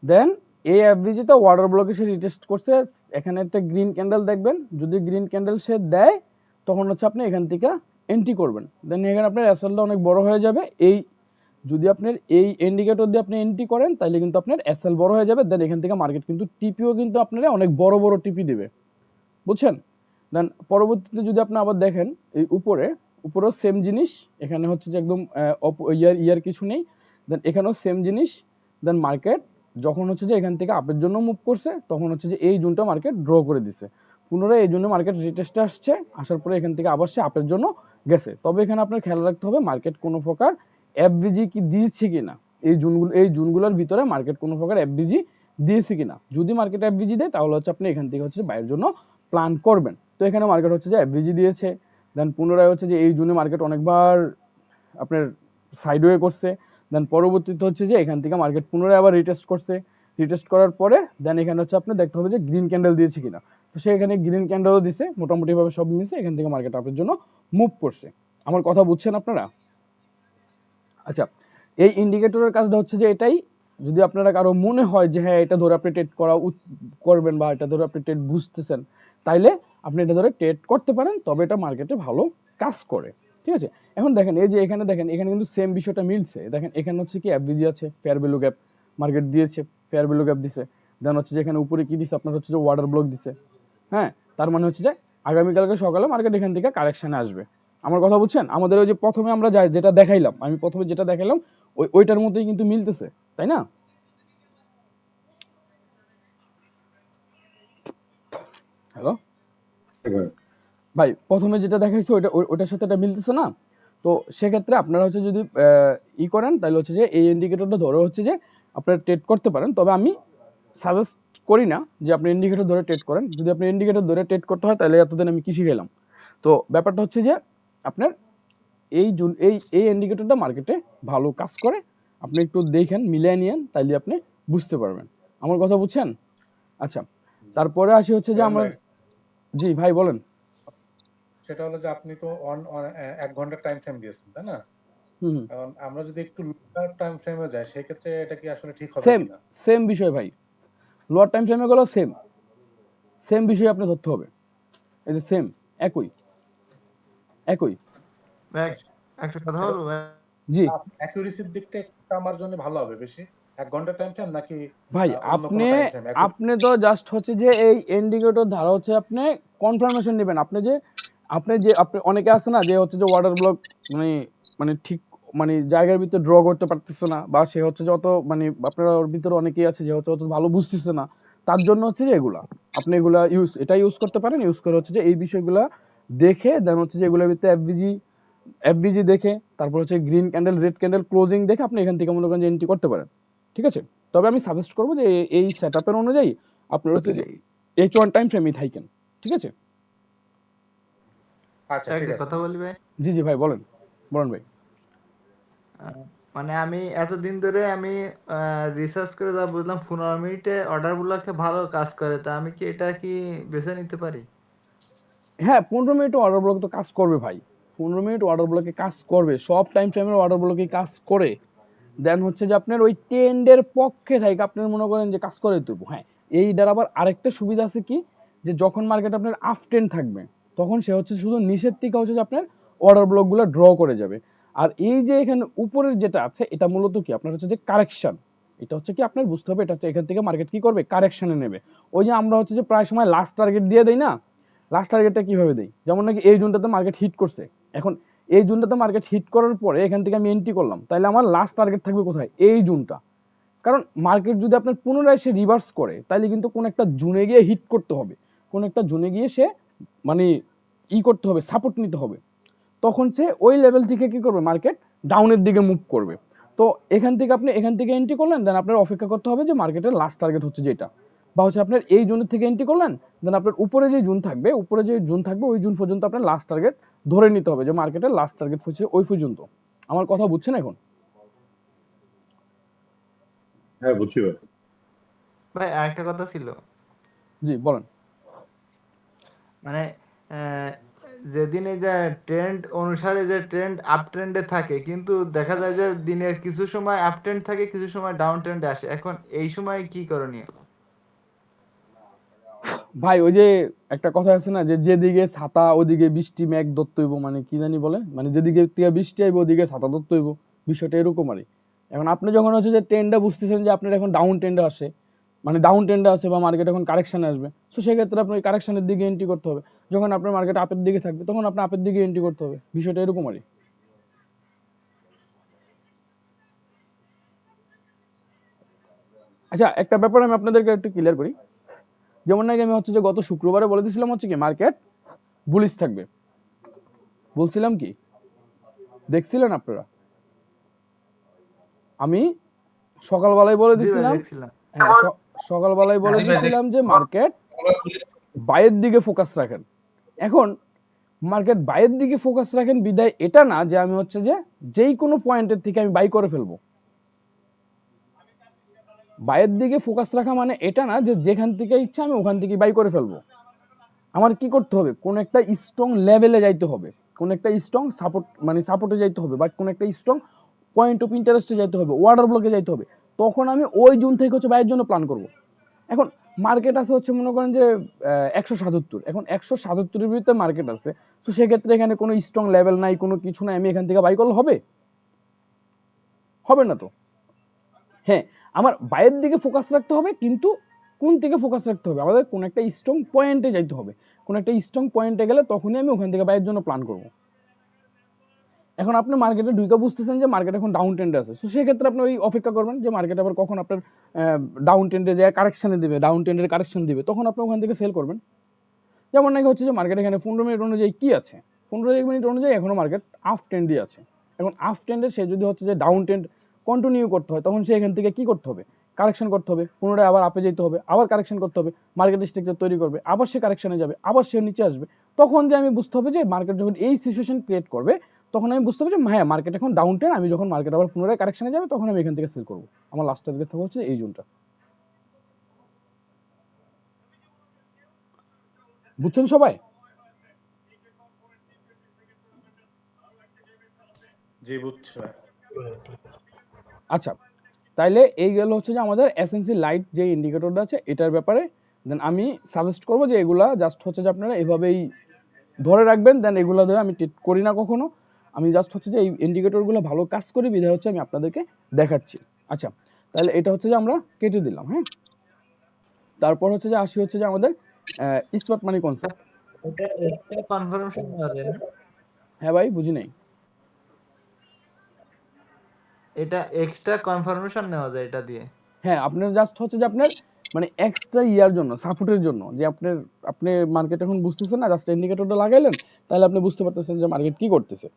Speaker 3: দেন এই এফবিজিতে ওয়াটার ব্লকে সে রিটেস্ট করছে, এখানে একটা গ্রিন ক্যান্ডেল দেখবেন, যদি গ্রিন ক্যান্ডেল সে দেয় তখন হচ্ছে আপনি এখান থেকে এন্ট্রি করবেন, দেন এখানে আপনার অ্যাসেলটা অনেক বড় হয়ে যাবে। এই যদি আপনার এই ইন্ডিকেটর দিয়ে আপনি এন্ট্রি করেন তাহলে কিন্তু আপনার এসএল বড় হয়ে যাবে, দেন এখান থেকে মার্কেট কিন্তু টিপিও কিন্তু আপনারা অনেক বড় বড় টিপি দেবে, বুঝছেন? দেন পরবর্তীতে যদি আপনি আবার দেখেন এই উপরেও সেম জিনিস, এখানে হচ্ছে যে একদম ইয়ার কিছু নেই, দেন এখানেও সেম জিনিস, দেন মার্কেট যখন হচ্ছে যে এখান থেকে আপের জন্য মুভ করছে তখন হচ্ছে যে এই জোনটা মার্কেট ড্র করে দিছে, পুনরায় এই জন্য মার্কেট রিটেস্টে আসছে, আসার পরে এখান থেকে আবার সে আপের জন্য গেছে। তবে এখানে আপনার খেয়াল রাখতে হবে মার্কেট কোনো প্রকার এফবিজি কি দিয়েছে কিনা, এই জোনগুলোর ভিতরে মার্কেট কোনো প্রকার এফবিজি দিয়েছে কিনা। যদি মার্কেট এফবিজি দেয় তাহলে হচ্ছে আপনি এখান থেকে হচ্ছে বাইরের জন্য প্ল্যান করবেন। তো এখানে মার্কেট হচ্ছে যে এফবিজি দিয়েছে, দেন পুনরায় হচ্ছে যে এই জোনে মার্কেট অনেকবার আপনার সাইডওয়ে করছে, দেন পরবর্তীতে হচ্ছে যে এখান থেকে মার্কেট পুনরায় আবার রিটেস্ট করছে, রিটেস্ট করার পরে দেন এখানে হচ্ছে আপনি দেখতে হবে যে গ্রিন ক্যান্ডেল দিয়েছে কিনা। তো সে এখানে গ্রিন ক্যান্ডেলও দিছে, মোটামুটিভাবে সব মিলছে, এখান থেকে মার্কেট আপের জন্য মুভ করছে। আমার কথা বুঝছেন আপনারা? আচ্ছা, এই ইন্ডিকেটরের কাজটা হচ্ছে যে এটাই, যদি আপনারা কারো মনে হয় যে হ্যাঁ এটা ধরে আপনি ট্রেড করবেন বা এটা ধরে আপনি ট্রেড বুঝতেছেন, তাইলে আপনি এটা ধরে ট্রেড করতে পারেন, তবে এটা মার্কেটে ভালো কাজ করে। ঠিক আছে? এখন দেখেন এই যে এখানে দেখেন, এখানে কিন্তু সেম বিষয়টা মিলছে। দেখেন এখানে হচ্ছে কি এফবিজি আছে, ফেয়ার ভ্যালু গ্যাপ মার্কেট দিয়েছে, ফেয়ার ভ্যালু গ্যাপ দিছে, দেন হচ্ছে যে এখানে উপরে কি দিছে আপনার হচ্ছে যে ওয়াটার ব্লক দিছে। হ্যাঁ, তার মানে হচ্ছে যে আগামীকালকে সকালে মার্কেট এখান থেকে কারেকশানে আসবে। আমার কথা বুঝছেন? আমাদের ওই যে প্রথমে আমরা যেটা দেখাইলাম, আমি প্রথমে যেটা দেখাইলাম ওইটার মধ্যেই কিন্তু মিলতেছে, তাই না? হ্যালো ভাই, প্রথমে যেটা দেখাইছে ওইটার সাথে এটা মিলতেছে না? তো সেক্ষেত্রে আপনারা হচ্ছে যদি ই করেন তাহলে হচ্ছে যে এই ইন্ডিকেটরটা ধরে হচ্ছে যে আপনারা ট্রেড করতে পারেন, তবে আমি সাজেস্ট করি না যে আপনি ইন্ডিকেটর ধরে ট্রেড করেন। যদি আপনি ইন্ডিকেটর ধরে ট্রেড করতে হয় তাহলে এতদিন আমি কি শিখাইলাম। তো ব্যাপারটা হচ্ছে যে আপনার এই ইন্ডিকেটরটা মার্কেটে ভালো কাজ করে, আপনি একটু দেখেন মিলিয়ে নিয়েন, তাইলে আপনি বুঝতে পারবেন। আমার কথা বুঝছেন? আচ্ছা, তারপরে আসি হচ্ছে যে আমরা, জি ভাই বলেন।
Speaker 5: সেটা হলো যে আপনি তো 1 ঘন্টার টাইম ফ্রেম দিয়েছেন, তাই না?
Speaker 3: হুম,
Speaker 5: কারণ আমরা যদি একটু লঙ্গার টাইম ফ্রেমে যাই সেক্ষেত্রে এটা কি আসলে ঠিক হবে
Speaker 3: সেম
Speaker 5: কিনা?
Speaker 3: সেম বিষয় ভাই, লোয়ার টাইম ফ্রেমে গেলেও সেম বিষয় আপনি ধরতে হবে, এই যে সেম একই একই।
Speaker 7: ভাই একটা কথা
Speaker 5: সেটা
Speaker 7: বলবো ভাই?
Speaker 3: জি
Speaker 5: অ্যাকুরেসির দিকটা একটু আমার জন্য ভালো হবে বেশি, 1 ঘন্টার টাইম ফ্রেম নাকি
Speaker 3: ভাই,
Speaker 5: অন্য কোনো টাইম ফ্রেম?
Speaker 3: আপনি তো জাস্ট হচ্ছে যে এই ইন্ডিকেটর ধারা হচ্ছে আপনি কনফার্মেশন নেবেন। আপনি অনেকে আছে না যে হচ্ছে যে ওয়াটার ব্লক মানে মানে ঠিক মানে জায়গার ভিতরে ড্র করতে পারতেছে না, বা সে হচ্ছে যে অত মানে আপনার ওর ভিতরে অনেকেই আছে যে হচ্ছে অত ভালো বুঝতেছে না, তার জন্য হচ্ছে যে এগুলা আপনি এগুলা ইউজ করতে পারেন। ইউজ করে হচ্ছে যে এই বিষয়গুলা দেখে দেন হচ্ছে যে এগুলোর ভিতরে এফবিজি দেখে, তারপর হচ্ছে green candle red candle closing দেখে আপনি এখান থেকে মনে করেন যে এন্ট্রি করতে পারেন। ঠিক আছে? তবে আমি সাজেস্ট করবো যে এই সেটআপের অনুযায়ী আপনার হচ্ছে যে H1 টাইম ফ্রেমই থাকেন। ঠিক আছে?
Speaker 5: আচ্ছা ঠিক
Speaker 7: একটা
Speaker 5: আছে।
Speaker 7: কথা বলি ভাই?
Speaker 3: জি জি ভাই বলেন ভাই।
Speaker 7: মানে আমি এতদিন ধরে আমি রিসার্চ করে যা বুঝলাম 15 মিনিটে অর্ডার গুলোকে ভালো কাজ করে, তা আমি কি এটা কি বেছে নিতে পারি?
Speaker 3: হ্যাঁ, 15 মিনিট ওয়াটার ব্লক তো কাজ করবে ভাই, 15 মিনিট ওয়াটার ব্লকে কাজ করবে, সব টাইম ফ্রেমের ওয়াটার ব্লকে কাজ করে। দেন হচ্ছে যে আপনার ওই ট্রেন্ডের পক্ষে থাকে আপনার মনে করেন যে কাজ করে দেবো। হ্যাঁ, এইটার আবার আরেকটা সুবিধা আছে কি, যে যখন মার্কেট আপনার আপ ট্রেন্ড থাকবে তখন সে হচ্ছে শুধু নিচের থেকে হচ্ছে যে আপনার অর্ডার ব্লকগুলো ড্র করে যাবে। আর এই যে এখানে উপরের যেটা আছে এটা মূলত কি আপনার হচ্ছে যে কারেকশন, এটা হচ্ছে কি আপনার বুঝতে হবে, এটা হচ্ছে এখান থেকে মার্কেট কি করবে, কারেকশনে নেবে। ওই যে আমরা হচ্ছে যে প্রায় সময় লাস্ট টার্গেট দিয়ে দেই না, লাস্ট টার্গেটটা কিভাবে দেই, যেমন নাকি এই জোনটাতে মার্কেট হিট করছে, এখন এই জোনটাতে মার্কেট হিট করার পরে এখান থেকে আমি এন্ট্রি করলাম, তাহলে আমার লাস্ট টার্গেট থাকবে কোথায়, এই জোনটা। কারণ মার্কেট যদি আপনার পুনরায় সে রিভার্স করে, তাহলে কিন্তু কোন একটা জোনে গিয়ে হিট করতে হবে, কোন একটা জোনে গিয়ে সে মানে করতে হবে, সাপোর্ট নিতে হবে, তখন সে ওই লেভেল থেকে কি করবে, মার্কেট ডাউনের দিকে মুভ করবে। তো এখান থেকে আপনি এখান থেকে এন্ট্রি করলেন, দেন আপনার অপেক্ষা করতে হবে যে মার্কেটের লাস্ট টার্গেট হচ্ছে যেটা, বা হচ্ছে আপনার এই জোনের থেকে এন্ট্রি করলেন, দেন আপনার উপরে যে জোন থাকবে ওই জোন পর্যন্ত আপনার লাস্ট টার্গেট ধরে নিতে হবে, যে মার্কেটের লাস্ট টার্গেট হচ্ছে ওই পর্যন্ত। আমার কথা বুঝছেন এখন?
Speaker 8: হ্যাঁ বুঝছি ভাই।
Speaker 7: ভাই আরেকটা কথা ছিল,
Speaker 3: জি বলেন।
Speaker 7: মানে যেদিন এই যে ট্রেন্ড অনুসারে যে ট্রেন্ড আপ ট্রেন্ডে থাকে, কিন্তু দেখা যায় যে দিনের কিছু সময় আপ ট্রেন্ড থাকে, কিছু সময় ডাউন ট্রেন্ডে আসে, এখন এই সময় কি করণীয়?
Speaker 3: ভাই ওই যে একটা কথা আছে না, যে যেদিকে ছাতা ওদিকে বৃষ্টি মেঘ দত্ত হইব, মানে কি জানি বলে, মানে যেদিকে থেকে বৃষ্টি আইব ওদিকে ছাতা দত্ত হইব, বিষয়টা এরকম আর কি। এখন আপনি যখন হচ্ছে যে ট্রেন্ডটা বুঝতেছেন যে আপনার এখন ডাউন ট্রেন্ডে আসে, মানে ডাউন ট্রেন্ডে আছে বা মার্কেট এখন কারেকশানে আসবে, তো সেক্ষেত্রে আপনার ওই কারেকশানের দিকে এন্ট্রি করতে হবে। যখন আপনার মার্কেট আপের দিকে থাকবে, তখন আপনার আপের দিকে এন্ট্রি করতে হবে, বিষয়টা এরকম আর কি। আচ্ছা, একটা ব্যাপার আমি আপনাদেরকে একটু ক্লিয়ার করি। যেমন নাকি আমি হচ্ছে যে গত শুক্রবারে বলে দিয়েছিলাম হচ্ছে কি মার্কেট বুলিশ থাকবে, বলছিলাম কি, দেখছিলেন আপনারা? আমি সকালবেলায় বলে
Speaker 7: জি ভাই
Speaker 3: দিছিলাম,
Speaker 7: দেখছিলাম।
Speaker 3: হ্যাঁ সকালবেলায় বলে
Speaker 2: জি ভাই,
Speaker 3: দিছিলাম যে মার্কেট বাইয়ের দিকে ফোকাস রাখেন। এখন মার্কেট বাইয়ের দিকে ফোকাস রাখেন বিদায় এটা না যে আমি হচ্ছে যে যেই কোনো পয়েন্টের থেকে আমি বাই করে ফেলবো। বাইয়ের দিকে ফোকাস রাখা মানে এটা না যে যেখান থেকে ইচ্ছা আমি ওখান থেকে বাই করে ফেলবো। আমার কি করতে হবে, কোন একটা স্ট্রং লেভেলে যাইতে হবে, কোন একটা স্ট্রং সাপোর্ট মানে সাপোর্টে যাইতে হবে, বা কোন একটা স্ট্রং পয়েন্ট অফ ইন্টারেস্টে যাইতে হবে, ওয়াটার ব্লকে যাইতে হবে, তখন আমি ওই জোন থেকে হচ্ছে বাইয়ের জন্য প্ল্যান করব। এখন মার্কেট আছে হচ্ছে মনে করেন যে 177, এখন 177-এর ভিতরে মার্কেট আছে, তো সেক্ষেত্রে এখানে কোনো স্ট্রং লেভেল নাই, কোনো কিছু নাই, আমি এখান থেকে বাই করলে হবে? হবে না তো। হ্যাঁ, আমার বাইয়ের দিকে ফোকাস রাখতে হবে, কিন্তু কোন দিকে ফোকাস রাখতে হবে, আমাদের কোন একটা স্ট্রং পয়েন্টে যাইতে হবে, কোন একটা স্ট্রং পয়েন্টে গেলে তখনই আমি ওখান থেকে বাইয়ের জন্য প্ল্যান করব। এখন আপনি মার্কেটে ঢুকে বুঝতেছেন যে মার্কেট এখন ডাউন ট্রেন্ডে আছে, তো সেক্ষেত্রে আপনি ওই অপেক্ষা করবেন যে মার্কেট আবার কখন আপনার ডাউন ট্রেন্ডে যায় কারেকশানে দিবে, ডাউন ট্রেন্ডের কারেকশন দিবে, তখন আপনি ওখান থেকে সেল করবেন। যেমন নাকি হচ্ছে যে মার্কেট এখানে 15 মিনিট অনুযায়ী কি আছে, 15 মিনিট অনুযায়ী এখনো মার্কেট আপ ট্রেন্ডই আছে। এখন আপ ট্রেন্ডে সে যদি হচ্ছে যে ডাউন ট্রেন্ড কন্টিনিউ করতে হয়, তখন সে এখান থেকে কি করতে হবে, কারেকশন করতে হবে, পুনরায় আবার আপে যেতে হবে, আবার কারেকশন করতে হবে, মার্কেট স্ট্রাকচার তৈরি করবে, আবার সে কারেকশনে যাবে, আবার সে নিচে আসবে। তখন যে আমি বুঝতে হবে যে মার্কেট যখন এই সিচুয়েশন ক্রিয়েট করবে, তখন আমি বুঝতে হবে যে হ্যাঁ মার্কেট এখন ডাউন ট্রেন্ড, আমি যখন মার্কেট আবার পুনরায় কারেকশনে যাবে, তখন আমি এখান থেকে সেল করবো। আমার লাস্ট টার্গেট থাকবে হচ্ছে এই জোনটা। বুঝছেন সবাই?
Speaker 8: জি বুঝছি ভাই।
Speaker 3: আচ্ছা, তাইলে এই গেল হচ্ছে যে আমাদের এসএনসি লাইট যে ইন্ডিকেটরটা আছে এটার ব্যাপারে। দেন আমি সাজেস্ট করবো যে এগুলা জাস্ট হচ্ছে যে আপনারা এভাবেই ধরে রাখবেন, দেন এগুলো ধরে আমি ট্রিট করি না কখনো, আমি জাস্ট হচ্ছে যে এই ইন্ডিকেটরগুলো ভালো কাজ করি বিধায় হচ্ছে আমি আপনাদেরকে দেখাচ্ছি। আচ্ছা, তাহলে এটা হচ্ছে যে আমরা কেটে দিলাম। হ্যাঁ, তারপর হচ্ছে যে আসি হচ্ছে যে আমাদের স্মার্ট মানি কনসেপ্ট।
Speaker 7: এটা একটা কনফার্মেশন নেওয়া যায় না?
Speaker 3: হ্যাঁ ভাই, বুঝি নাই।
Speaker 7: এটা এক্সট্রা কনফার্মেশন নেওয়া যায় এটা দিয়ে?
Speaker 3: হ্যাঁ, আপনার জাস্ট হচ্ছে যে আপনার মানে এক্সট্রা ইয়ার জন্য, সাপোর্টের জন্য, যে আপনি মার্কেট এখন বুঝতেছেন না, জাস্ট ইন্ডিকেটরটা লাগাইলেন, তাহলে আপনি বুঝতে পারতেছেন যে মার্কেট কি করতেছে।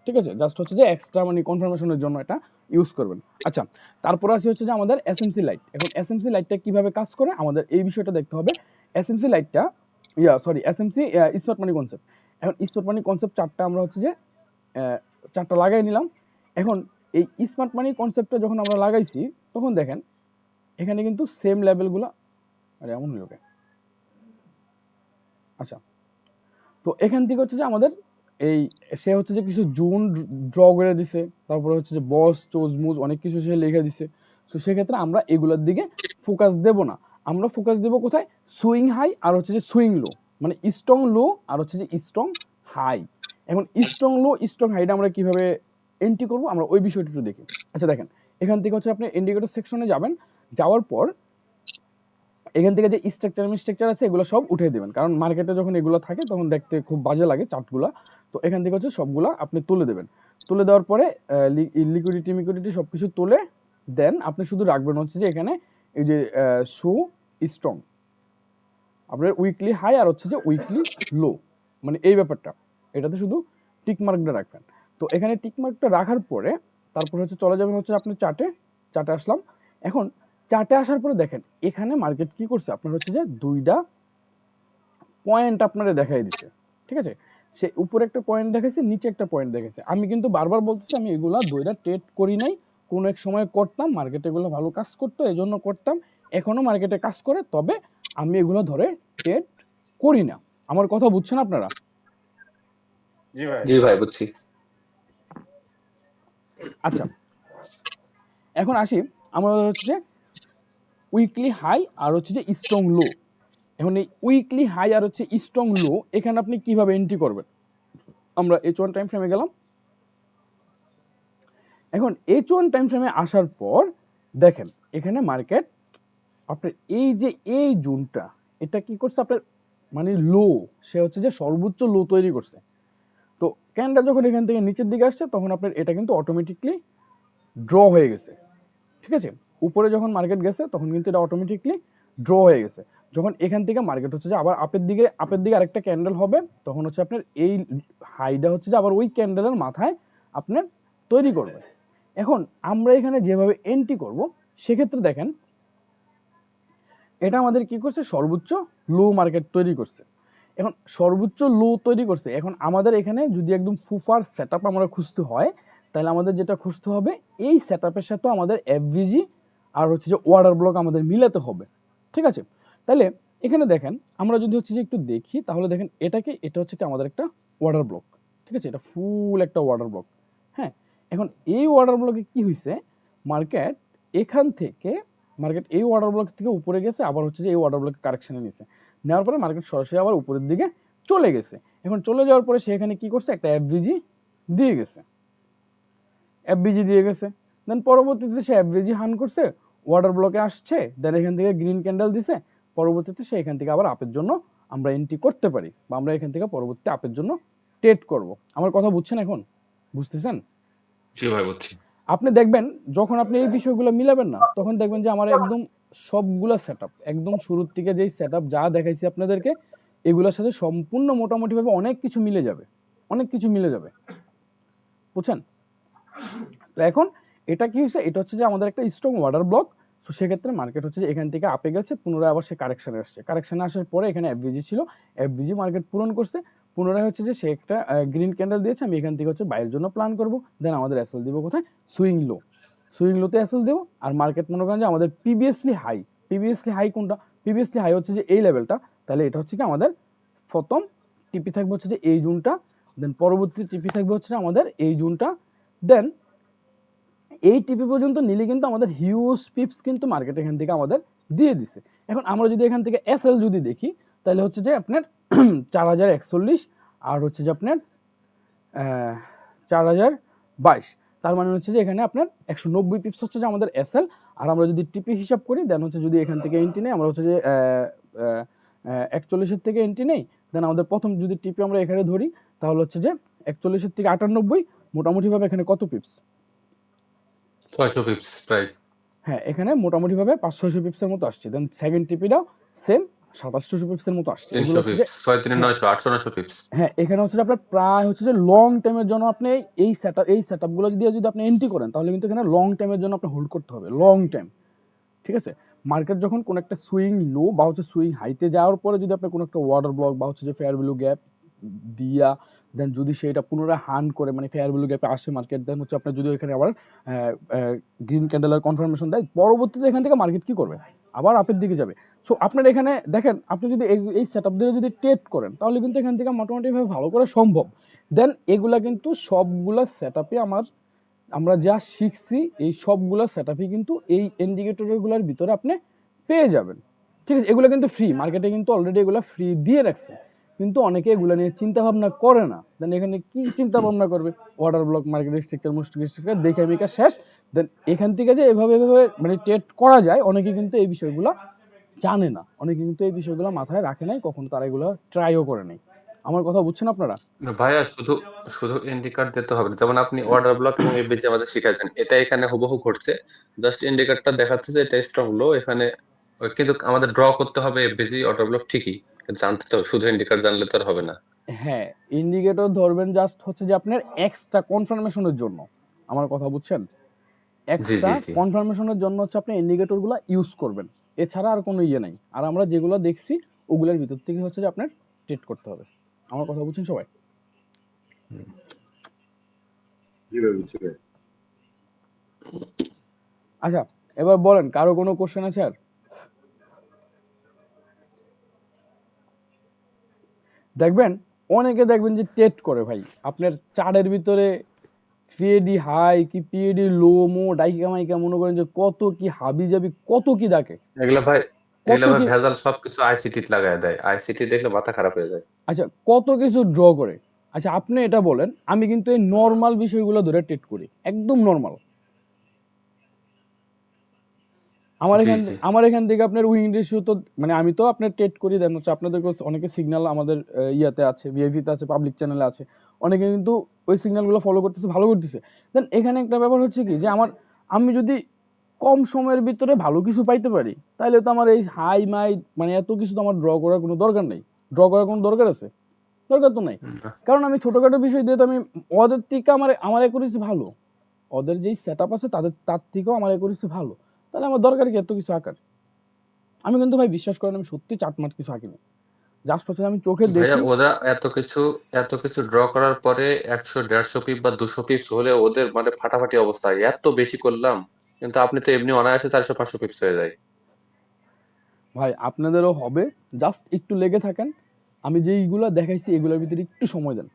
Speaker 3: ঠিক আছে, জাস্ট হচ্ছে যে এক্সট্রা মানে কনফার্মেশনের জন্য এটা ইউজ করবেন। আচ্ছা, তারপর আসি হচ্ছে যে আমাদের এসএমসি লাইট। এখন এসএমসি লাইটটা কিভাবে কাজ করে আমাদের এই বিষয়টা দেখতে হবে। এসএমসি লাইটটা এসএমসি স্মার্ট মানি কনসেপ্ট। এখন স্মার্ট মানি কনসেপ্ট চারটা আমরা হচ্ছে যে চারটা লাগাই নিলাম। এখন এই স্মার্ট মানি কনসেপ্টটা যখন আমরা লাগাইছি, তখন দেখেন এখানে কিন্তু সেম লেভেলগুলো, আরে এমন হলো কেন? আচ্ছা, তো এখান থেকে হচ্ছে যে আমাদের এই সে হচ্ছে যে কিছু জোন ড্র করে দিছে, তারপরে হচ্ছে যে বস চোজমুজ অনেক কিছু সে লিখে দিছে। তো সেক্ষেত্রে আমরা এগুলোর দিকে ফোকাস দেব না, আমরা ফোকাস দেব কোথায়, সুইং হাই আর হচ্ছে যে সুইং লো, মানে স্ট্রং লো আর হচ্ছে যে স্ট্রং হাই। এখন স্ট্রং লো স্ট্রং হাইটা আমরা কিভাবে এন্ট্রি করবো আমরা ওই বিষয়টা একটু দেখি। আচ্ছা দেখেন, এখান থেকে হচ্ছে আপনি ইন্ডিকেটর সেকশনে যাবেন, যাওয়ার পর এখান থেকে যে স্ট্রাকচার আছে এগুলো সব উঠিয়ে দেবেন, কারণ মার্কেটে যখন এগুলো থাকে তখন দেখতে খুব বাজে লাগে চার্টগুলো। তো এখান থেকে হচ্ছে সবগুলা আপনি তুলে দেবেন। তুলে দেওয়ার পরে লিকুইডিটি সব কিছু তুলে দেন আপনি শুধু রাখবেন হচ্ছে যে এখানে এই যে শো স্ট্রং, আপনার উইকলি হাই আর হচ্ছে যে উইকলি লো, মানে এই ব্যাপারটা এটাতে শুধু টিক মার্কটা রাখবেন। তো এখানে টিক মার্কটা রাখার পরে তারপর হচ্ছে চলে যাবেন হচ্ছে আপনি চার্টে আসলাম। এখন চার্টে আসার পরে দেখেন এখানে মার্কেট কি করছে, আপনার হচ্ছে যে দুইটা পয়েন্ট আপনারা দেখাই দিচ্ছে, ঠিক আছে। সে উপরে একটা পয়েন্ট দেখাচ্ছে, নিচে একটা পয়েন্ট দেখাচ্ছে। আমি কিন্তু বারবার বলতেছি আমি এগুলা দুইটা ট্রেড করি নাই, কোনো এক সময় করতাম, মার্কেটে এগুলো ভালো কাজ করতো এই জন্য করতাম, এখনো মার্কেটে কাজ করে, তবে আমি এগুলো ধরে ট্রেড করি না। আমার কথা বুঝছেন আপনারা?
Speaker 8: জি ভাই।
Speaker 1: জি ভাই বুঝছি।
Speaker 3: আচ্ছা, এখন আসি আমরা হচ্ছে যে উইকলি হাই আর হচ্ছে যে স্ট্রং লো। এখন এই উইকলি হাই আর হচ্ছে স্ট্রং লো এখানে আপনি কিভাবে এন্ট্রি করবেন? আমরা H1 টাইম ফ্রেমে গেলাম। এখন H1 টাইম ফ্রেমে আসার পর দেখেন এখানে মার্কেট আপনার এই যে এই জোনটা এটা কি করছে আপনার মানে লো, সে হচ্ছে যে সর্বোচ্চ লো তৈরি করছে। তো ক্যান্ডেল যখন এখান থেকে নিচের দিকে আসছে তখন আপনার এটা কিন্তু অটোমেটিকলি ড্র হয়ে গেছে, ঠিক আছে। উপরে যখন মার্কেট গেছে তখন কিন্তু এটা অটোমেটিকলি ড্র হয়ে গেছে। যখন এখান থেকে মার্কেট হচ্ছে যে আবার আপের দিকে আরেকটা ক্যান্ডেল হবে তখন হচ্ছে আপনার এই হাইটা হচ্ছে যে আবার ওই ক্যান্ডেলের মাথায় আপনার তৈরি করবে। এখন আমরা এখানে যেভাবে এন্ট্রি করব সেক্ষেত্রে দেখেন এটা আমাদের কি করছে, সর্বোচ্চ লো মার্কেট তৈরি করছে। এখন সর্বোচ্চ লো তৈরি করছে, এখন আমাদের এখানে যদি একদম ফুফার সেটআপ আমরা খুঁজতে হয় তাহলে আমাদের যেটা খুঁজতে হবে এই সেটআপের সাথে আমাদের এফভিজি আর হচ্ছে যে ওয়াটার ব্লক আমাদের মিলাতে হবে, ঠিক আছে। তাহলে এখানে দেখেন আমরা যদি হচ্ছে যে একটু দেখি তাহলে দেখেন এটা হচ্ছে কি আমাদের একটা ওয়াটার ব্লক, ঠিক আছে, এটা ফুল একটা ওয়াটার ব্লক। হ্যাঁ, এখন এই ওয়াটার ব্লকে কি হয়েছে, মার্কেট এখান থেকে এই ওয়াটার ব্লক থেকে উপরে গেছে, আবার হচ্ছে যে এই ওয়াটার ব্লক কারেকশনে নিয়েছে, নেওয়ার পরে মার্কেট সরাসরি আবার উপরের দিকে চলে গেছে। এখন চলে যাওয়ার পরে সে এখানে কি করছে, একটা এফভিজি দিয়ে গেছে, দেন পরবর্তীতে সে এফভিজি হান করছে, ওয়াটার ব্লকে আসছে, দেন এখান থেকে গ্রিন ক্যান্ডেল দিছে, পরবর্তীতে সে এখান থেকে আবার আপের জন্য আমরা এন্ট্রি করতে পারি বা আমরা এখান থেকে পরবর্তী আপের জন্য ট্রেড করব। আমার কথা বুঝছেন? এখন বুঝতেছেন?
Speaker 1: জি ভাই বুঝছি।
Speaker 3: আপনি দেখবেন যখন আপনি এই বিষয়গুলো মিলাবেন না তখন দেখবেন যে আমার একদম সবগুলা সেটআপ একদম শুরুর থেকে যেই সেটআপ যা দেখাইছি আপনাদেরকে এগুলোর সাথে সম্পূর্ণ মোটামুটিভাবে অনেক কিছু মিলে যাবে, বুঝছেন? তো এখন এটা কি হয়েছে, এটা হচ্ছে যে আমাদের একটা স্ট্রং ওয়াটার ব্লক। তো সেক্ষেত্রে মার্কেট হচ্ছে যে এখান থেকে আপে গেছে, পুনরায় আবার সে কারেকশানে আসছে, কারেকশানে আসার পরে এখানে এফভিজি ছিল, এফভিজি মার্কেট পূরণ করছে, পুনরায় হচ্ছে যে সে একটা গ্রিন ক্যান্ডেল দিয়েছে, আমি এখান থেকে হচ্ছে বাইরের জন্য প্ল্যান করবো, দেন আমাদের এসএল দিব কোথায়, সুইং লোতে এসএল দেবো। আর মার্কেট মনে করেন যে আমাদের প্রিভিয়াসলি হাই কোনটা, প্রিভিয়াসলি হাই হচ্ছে যে এই লেভেলটা, তাহলে এটা হচ্ছে কি আমাদের প্রথম টিপি থাকবে হচ্ছে যে এই জোনটা, দেন পরবর্তী টিপি থাকবে হচ্ছে আমাদের এই জোনটা, দেন এই টিপি পর্যন্ত নিলে কিন্তু আমাদের হিউজ পিপস কিন্তু মার্কেট এখান থেকে আমাদের দিয়ে দিছে। এখন আমরা যদি এখান থেকে এসএল যদি দেখি তাহলে হচ্ছে যে আপনার 4041 আর হচ্ছে যে আপনার 4022, তার মানে হচ্ছে যে এখানে আপনার 190 পিপস হচ্ছে যে আমাদের এসএল। আর আমরা যদি টিপি হিসাব করি দেন হচ্ছে যদি এখান থেকে এন্ট্রি নেই আমরা হচ্ছে যে 41-এর থেকে এন্ট্রি নেই, দেন আমাদের প্রথম যদি টিপি আমরা এখানে ধরি তাহলে হচ্ছে যে 41-এর থেকে 98, মোটামুটিভাবে এখানে কত পিপস,
Speaker 1: 600 পিপস প্রায়।
Speaker 3: হ্যাঁ এখানে মোটামুটিভাবে 500-600 পিপসের মতো আসছে। দেন সেকেন্ড টিপিটাও সেম 2700 পিপসের মতো আসছে। এগুলো
Speaker 1: 300
Speaker 3: হচ্ছে যে
Speaker 1: পিপস, 6-3-900, 800-900 পিপস।
Speaker 3: হ্যাঁ এখানে হচ্ছে যে আপনার প্রায় হচ্ছে যে লং টাইমের জন্য আপনি এই সেটআপগুলো দিয়ে যদি আপনি এন্ট্রি করেন তাহলে কিন্তু এখানে লং টাইমের জন্য আপনি হোল্ড করতে হবে, লং টাইম, ঠিক আছে। মার্কেট যখন কোনো একটা সুইং লো বা হচ্ছে সুইং হাইতে যাওয়ার পরে যদি আপনি কোনো একটা ওয়াটার ব্লক বা হচ্ছে যে ফেয়ার ভ্যালু গ্যাপ দিয়া দেন যদি সেটা পুনরায় হান করে মানে ফেয়ার ভ্যালু গ্যাপে আসে মার্কেট, দেন হচ্ছে আপনার যদি এখানে আবার গ্রিন ক্যান্ডেলের কনফার্মেশন দেয়, পরবর্তীতে এখান থেকে মার্কেট কি করবে, আবার আপের দিকে যাবে। সো আপনার এখানে দেখেন আপনি যদি এই সেটআপ দিয়ে যদি ট্রেড করেন তাহলে কিন্তু এখান থেকে মোটামুটিভাবে ভালো করা সম্ভব। দেন এগুলা কিন্তু সবগুলা সেটআপে আমরা যা শিখছি এই সবগুলা সেটআপই কিন্তু এই ইন্ডিকেটরগুলোর ভিতরে আপনি পেয়ে যাবেন, ঠিক আছে। এগুলো কিন্তু ফ্রি, মার্কেটে কিন্তু অলরেডি এগুলো ফ্রি দিয়ে রাখছে, কিন্তু অনেকে এগুলো নিয়ে চিন্তা ভাবনা করে না। দেন এখানে কি চিন্তা ভাবনা করবে, ওয়াটার ব্লক মার্কেট স্ট্রাকচার দেখে মেকা শেষ। দেন এখান থেকে যে এভাবে মানে ট্রেড করা যায় অনেকে কিন্তু এই বিষয়গুলো জানে না, অনেকে কিন্তু এই বিষয়গুলো মাথায় রাখে নাই, কখনো তারা এগুলো ট্রাইও করে নাই। আমার কথা বুঝছেন আপনারা?
Speaker 1: ভাইয়া শুধু শুধু ইন্ডিকেটর দিতে হবে না। যেমন আপনি অর্ডার ব্লক এবং এফবিজি আমাদের শিখাইছেন, এটা এখানে হুবহু ঘটছে। জাস্ট ইন্ডিকেটরটা দেখাচ্ছে যে এটা স্ট্রং লো এখানে, কিন্তু আমাদের ড্র করতে হবে এফবিজি অর্ডার ব্লক ঠিকই, কিন্তু জানতে তো শুধু ইন্ডিকেটর জানলে তো আর হবে না।
Speaker 3: হ্যাঁ, ইন্ডিকেটর ধরবেন জাস্ট হচ্ছে যে আপনার এক্সট্রা কনফার্মেশনের জন্য। আমার কথা বুঝছেন?
Speaker 1: জি
Speaker 3: এক্সট্রা
Speaker 1: জি জি
Speaker 3: কনফার্মেশনের জন্য হচ্ছে আপনি ইন্ডিকেটরগুলো ইউজ করবেন। এছাড়া আর কোনো ইয়ে নাই। আর আমরা যেগুলো দেখছি ওগুলোর ভিতর থেকে হচ্ছে যে আপনার ট্রেড করতে হবে। আমার কথা বুঝছেন সবাই? আচ্ছা, এবার বলেন কারো কোনো কোশ্চেন আছে আর? দেখবেন অনেকে দেখবেন যে ট্রেড করে ভাই আপনার চার্টের ভিতরে পিএডি হাই কি পিএডি লো মো ডাইকা মাইকা মনে করেন যে কত কি হাবি জাবি কত কি ডাকে,
Speaker 1: এগুলা ভাই,
Speaker 3: কত
Speaker 1: এগুলা ভাই
Speaker 3: কি,
Speaker 1: ভেজাল সবকিছু আইসিটি লাগায় দেয়, আইসিটি দেখলে মাথা খারাপ হয়ে যায়।
Speaker 3: আচ্ছা কত কিছু ড্র করে। আচ্ছা আপনি এটা বলেন, আমি কিন্তু এই নর্মাল বিষয়গুলো ধরে ট্রেড করি, একদম নর্মাল।
Speaker 1: জি জি
Speaker 3: আমার এখান থেকে আপনার উইং রেশিও তো মানে আমি তো আপনার ট্রেড করি, দেন হচ্ছে আপনাদের কাছে অনেকে সিগন্যাল আমাদের ইয়াতে আছে, ভিআইপিতে আছে, পাবলিক চ্যানেলে আছে, অনেকে কিন্তু ওই সিগন্যালগুলো ফলো করতেছে, ভালো করতেছে। দেন এখানে একটা ব্যাপার হচ্ছে কি যে আমি যদি কম সময়ের ভিতরে ভালো কিছু পাইতে পারি, তাহলে তো আমার এই হাই মাই মানে এত কিছু তো আমার ড্র করার কোনো দরকার নেই। ড্র করার কোনো দরকার আছে? দরকার তো নাই। কারণ আমি ছোটখাটো বিষয় দিয়ে তো আমি ওদের থেকে আমার অ্যাকুরেসি ভালো, ওদের যেই সেট আপ আছে তার থেকেও আমার অ্যাকুরেসি ভালো, তাহলে আমার দরকার কি এত কিছু আঁকার? আমি কিন্তু ভাই বিশ্বাস করেন আমি সত্যি চাটমাট কিছু আঁকিনি, জাস্ট হচ্ছে আমি চোখে
Speaker 1: ভাইয়া,
Speaker 3: দেখি।
Speaker 1: ওরা এত কিছু ড্র করার পরে 100-150 পিপ বা 200 পিপস হলে ওদের মানে ফাটাফাটি অবস্থা, এত বেশি করলাম। কিন্তু আপনি তো এমনি অনায়াসে 400-500 পিপস হয়ে যায়।
Speaker 3: ভাই আপনাদেরও হবে, জাস্ট একটু লেগে থাকেন। আমি যেইগুলা দেখাইছি এগুলোর ভিতরে একটু সময় দেন,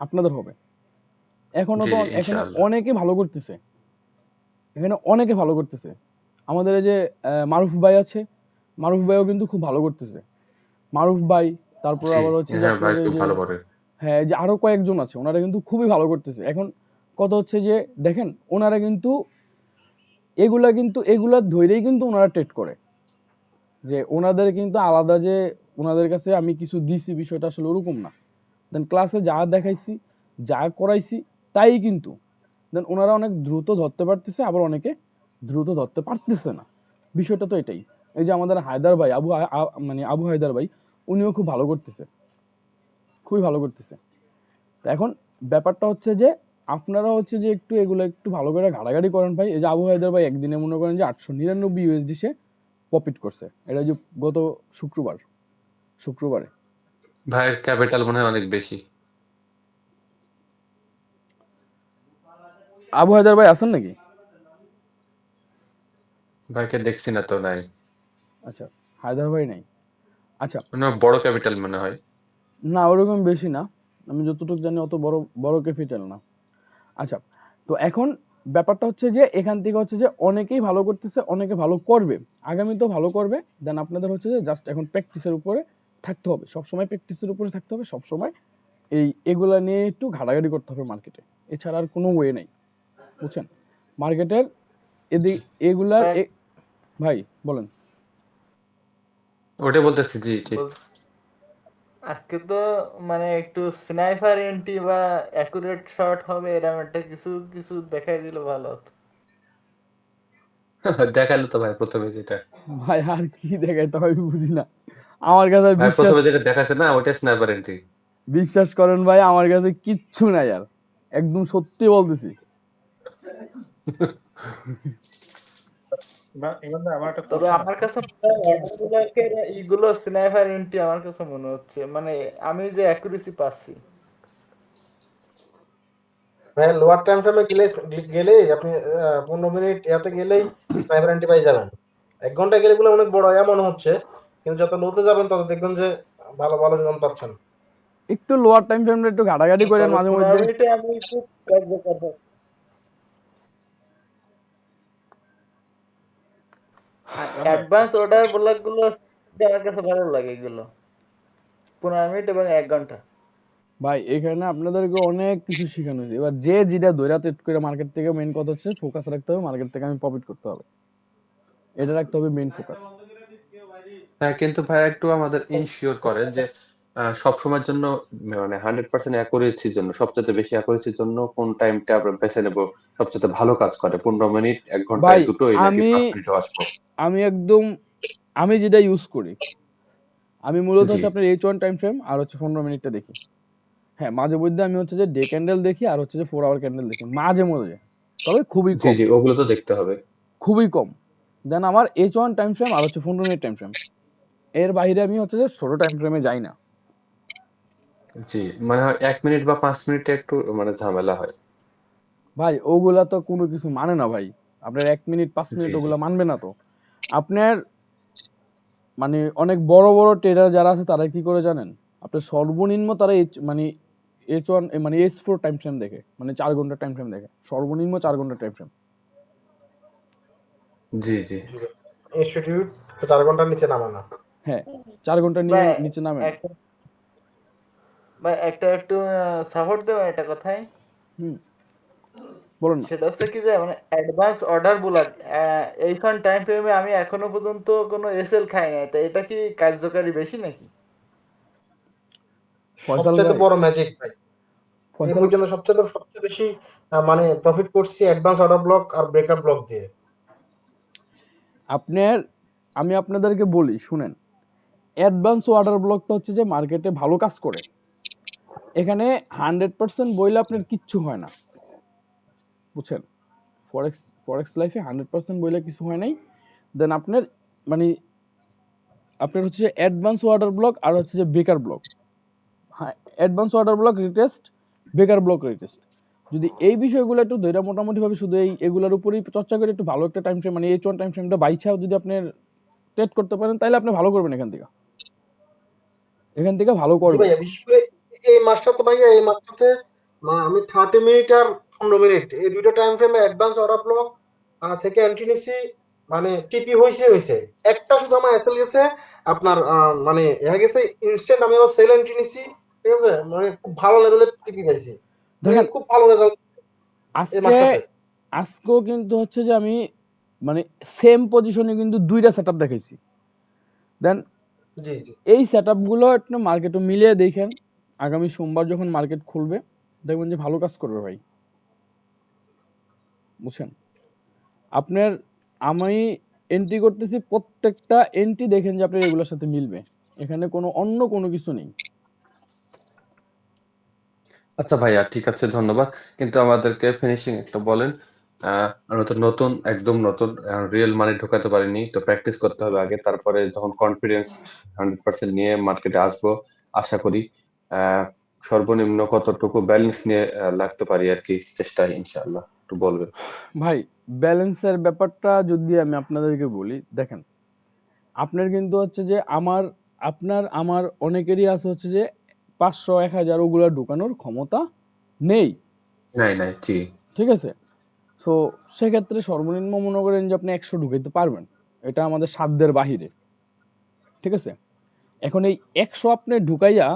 Speaker 3: আপনাদের হবে।
Speaker 1: জি জি
Speaker 3: এখনো
Speaker 1: ইনশাআল্লাহ।
Speaker 3: অনেকে ভালো করতেছে, এখানে অনেকে ভালো করতেছে। আমাদের এই যে মারুফ ভাই আছে, মারুফ ভাইও কিন্তু খুব ভালো করতেছে। মারুফ ভাই, তারপর
Speaker 1: জি
Speaker 3: আবার হচ্ছে যে
Speaker 1: হ্যাঁ
Speaker 3: আপনার
Speaker 1: ভাই,
Speaker 3: এই
Speaker 1: খুব
Speaker 3: যে,
Speaker 1: ভালো করে।
Speaker 3: হ্যাঁ এই যে আরো কয়েকজন আছে ওনারা কিন্তু খুবই ভালো করতেছে। এখন কথা হচ্ছে যে দেখেন ওনারা কিন্তু এগুলা ধরেই কিন্তু ওনারা ট্রেড করে, যে ওনাদের কিন্তু আলাদা যে ওনাদের কাছে আমি কিছু দিছি বিষয়টা আসলে ওরকম না। দেন ক্লাসে যা দেখাইছি যা করাইছি তাই কিন্তু দেন ওনারা অনেক দ্রুত ধরতে পারতেছে, আবার অনেকে দ্রুত ধরতে পারতেছে না। বিষয়টা তো এটাই। এই যে আমাদের হায়দার ভাই মানে আবু হায়দার ভাই, উনিও খুব ভালো করতেছে, খুবই ভালো করতেছে। তো এখন ব্যাপারটা হচ্ছে যে আপনারা হচ্ছে যে একটু এগুলো একটু ভালো করে ঘাটাঘাটি করেন ভাই। এই যে আবু হায়দার ভাই একদিনে মনে করেন যে 899 ইউএসডি সে প্রফিট করছে, এটা যে গত শুক্রবারে।
Speaker 1: ভাইয়ের ক্যাপিটাল মনে হয় অনেক বেশি।
Speaker 3: আবু হায়দার ভাই আছেন নাকি?
Speaker 1: ভাইকে দেখছি না তো, নাই।
Speaker 3: আচ্ছা, হায়দার ভাই নাই। আচ্ছা,
Speaker 1: মানে ওর বড় ক্যাপিটাল মনে হয়।
Speaker 3: না ওরকম বেশি না, আমি যতটুকু জানি অত বড় বড় ক্যাপিটাল না। আচ্ছা, তো এখন ব্যাপারটা হচ্ছে যে এখান থেকে হচ্ছে যে অনেকেই ভালো করতেছে, অনেকে ভালো করবে, আগামীতেও ভালো করবে। দেন আপনাদের হচ্ছে যে জাস্ট এখন প্র্যাকটিসের উপরে থাকতে হবে, সবসময় প্র্যাকটিসের উপরে থাকতে হবে, সবসময় এগুলা নিয়ে একটু ঘাটাঘাটি করতে হবে মার্কেটে, এছাড়া আর কোনো ওয়ে নেই, বুঝছেন? মার্কেটের এদিক এগুলার ভাই বলেন।
Speaker 1: ওটাই বলতেছি, জি ঠিক।
Speaker 7: বল- আজকে তো মানে একটু স্নাইপার এন্টি বা অ্যাকুরেট শট হবে এরকম একটা কিছু কিছু দেখাই দিলে ভালো হতো।
Speaker 1: দেখালো তো ভাই প্রথমে যেটা।
Speaker 3: ভাই আর কি দেখাইতে হয় বুঝি না, আমার কাছে আর
Speaker 1: ভাই
Speaker 3: বিশ্বাস,
Speaker 1: প্রথমে যেটা দেখাচ্ছে না, ওটা স্ন্যাপার এন্ট্রি।
Speaker 3: বিশ্বাস করেন ভাই আমার কাছে কিচ্ছু নাই আর, একদম সত্যি বলতেছি।
Speaker 8: ইমান ভাই, আমার একটা
Speaker 7: তবে
Speaker 8: কোশ্চেন
Speaker 7: আমার
Speaker 8: আছে।
Speaker 7: কাছে মনে হয় অর্ডারগুলোকে এইগুলো স্নাইপার এন্টি আমার কাছে মনে হচ্ছে, মানে আমি যে অ্যাকুরেসি পাচ্ছি।
Speaker 5: ভাই লোয়ার টাইম ফ্রেমে গেলেই আপনি 15 মিনিট ইয়াতে গেলেই স্নাইপার অ্যান্টি পাই যাবেন। 1 ঘন্টা গেলে গুলো অনেক বড় এমন হচ্ছে, কিন্তু যত লোতে যাবেন তত দেখবেন যে ভালো ভালো জন পাচ্ছেন।
Speaker 3: একটু লোয়ার টাইম ফ্রেমটা একটু ঘাটাঘাটি করেন
Speaker 7: তবে
Speaker 3: মাঝে
Speaker 7: 15
Speaker 3: মধ্যে।
Speaker 7: মিনিটে আমি একটু কার্যকর হয়।
Speaker 8: ইমান ভাই,
Speaker 7: অ্যাডভান্স অর্ডার ব্লকগুলো আমার কাছে ভালো লাগে এগুলো, 15 মিনিট এবং 1 ঘন্টা।
Speaker 3: ভাই এখানে আপনাদেরকে অনেক কিছু শেখানো হয়েছে, এবার যে যেটা ধৈর্য তেট করে মার্কেট থেকে মেইন কথা হচ্ছে ফোকাস রাখতে হবে, মার্কেট থেকে আমি প্রফিট করতে হবে, এটা রাখতে হবে মেইন ফোকাস।
Speaker 1: হ্যাঁ, কিন্তু ভাইয়া একটু আমাদের ইনশিওর করেন যে সবসময়ের জন্য মানে 100% অ্যাকুরেসির জন্য সবচেয়ে বেশি অ্যাকুরেসির জন্য কোন টাইমটা আমরা বেছে নেব সবচেয়ে ভালো কাজ করে 15 মিনিট 1 ঘন্টায়
Speaker 3: ভাই
Speaker 1: দুটোই নাকি
Speaker 3: আমি
Speaker 1: 5 মিনিটে আসবো?
Speaker 3: আমি একদম আমি যেটা ইউজ করি, আমি মূলত
Speaker 1: জি
Speaker 3: হচ্ছে আপনার H1 টাইম ফ্রেম আর হচ্ছে 15 মিনিটটা দেখি। হ্যাঁ, মাঝে মধ্যে আমি হচ্ছে যে ডে ক্যান্ডেল দেখি আর হচ্ছে যে 4 আওয়ার ক্যান্ডেল দেখি। মাঝে মধ্যে। তবে খুবই
Speaker 1: জি
Speaker 3: কম,
Speaker 1: জি ওগুলো তো দেখতে হবে।
Speaker 3: খুবই কম। দেন আমার H1 টাইম ফ্রেম আর হচ্ছে 15 মিনিট টাইম ফ্রেম। এর বাইরে আমি হচ্ছে যে ছোট টাইম ফ্রেমে যাই না।
Speaker 1: জি মানে হয় 1 মিনিট বা 5 মিনিটে একটু মানে ঝামেলা হয়।
Speaker 3: ভাই ওগুলা তো কোনো কিছু মানে না ভাই। আপনার 1 মিনিট 5
Speaker 1: জি
Speaker 3: মিনিট
Speaker 1: জি
Speaker 3: ওগুলা মানবে না তো। আপনার মানে অনেক বড়, বড় ট্রেডার যারা আছে তারা কি করে জানেন? আপনার সর্বনিম্ন তারা মানে H1 মানে H4 টাইম ফ্রেম দেখে। মানে 4 ঘন্টার টাইম ফ্রেম দেখে। সর্বনিম্ন 4 ঘন্টার টাইম ফ্রেম।
Speaker 1: জি জি
Speaker 5: জি ভাই। ইনস্টিটিউট 4 ঘন্টার নিচে নামে না।
Speaker 3: হ্যাঁ, 4 ঘন্টার
Speaker 7: ভাই
Speaker 3: নিচে নামে না।
Speaker 7: একটা ভাই একটা একটু সাপোর্ট দেবেন একটা কথায়।
Speaker 3: হুম, বলুন না।
Speaker 7: সেটা হচ্ছে কি যে মানে অ্যাডভান্স অর্ডার বুলাক এইখান টাইম ফ্রেমে আমি এখনো পর্যন্ত কোনো এসএল খাই নাই, তো এটা কি কার্যকারী বেশি নাকি?
Speaker 3: ফয়সাল
Speaker 5: সবচাইতে
Speaker 3: ভাই,
Speaker 5: বড় ম্যাজিক ভাই। এই
Speaker 3: ফয়সাল
Speaker 5: পর্যন্ত সবচেয়ে বেশি মানে প্রফিট করছি অ্যাডভান্স অর্ডার ব্লক আর ব্রেকআপ ব্লক দিয়ে।
Speaker 3: আপনার আমি আপনাদেরকে বলি শুনেন। অ্যাডভান্স অর্ডার ব্লকটা হচ্ছে যে মার্কেটে ভালো কাজ করে। এখানে 100% বইলে আপনার কিচ্ছু হয় না। বুঝছেন? ফরেক্স লাইফে 100% বইলে কিছু হয় নাই। দেন আপনার মানে আপনার হচ্ছে যে অ্যাডভান্স অর্ডার ব্লক আর হচ্ছে যে বেকার ব্লক। হ্যাঁ, অ্যাডভান্স অর্ডার ব্লক রিটেস্ট, বেকার ব্লক রিটেস্ট। যদি এই বিষয়গুলো একটু ধইরা মোটামুটিভাবে শুধু এগুলোর উপরেই চর্চা করে একটু ভালো একটা টাইম ফ্রেম মানে H1 টাইম ফ্রেমটা বাইছাও যদি আপনার ট্রেড করতে পারেন তাহলে আপনি ভালো করবেন এখান থেকে। এখান থেকে ভালো
Speaker 5: জি
Speaker 3: করবেন।
Speaker 5: ভাইয়া, বিশেষ করে এই মাসটাতে ভাইয়া, এই মাসটাতে আমি 30 মিনিট আর 15 মিনিট এই দুইটা টাইম ফ্রেমে অ্যাডভান্স অর্ডার ব্লক থেকে এন্ট্রি নিছি। মানে টিপি হইছে একটা শুধু আমার এসএল গেছে আপনার মানে গেছে ইনস্ট্যান্ট। আমি আবার সেল এন্ট্রি নিছি, ঠিক আছে, মানে খুব ভালো লেভেলের টিপি পাইছি, মানে
Speaker 3: দেখেন
Speaker 5: খুব ভালো রেজাল্ট এই
Speaker 3: আজকে
Speaker 5: মাসটাতে।
Speaker 3: আজকেও কিন্তু হচ্ছে যে আমি মানে সেম পজিশনে কিন্তু ২ টা সেটআপ দেখাইছি। দেন
Speaker 5: জি জি
Speaker 3: এই সেটআপগুলো একটু মার্কেটে মিলিয়ে দেখেন। আগামী সোমবার যখন মার্কেট খুলবে দেখবেন যে ভালো কাজ করবে ভাই। বুঝছেন? আপনার আমি এন্ট্রি করতেছি প্রত্যেকটা এন্ট্রি দেখেন যে আপনার এগুলোর সাথে মিলবে। এখানে অন্য কোনো কিছু নেই।
Speaker 1: আচ্ছা ভাইয়া ঠিক আছে ধন্যবাদ। কিন্তু আমাদেরকে ফিনিশিং একটা বলেন। আমরা তো নতুন একদম নতুন রিয়েল মানি ঢোকাতে পারিনি। তো প্র্যাকটিস করতে হবে আগে। তারপরে যখন কনফিডেন্স 100% নিয়ে মার্কেটে আসবো আশা করি। আহ সর্বনিম্ন কতটুকু ব্যালেন্স নিয়ে লাগতে পারি আরকি চেষ্টায় ইনশাআল্লাহ। একটু বলবেন।
Speaker 3: ভাই ব্যালেন্সের ব্যাপারটা যদি আমি আপনাদেরকে বলি, দেখেন আপনার কিন্তু হচ্ছে যে আমার অনেকেরই আছে হচ্ছে যে ৫০০, ১,০০০ ওগুলা ঢোকানোর ক্ষমতা নেই।
Speaker 1: নাই, নাই। জি।
Speaker 3: ঠিক আছে? সো সেক্ষেত্রে সর্বনিম্ন মনে করেন যে আপনি ১০০ ঢুকাইতে পারবেন। এটা আমাদের সাধ্যের বাহিরে। ঠিক আছে? এখন এই ১০০ আপনি ঢুকাইয়া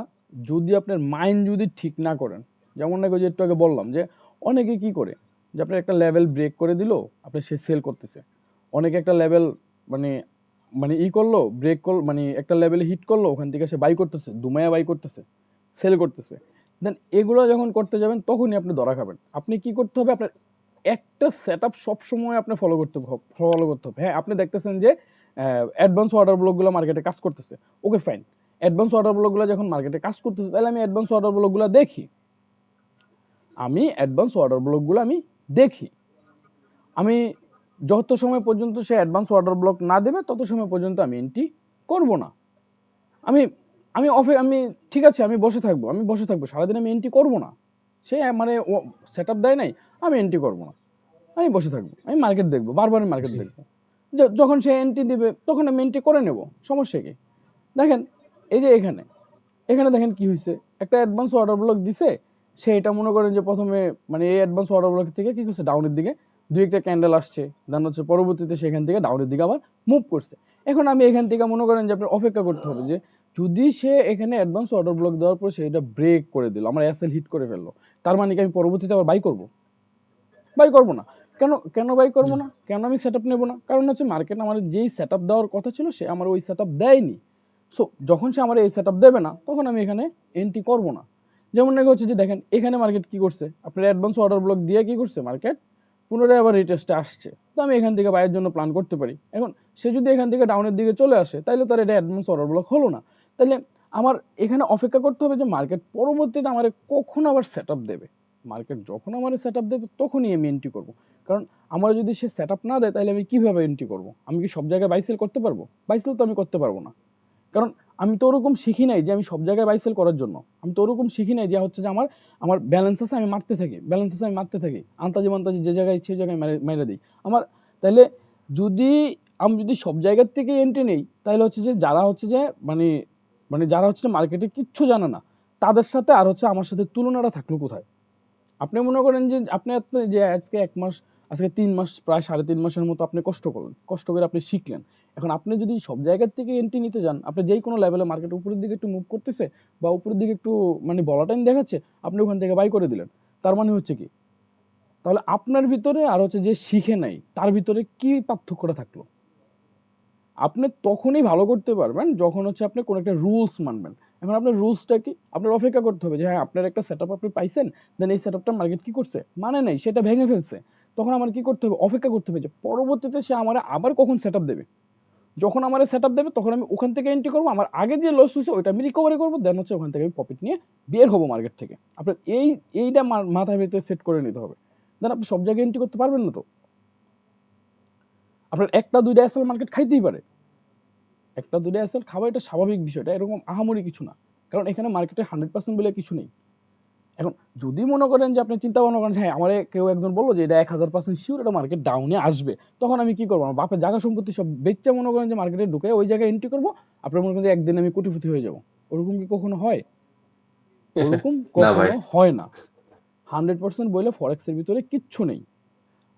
Speaker 3: যদি আপনার মাইন্ড যদি ঠিক না করেন, যেমন নাকি ওই যে একটু আগে বললাম যে অনেকে কি করে যে আপনার একটা লেভেল ব্রেক করে দিল, আপনি সে সেল করতেছে। অনেকে একটা লেভেল মানে মানে করলো, ব্রেক করলো মানে একটা লেভেলে হিট করলো, ওখান থেকে সে বাই করতেছে, দুমায়া বাই করতেছে, সেল করতেছে। দেন এগুলো যখন করতে যাবেন তখনই আপনি ধরা খাবেন। আপনি কি করতে হবে? আপনার একটা সেটআপ সবসময় আপনি ফলো করতে হবে। হ্যাঁ, আপনি দেখতেছেন যে অ্যাডভান্স অর্ডার ব্লকগুলো মার্কেটে কাজ করতেছে। Okay fine. অ্যাডভান্স অর্ডার ব্লকগুলো যখন মার্কেটে কাজ করতেছে তাহলে আমি অ্যাডভান্স অর্ডার ব্লকগুলো দেখি। আমি দেখি। আমি যত সময় পর্যন্ত সে অ্যাডভান্স অর্ডার ব্লক না দেবে তত সময় পর্যন্ত আমি এন্ট্রি করব না। আমি আমি ঠিক আছে আমি বসে থাকবো। সারাদিন আমি এন্ট্রি করব না। সে মানে সেটআপ দেয় নাই, আমি এন্ট্রি করব না। আমি বসে থাকবো। আমি মার্কেট দেখবো। বারবার আমি মার্কেট
Speaker 1: জি।
Speaker 3: দেখবো। যখন সে এন্ট্রি দিবে তখন আমি এন্ট্রি করে নেব। সমস্যা কি? দেখেন এই যে এখানে দেখেন কি হইছে? একটা অ্যাডভান্স অর্ডার ব্লক দিছে। সে এটা মনে করেন যে ১ম এ মানে এই অ্যাডভান্স অর্ডার ব্লক থেকে কি করছে? ডাউনের দিকে ২-১ টা ক্যান্ডেল আসছে। দেন হচ্ছে পরবর্তীতে সেখান থেকে ডাউনের দিকে আবার মুভ করছে। এখন আমি এখান থেকে মনে করেন যে আপনার অপেক্ষা করতে হবে যে যদি সে এখানে অ্যাডভান্স অর্ডার ব্লক দেওয়ার পর সে এটা ব্রেক করে দিল। আমার এসএল হিট করে ফেললো। তার মানে কি আমি পরবর্তীতে আবার বাই করব? বাই করব না। কেন বাই করব না? কেন আমি সেটআপ নেব না? কারণ হচ্ছে মার্কেট আমার যেই সেটআপ দেওয়ার কথা ছিল সে আমার ওই সেটআপ দেয়নি। সো যখন সে আমার এই সেটআপ দেবে না তখন আমি এখানে এন্ট্রি করব না। যেমন নাকি হচ্ছে যে দেখেন এখানে মার্কেট কি করছে? আপনার অ্যাডভান্স অর্ডার ব্লক দিয়ে কি করছে মার্কেট? পুনরায় আবার রিটেস্টে আসছে। তো আমি এখান থেকে বাইয়ের জন্য প্ল্যান করতে পারি। এখন সে যদি এখান থেকে ডাউনের দিকে চলে আসে তাইলে তার এটা অ্যাডভান্স অর্ডার ব্লক হলো না। তাইলে আমার এখানে অপেক্ষা করতে হবে যে মার্কেট পরবর্তীতে আমারে কখন আবার সেটআপ দেবে। মার্কেট যখন আমারে সেটআপ দেবে তখনই আমি এন্ট্রি করব। কারণ আমার যদি সে সেটআপ না দেয় তাইলে আমি কিভাবে এন্ট্রি করব? আমি কি সব জায়গায় বাই সেল করতে পারবো? বাই সেল তো আমি করতে পারব না। কারণ আমি তো ওরকম শিখি নাই যে আমি সব জায়গায় বাই সেল করার জন্য। আমি তো ওরকম শিখি নাই যে হচ্ছে যে আমার ব্যালেন্স আছে আমি মারতে থাকি। ব্যালেন্স আছে আমি মারতে থাকি। আন্তাজি-মান্তাজি যে জায়গায় ইচ্ছে ওই জায়গায় মাইরা দেই। আমার তাইলে যদি আমি যদি সব জায়গার থেকে এন্ট্রি নেই তাইলে হচ্ছে যে যারা হচ্ছে যে যারা হচ্ছে মার্কেটে কিচ্ছু জানে না তাদের সাথে আর হচ্ছে আমার সাথে তুলনাটা থাকলো কোথায়? আপনি মনে করেন যে আপনি যে আজকে ১ মাস, আজকে ৩ মাস প্রায় ৩.৫ মাসের মতো আপনি কষ্ট করলেন। কষ্ট করে আপনি শিখলেন। এখন আপনি যদি সব জায়গার থেকে এন্ট্রি নিতে যান, আপনি যেই কোনো লেভেলে মার্কেট উপরের দিকে একটু মুভ করতেছে বা উপরের দিকে একটু ভলাটাইল দেখাচ্ছে, আপনি ওখান থেকে বাই করে দিলেন। তার মানে হচ্ছে কি? তাহলে আপনার ভিতরে আর হচ্ছে যে শিখে নাই, তার ভিতরে কি পার্থক্যটা থাকলো? আপনি তখনই ভালো করতে পারবেন যখন হচ্ছে আপনি কোনো একটা রুলস মানবেন। এখন আপনার রুলসটা কি? আপনার অপেক্ষা করতে হবে যে হ্যাঁ, আপনার একটা সেটআপ আপনি পাইছেন, দেন এই সেটআপটা মার্কেট কি করছে? মানে নাই, সেটা ভেঙে ফেলছে। তখন আমার কি করতে হবে? অপেক্ষা করতে হবে যে পরবর্তীতে সে আমারে আবার কখন সেটআপ দেবে। যখন আমারে সেটআপ দেবে তখন আমি ওখান থেকে এন্ট্রি করব। আমার আগে যে লস হইছে ওইটা আমি রিকভারি করব। দেন হচ্ছে ওখান থেকে আমি প্রফিট নিয়ে বের হব মার্কেট থেকে। আপনার এইটা মাথার ভেতরে সেট করে নিতে হবে। দেন আপনি সব জায়গায় এন্ট্রি করতে পারবেন না তো। আপনার ১ টা ২ টা এসএল মার্কেট খাইতেই পারে। ১ টা ২ টা এসএল খাওয়া এটা স্বাভাবিক বিষয়। এটা এরকম আহামরি কিছু না। কারণ এখানে মার্কেটে 100% বলে কিছু নেই। এখন যদি মনে করেন যে আপনি চিন্তা ভাবনা করেন যে হ্যাঁ, আমারে কেউ একজন বলল যে এটা ১০০০% সিউর এটা মার্কেট ডাউনে আসবে। তখন আমি কি করব? আমার বাপের জায়গা সম্পত্তি সব বেইচ্চা মনে করেন যে মার্কেটে ঢুকে ওই জায়গায় এন্ট্রি করব। আপনার মনে করেন যে একদিন আমি কোটিপতি হয়ে যাব। ওরকম কি কখনো হয়? ওরকম
Speaker 1: না ভাই।
Speaker 3: কখনো হয় না। 100% বইলে ফরেক্স এর ভিতরে কিচ্ছু নেই।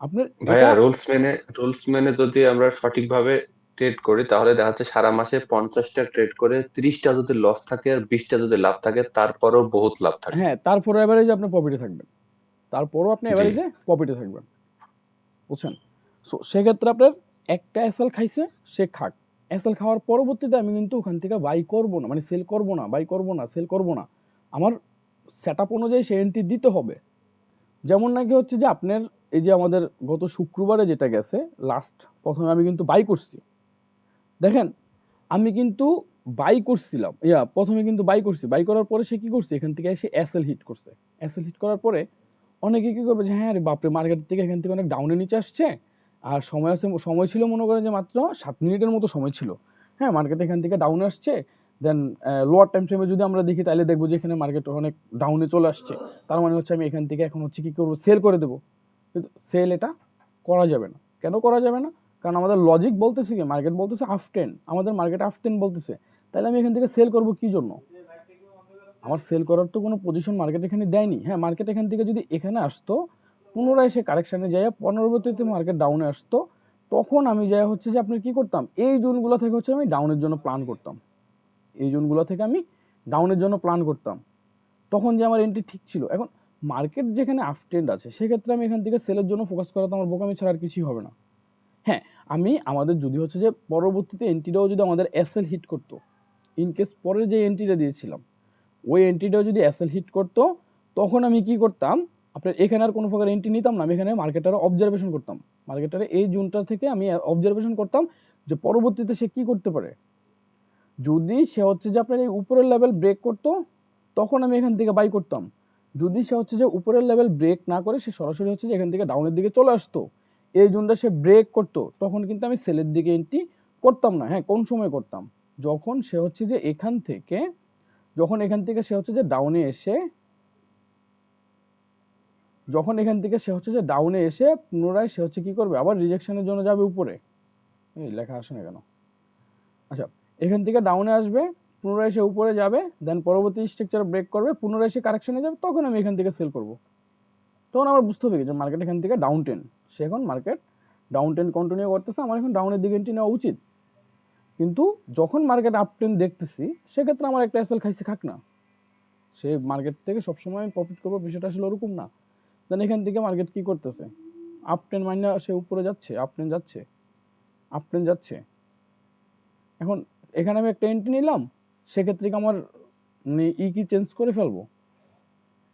Speaker 3: আপনার
Speaker 1: ভাইয়া
Speaker 3: এটা
Speaker 1: রুলস মেনে যদি আমরা সঠিকভাবে ট্রেড করি তাহলে দেখা যাচ্ছে সারা মাসে ৫০টা ট্রেড করে ৩০টা যদি লস থাকে আর ২০টা যদি লাভ থাকে তারপরেও বহুত লাভ থাকে।
Speaker 3: হ্যাঁ, তারপরও এভারেজে আপনি প্রফিটে থাকবেন। তারপরও আপনি
Speaker 1: জি।
Speaker 3: এভারেজে প্রফিটে থাকবেন। বুঝছেন? সো সেক্ষেত্রে আপনার একটা এসএল খাইছে, সে খাক। এসএল খাওয়ার পরবর্তীতে আমি কিন্তু ওখান থেকে বাই করব না। মানে সেল করব না, বাই করব না, সেল করব না। আমার সেটআপ অনুযায়ী সে এন্ট্রি দিতে হবে। যেমন নাকি হচ্ছে যে আপনার এই যে আমাদের গত শুক্রবারে যেটা গেছে লাস্ট ১ম এ আমি কিন্তু বাই করছি। দেখেন আমি কিন্তু বাই করছিলাম। ১ম এ কিন্তু বাই করছি। বাই করার পরে সে কি করছে? এখান থেকে এসে এসএল হিট করছে। এসএল হিট করার পরে অনেকে কি করবে যে হ্যাঁ, রে বাপরে! মার্কেট থেকে এখান থেকে অনেক ডাউনে নিচে আসছে। আর সময় ছিল মনে করেন যে মাত্র ৭ মিনিটের মতো সময় ছিল। হ্যাঁ, মার্কেট এখান থেকে ডাউনে আসছে। দেন লোয়ার টাইম ফ্রেমে যদি আমরা দেখি তাইলে দেখব যে এখানে মার্কেট অনেক ডাউনে চলে আসছে। তার মানে হচ্ছে আমি এখান থেকে এখন হচ্ছে কি করব? সেল করে দেব। কিন্তু সেল এটা করা যাবে না। কেন করা যাবে না? কারণ আমাদের লজিক বলতেছে কি? মার্কেট বলতেছে আপ ট্রেন্ড। আমাদের মার্কেট আপ ট্রেন্ড বলতেছে। তাইলে আমি এখান থেকে সেল করব কি জন্য? আমার সেল করার তো কোনো পজিশন মার্কেট এখানে দেয়নি। হ্যাঁ, মার্কেট এখান থেকে যদি এখানে আসতো, পুনরায় সে কারেকশনে যাইয়া পরবর্তীতে মার্কেট ডাউনে আসতো, তখন আমি যাইয়া হচ্ছে যে আপনার কি করতাম? এই জোনগুলা থেকে হচ্ছে আমি ডাউনের জন্য প্ল্যান করতাম। এই জোনগুলা থেকে আমি ডাউনের জন্য প্ল্যান করতাম। তখন যে আমার এন্ট্রি ঠিক ছিল। এখন মার্কেট যেখানে আপ ট্রেন্ড আছে, সেক্ষেত্রে আমি এখান থেকে সেলের জন্য ফোকাস করা তো আমার বোকামি ছাড়া আর কিছুই হবে না। হ্যাঁ, আমাদের যদি হচ্ছে যে পরবর্তীতে এন্ট্রিটাও যদি আমাদের এসএল হিট করতো, ইন কেস পরের যে এন্ট্রিটা দিয়েছিলাম ওই এন্ট্রিটাও যদি এসএল হিট করতো তখন আমি কি করতাম? আপনার এখানে আর কোনো প্রকার এন্ট্রি নিতাম না। আমি এখানে মার্কেটারে অবজারভেশন করতাম। মার্কেটারে এই জোনটা থেকে আমি অবজারভেশন করতাম যে পরবর্তীতে সে কি করতে পারে। যদি সে হচ্ছে যে আপনার এই উপরের লেভেল ব্রেক করতো তখন আমি এখান থেকে বাই করতাম। যদি সে হচ্ছে যে উপরের লেভেল ব্রেক না করে সে সরাসরি হচ্ছে যে এখান থেকে ডাউনের দিকে চলে আসতো, এই জোনটা সে ব্রেক করতো তখন কিন্তু আমি সেলের দিকে এন্ট্রি করতাম না। হ্যাঁ, কোন সময় করতাম? যখন সে হচ্ছে যে এখান থেকে সে হচ্ছে যে ডাউনে এসে পুনরায় সে হচ্ছে কি করবে? আবার রিজেকশনের জন্য যাবে উপরে। এই লেখা আসে না কেন? আচ্ছা, এখান থেকে ডাউনে আসবে, পুনরায় সে উপরে যাবে, দেন পরবর্তী স্ট্রাকচার ব্রেক করবে, পুনরায় সে কারেকশনে যাবে, তখন আমি এখান থেকে সেল করব। তখন আমার বুঝতে হবে যে মার্কেট এখান থেকে ডাউন ট্রেন্ড। সে এখন মার্কেট ডাউন ট্রেন্ড কন্টিনিউ করতেছে, আমার এখন ডাউনের দিকে এন্ট্রি নেওয়া উচিত। কিন্তু যখন মার্কেট আপ ট্রেন্ড দেখতেছি সেক্ষেত্রে আমার একটা এসএল খাইছে খাক না। সে মার্কেট থেকে সবসময় আমি প্রফিট করবো বিষয়টা আসলে ওরকম না। দেন এখান থেকে মার্কেট কি করতেছে? আপ ট্রেন্ড মাইনা সে উপরে যাচ্ছে, আপ ট্রেন্ড যাচ্ছে, আপ ট্রেন্ড যাচ্ছে। এখন এখানে আমি একটা এন্ট্রি নিলাম, সেক্ষেত্রে কি আমার মানে কি চেঞ্জ করে ফেলবো?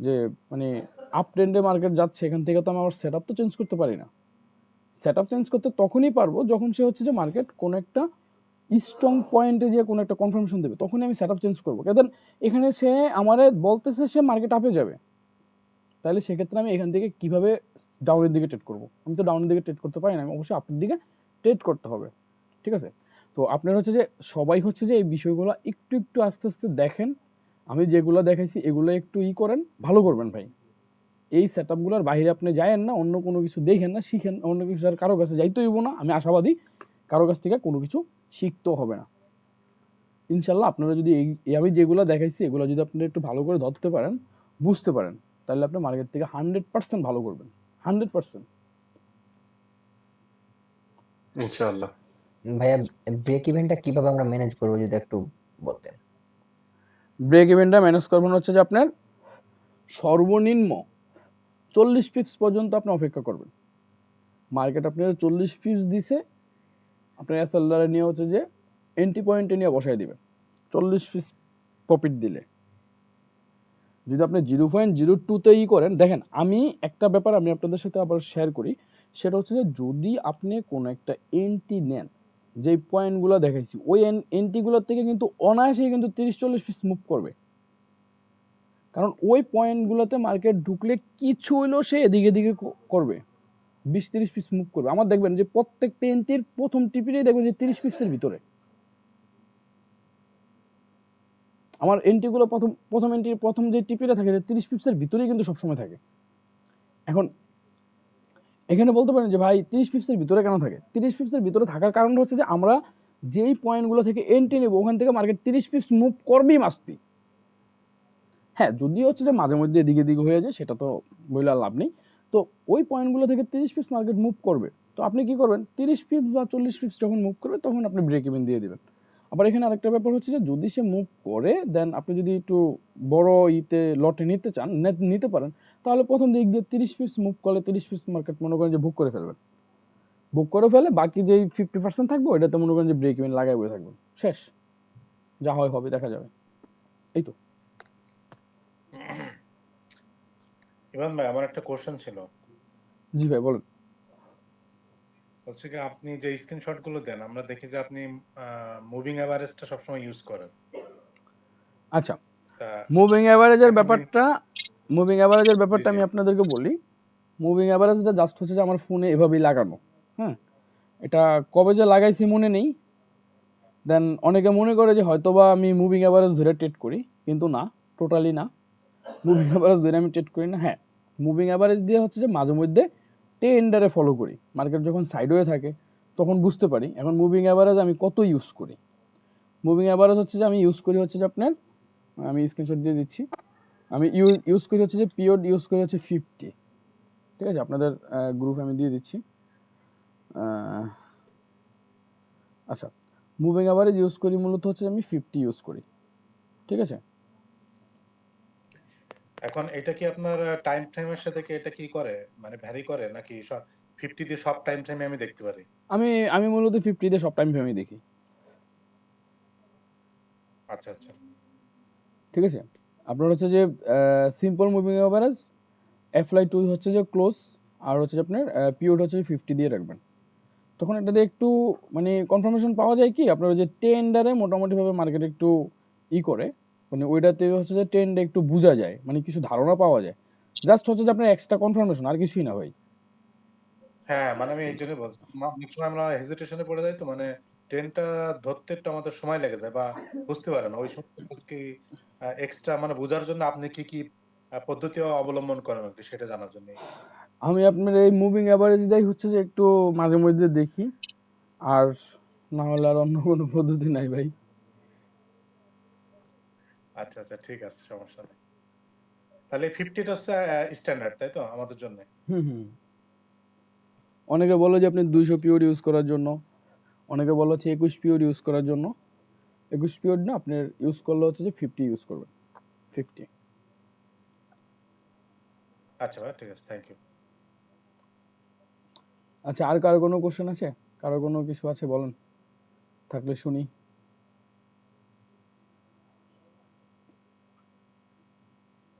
Speaker 3: যে মানে আপ ট্রেন্ডে মার্কেট যাচ্ছে, এখান থেকে তো আমি আমার সেটআপ তো চেঞ্জ করতে পারি না। সেটআপ চেঞ্জ করতে তখনই পারবো যখন সে হচ্ছে যে মার্কেট কোন একটা স্ট্রং পয়েন্টে যে কোনো একটা কনফার্মেশন দেবে, তখনই আমি সেটআপ চেঞ্জ করবো। কারণ এখানে সে আমারে বলতেছে সে মার্কেট আপে যাবে, তাহলে সেক্ষেত্রে আমি এখান থেকে কিভাবে ডাউনের দিকে ট্রেড করব? আমি তো ডাউনের দিকে ট্রেড করতে পারি না, আমি অবশ্যই আপের দিকে ট্রেড করতে হবে। ঠিক আছে? তো আপনার হচ্ছে যে সবাই হচ্ছে যে এই বিষয়গুলো একটু একটু আস্তে আস্তে দেখেন। আমি যেগুলো দেখাইছি এগুলো একটু করেন, ভালো করবেন ভাই। এই সেটআপগুলোর বাইরে আপনি যায়েন না, অন্য কোনো কিছু দেখেন না, শিখেন। অন্য কিছু আর কারো কাছে যাইতে হইব না, আমি আশাবাদী কারো কাছ থেকে কোনো কিছু শিখতেও হবে না। ইনশাল্লাহ আপনারা যদি আমি যেগুলো দেখাইছি এগুলো যদি আপনারা একটু ভালো করে ধরতে পারেন, বুঝতে পারেন, তাহলে আপনি মার্কেট থেকে 100% ভালো করবেন। 100%।
Speaker 1: ইনশাআল্লাহ।
Speaker 9: ভাইয়া ব্রেক ইভেনটা কিভাবে আমরা ম্যানেজ করবো যদি একটু বলতেন?
Speaker 3: ব্রেক ইভেনটা ম্যানেজ করবেন হচ্ছে যে আপনার সর্বনিম্ন 40 পিপস পর্যন্ত আপনি অপেক্ষা করবেন। মার্কেট আপনার 40 পিপস দিছে, আপনার এসএলআর নিয়ে হচ্ছে যে এন্ট্রি পয়েন্টে নিয়ে বসায় দিবেন 40 পিপস প্রফিট দিলে। যদি আপনি 0.02 করেন, দেখেন আমি একটা ব্যাপার আমি আপনাদের সাথে আবার শেয়ার করি, সেটা হচ্ছে যে যদি আপনি কোনো একটা এন্ট্রি নেন, যেই পয়েন্টগুলো দেখাইছি ওই এন্ট্রিগুলোর থেকে কিন্তু অনায়াসেই কিন্তু 30-40 পিস মুভ করবে। কারণ ওই পয়েন্টগুলোতে মার্কেট ঢুকলে কিছু হইলেও সে এদিকে এদিকে করবে, 20-30 পিস মুভ করবে। আমার দেখবেন যে প্রত্যেকটা এন্ট্রির প্রথম টিপিটাই দেখবেন যে 30 পিপসের ভিতরে। আমার এন্ট্রিগুলো প্রথম এন্ট্রির প্রথম যে টিপিটা থাকে 30 পিপসের ভিতরেই কিন্তু সবসময় থাকে। এখন এখানে বলতে পারেন যে ভাই 30 পিপসের ভিতরে কেন থাকে? 30 পিপসের ভিতরে থাকার কারণটা হচ্ছে যে আমরা যেই পয়েন্টগুলো থেকে এন্ট্রি নেব ওখান থেকে মার্কেট 30 পিপস মুভ করবেই মাস্টবি। হ্যাঁ, যদি হচ্ছে যে মাঝে মধ্যে এদিকে এদিকে হয়ে যায় সেটা তো বইলে আর লাভ নেই। তো ওই পয়েন্টগুলো থেকে 30 পিপস মার্কেট মুভ করবে। তো আপনি কি করবেন? 30 পিপস বা 40 পিপস যখন মুভ করবে তখন আপনি ব্রেক ইভেন দিয়ে দিবেন। আবার এখানে আরেকটা ব্যাপার হচ্ছে যে যদি সে মুভ করে দেন আপনি যদি একটু বড় লটে নিতে চান, নিতে পারেন, তাহলে প্রথম দিক দিয়ে 30 পিপস মুভ করলে 30 পিপস মার্কেট মনে করেন যে বুক করে ফেলবেন। বুক করে ফেলে বাকি যেই 50% থাকবে ওইটাতে মনে করেন যে ব্রেক ইভেন লাগাই বসে থাকবেন। শেষ। যা হয় হবে, দেখা যাবে। এই তো।
Speaker 8: ইভান ভাই, আমার একটা কোশ্চেন ছিল।
Speaker 3: জি ভাই বলেন।
Speaker 8: হচ্ছে কি, আপনি যে স্ক্রিনশট গুলো দেন আমরা দেখি যে আপনি মুভিং এভারেজটা সবসময় ইউজ করেন।
Speaker 3: আচ্ছা,
Speaker 8: তা
Speaker 3: মুভিং এভারেজের
Speaker 8: এখন
Speaker 3: ব্যাপারটা
Speaker 8: জি জি
Speaker 3: আমি আপনাদেরকে বলি। মুভিং এভারেজটা জাস্ট হচ্ছে যে আমার ফোনে এভাবেই লাগানো। হ্যাঁ, এটা কবে যে লাগাইছি মনে নেই। দেন অনেকে মনে করে যে হয়তোবা আমি মুভিং এভারেজ ধরে ট্রেড করি, কিন্তু না, টোটালি না। মুভিং এভারেজ ধরে আমি ট্রেড করি না। হ্যাঁ, মুভিং এভারেজ দিয়ে হচ্ছে যে মাঝে মধ্যে টেন্ডারে ফলো করি। মার্কেট যখন সাইডওয়ে থাকে তখন বুঝতে পারি। এখন মুভিং এভারেজ আমি কত ইউজ করি? মুভিং এভারেজ হচ্ছে যে আমি ইউজ করি হচ্ছে যে আপনার, আমি স্ক্রিনশট দিয়ে দিচ্ছি। আমি ইউজ করি হচ্ছে যে পিরিয়ড ইউজ করি হচ্ছে 50। ঠিক আছে, আপনাদের গ্রুপে আমি দিয়ে দিচ্ছি। আচ্ছা, মুভিং এভারেজ ইউজ করি মূলত হচ্ছে আমি 50 ইউজ করি। ঠিক আছে?
Speaker 8: এখন এটা কি আপনার টাইম ফ্রেমের সাথে কি এটা কি করে, মানে ভ্যারি করে নাকি 50 দিয়ে সব টাইম ফ্রেমে আমি দেখতে পারি?
Speaker 3: আমি মূলত 50 দিয়ে সব টাইম ফ্রেমই দেখি।
Speaker 8: আচ্ছা আচ্ছা।
Speaker 3: ঠিক আছে? আপনার হচ্ছে যে simple moving average apply to হচ্ছে যে ক্লোজ, আর হচ্ছে যে আপনার পিরিয়ড হচ্ছে 50 দিয়ে রাখবেন। তখন এটাতে একটু মানে কনফার্মেশন পাওয়া যায় কি আপনার ওই যে টেন্ডারে মোটামুটিভাবে মার্কেট একটু করে, মানে ওইটাতে হচ্ছে যে ট্রেন্ডে একটু বোঝা যায়, মানে কিছু ধারণা পাওয়া যায়। জাস্ট হচ্ছে যে আপনার এক্সট্রা কনফার্মেশন, আর কিছুই না ভাই।
Speaker 8: হ্যাঁ, মানে আমি এই জন্য বলছি, অনেক সময় আমরা হেজিটেশনে পড়ে যাই, তো মানে ট্রেনটা ধরতে একটু আমাদের সময় লেগে যায় বা বুঝতে পারে না ওই সময় কি এক্সট্রা মানে বোঝার জন্য আপনি কি কি পদ্ধতি অবলম্বন করেন আর কি, সেটা জানার জন্য।
Speaker 3: আমি আপনার এই মুভিং অ্যাভারেজটাই হচ্ছে যে একটু মাঝে মধ্যে দেখি, আর না হলে আর অন্য কোনো পদ্ধতি নাই ভাই।
Speaker 8: আচ্ছা আচ্ছা, ঠিক আছে, সমস্যা নেই। তাহলে 50টা হচ্ছে স্ট্যান্ডার্ড, তাই তো আমাদের জন্য?
Speaker 3: হুম হুম। অনেকে বলে যে আপনি 200 পিরিয়ড ইউজ করার জন্য, অনেকে বলে হচ্ছে 21 পিরিয়ড ইউজ করার জন্য। 21 পিরিয়ড না, আপনার ইউজ করলে হচ্ছে যে 50 ইউজ করবেন। 50।
Speaker 8: আচ্ছা ভাই, ঠিক আছে, থ্যাংক ইউ।
Speaker 3: আচ্ছা, আর কারো কোনো কোশ্চেন আছে? কারো কোনো কিছু আছে বলেন, থাকলে শুনি।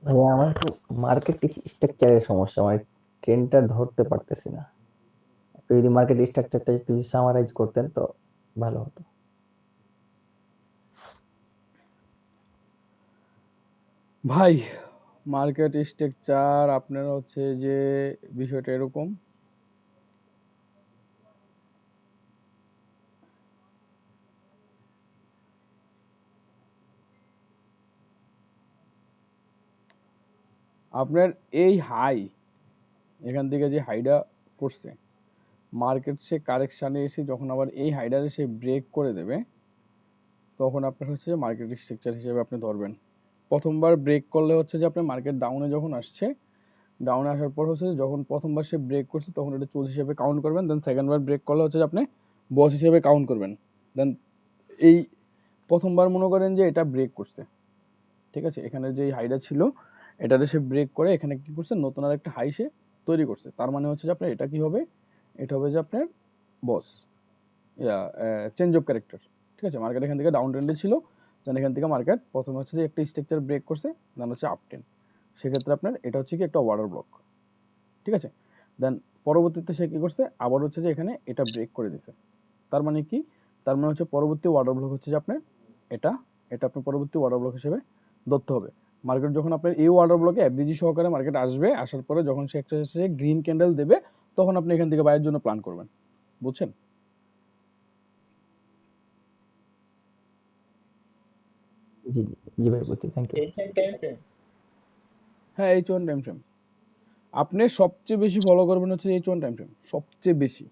Speaker 9: ভাইয়া আমার একটু মার্কেট স্ট্রাকচারের সমস্যা, আমার ট্রেন্ডটা ধরতে পারতেছি না। একটু যদি মার্কেট স্ট্রাকচারটা একটু সামারাইজ করতেন তো ভালো হতো।
Speaker 3: ভাই, মার্কেট স্ট্রাকচার আপনার হচ্ছে যে বিষয়টা এরকম, আপনার এই হাই, এখান থেকে যে হাইটা করছে, মার্কেট সে কারেকশানে এসে যখন আবার এই হাইডারে সে ব্রেক করে দেবে, তখন আপনার হচ্ছে মার্কেট স্ট্রাকচার হিসেবে আপনি ধরবেন। প্রথমবার ব্রেক করলে হচ্ছে যে আপনার মার্কেট ডাউনে যখন আসছে, ডাউনে আসার পর হচ্ছে যখন প্রথমবার সে ব্রেক করছে তখন এটা চোজ হিসেবে কাউন্ট করবেন। দেন সেকেন্ডবার ব্রেক করলে হচ্ছে যে আপনি বস হিসেবে কাউন্ট করবেন। দেন এই প্রথমবার মনে করেন যে এটা ব্রেক করছে, ঠিক আছে, এখানে যে হাইটা ছিল এটাতে সে ব্রেক করে এখানে কি করছে, নতুন আর একটা হাই সে তৈরি করছে। তার মানে হচ্ছে যে আপনার এটা কি হবে, এটা হবে যে আপনার বস চেঞ্জ অফ ক্যারেক্টার, ঠিক আছে। মার্কেট এখান থেকে ডাউন ট্রেন্ডে ছিল, দেন এখান থেকে মার্কেট প্রথমে হচ্ছে যে একটা স্ট্রাকচার ব্রেক করছে, দেন হচ্ছে আপ ট্রেন্ড। সেক্ষেত্রে আপনার এটা হচ্ছে কি একটা ওয়াটার ব্লক, ঠিক আছে। দেন পরবর্তীতে সে কী করছে, আবার হচ্ছে যে এখানে এটা ব্রেক করে দিছে। তার মানে কি, তার মানে হচ্ছে পরবর্তী ওয়াটার ব্লক হচ্ছে যে আপনার এটা, এটা আপনার পরবর্তী ওয়াটার ব্লক হিসেবে ধরতে হবে। মার্কেট যখন আপনার এই ওয়াটার ব্লকে এফডিজি সহকারে মার্কেট আসবে, আসার পরে যখন সে একটা হচ্ছে গ্রিন ক্যান্ডেল দেবে, তখন আপনি এখান থেকে বাইয়ের জন্য প্ল্যান করবেন, বুঝছেন?
Speaker 9: জি জি ভাই, বুঝতে থ্যাংক ইউ।
Speaker 3: হ্যাঁ, H1 টাইম ফ্রেম আপনি সবচেয়ে বেশি ফলো করবেন হচ্ছে H1 টাইম ফ্রেম, সবচেয়ে বেশি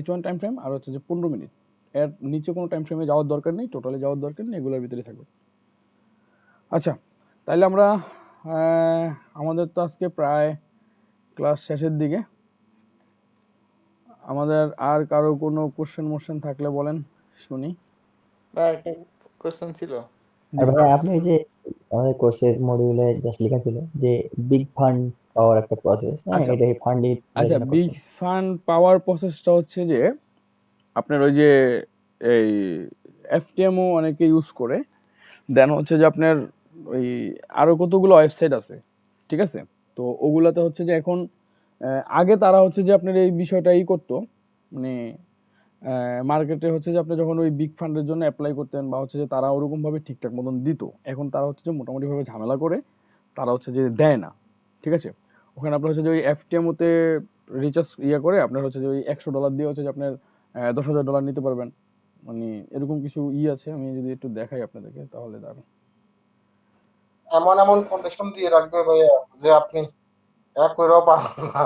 Speaker 3: H1 টাইম ফ্রেম, আর হচ্ছে যে 15 মিনিট, এর নিচে কোনো টাইম ফ্রেমে যাওয়ার দরকার নেই, টোটালি যাওয়ার দরকার নেই, এগুলোর ভিতরে থাকবে। আচ্ছা, তাইলে আমরা আমাদের তো আজকে প্রায় ক্লাস শেষের দিকে, আমাদের আর কারো কোনো কোশ্চেন থাকলে বলেন, শুনি।
Speaker 7: ভাই একটা কোশ্চেন ছিল।
Speaker 9: আর ভাই আপনি ওই যে আমাদের কোর্সের মডিউলে জাস্ট লেখা ছিল যে বিগ ফান্ড পাওয়ার একটা প্রসেস, হ্যাঁ,
Speaker 3: আচ্ছা
Speaker 9: এটা ফান্ডিং
Speaker 3: আচ্ছা,
Speaker 9: আলোচনা
Speaker 3: বিগ
Speaker 9: করতেন।
Speaker 3: ফান্ড পাওয়ার প্রসেসটা হচ্ছে যে আপনার ওই যে এই এফটিএমও অনেকে ইউজ করে। দেন হচ্ছে যে আপনার ওই আরো কতগুলো ওয়েবসাইট আছে, ঠিক আছে। তো ওগুলাতে হচ্ছে যে এখন আগে তারা হচ্ছে যে আপনার এই বিষয়টা করতো, মানে মার্কেটে হচ্ছে যে আপনি যখন ওই বিগ ফান্ডের জন্য অ্যাপ্লাই করতেন বা হচ্ছে যে তারা ওরকমভাবে ঠিকঠাক মতন দিত, এখন তারা হচ্ছে যে মোটামুটিভাবে ঝামেলা করে, তারা হচ্ছে যে দেয় না, ঠিক আছে। ওখানে আপনার হচ্ছে যে ওই এফটিএমওতে রিচার্জ করে আপনার হচ্ছে যে ওই $100 দিয়ে হচ্ছে যে আপনার $10,000 নিতে পারবেন, মানে এরকম কিছু আছে। আমি যদি একটু দেখাই আপনাদেরকে তাহলে দাঁড়ান।
Speaker 5: এমন এমন কন্ডিশন দিয়ে রাখবে ভাইয়া যে আপনি এক কইরাও পারবেন না।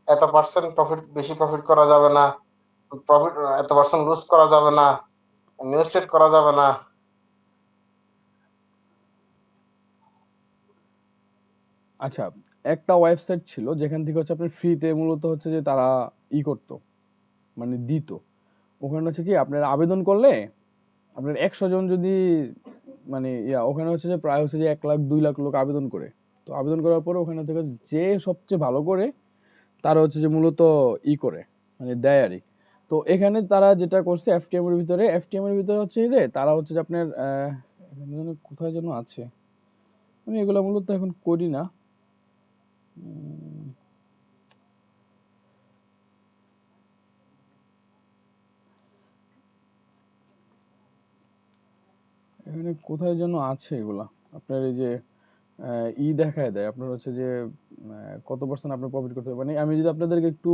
Speaker 5: এত পার্সেন্ট প্রফিট, বেশি প্রফিট করা যাবে না, প্রফিট এত পার্সেন্ট লুজ করা যাবে না, নিউজ ট্রেড করা যাবে না।
Speaker 3: আচ্ছা, একটা ওয়েবসাইট ছিল যেখান থেকে হচ্ছে আপনার ফ্রিতে মূলত হচ্ছে যে তারা করতো, মানে দিত। ওখানে হচ্ছে কি আপনার আবেদন করলে আপনার 100 জন যদি, মানে ওখানে হচ্ছে যে প্রায় হচ্ছে যে 1 লাখ 2 লাখ লোক আবেদন করে। তো আবেদন করার পরে ওখানে থেকে যে সবচেয়ে ভালো করে তারা হচ্ছে যে মূলত করে, মানে দেয় আরকি। তো এখানে তারা যেটা করছে এফটিএম এর ভিতরে হচ্ছে যে তারা হচ্ছে যে আপনার এখানে যেন কোথায় যেন আছে, আমি এগুলো মূলত এখন করি না। এখানে কোথায় যেন আছে এগুলা, আপনার এই যে দেখায় দেয় আপনার হচ্ছে যে কত পার্সেন্ট আপনি প্রফিট করতে পারবেন। মানে আমি যদি আপনাদেরকে একটু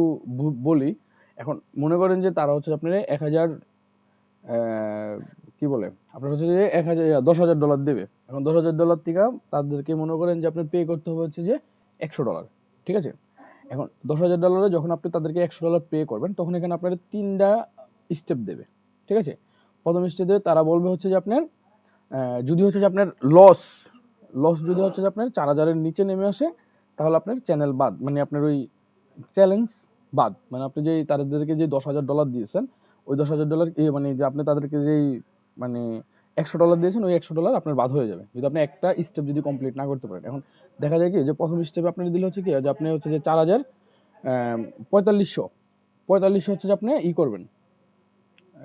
Speaker 3: বলি, এখন মনে করেন যে তারা হচ্ছে আপনার 1000 কি বলে, আপনার হচ্ছে যে 10,000 $10,000 দেবে। এখন $10,000 থেকে তাদেরকে মনে করেন যে আপনার পে করতে হবে হচ্ছে যে $100, ঠিক আছে। এখন $10,000 যখন আপনি তাদেরকে $100 পে করবেন, তখন এখানে আপনার 3টা স্টেপ দেবে, ঠিক আছে। প্রথম স্টেপে তারা বলবে হচ্ছে যে আপনার যদি হচ্ছে যে আপনার লস যদি হচ্ছে যে আপনার 4,000-এর নিচে নেমে আসে, তাহলে আপনার চ্যানেল বাদ, মানে আপনার ওই চ্যালেঞ্জ বাদ, মানে আপনি যে তাদেরকে যে $10,000 দিয়েছেন, ওই $10,000 মানে যে আপনি তাদেরকে যেই মানে $100 দিয়েছেন, ওই $100 আপনার বাদ হয়ে যাবে যদি আপনি একটা স্টেপ যদি কমপ্লিট না করতে পারেন। এখন দেখা যায় কি যে প্রথম স্টেপে আপনি দিলে হচ্ছে কি যে আপনি হচ্ছে যে 4,000 4500 হচ্ছে যে আপনি করবেন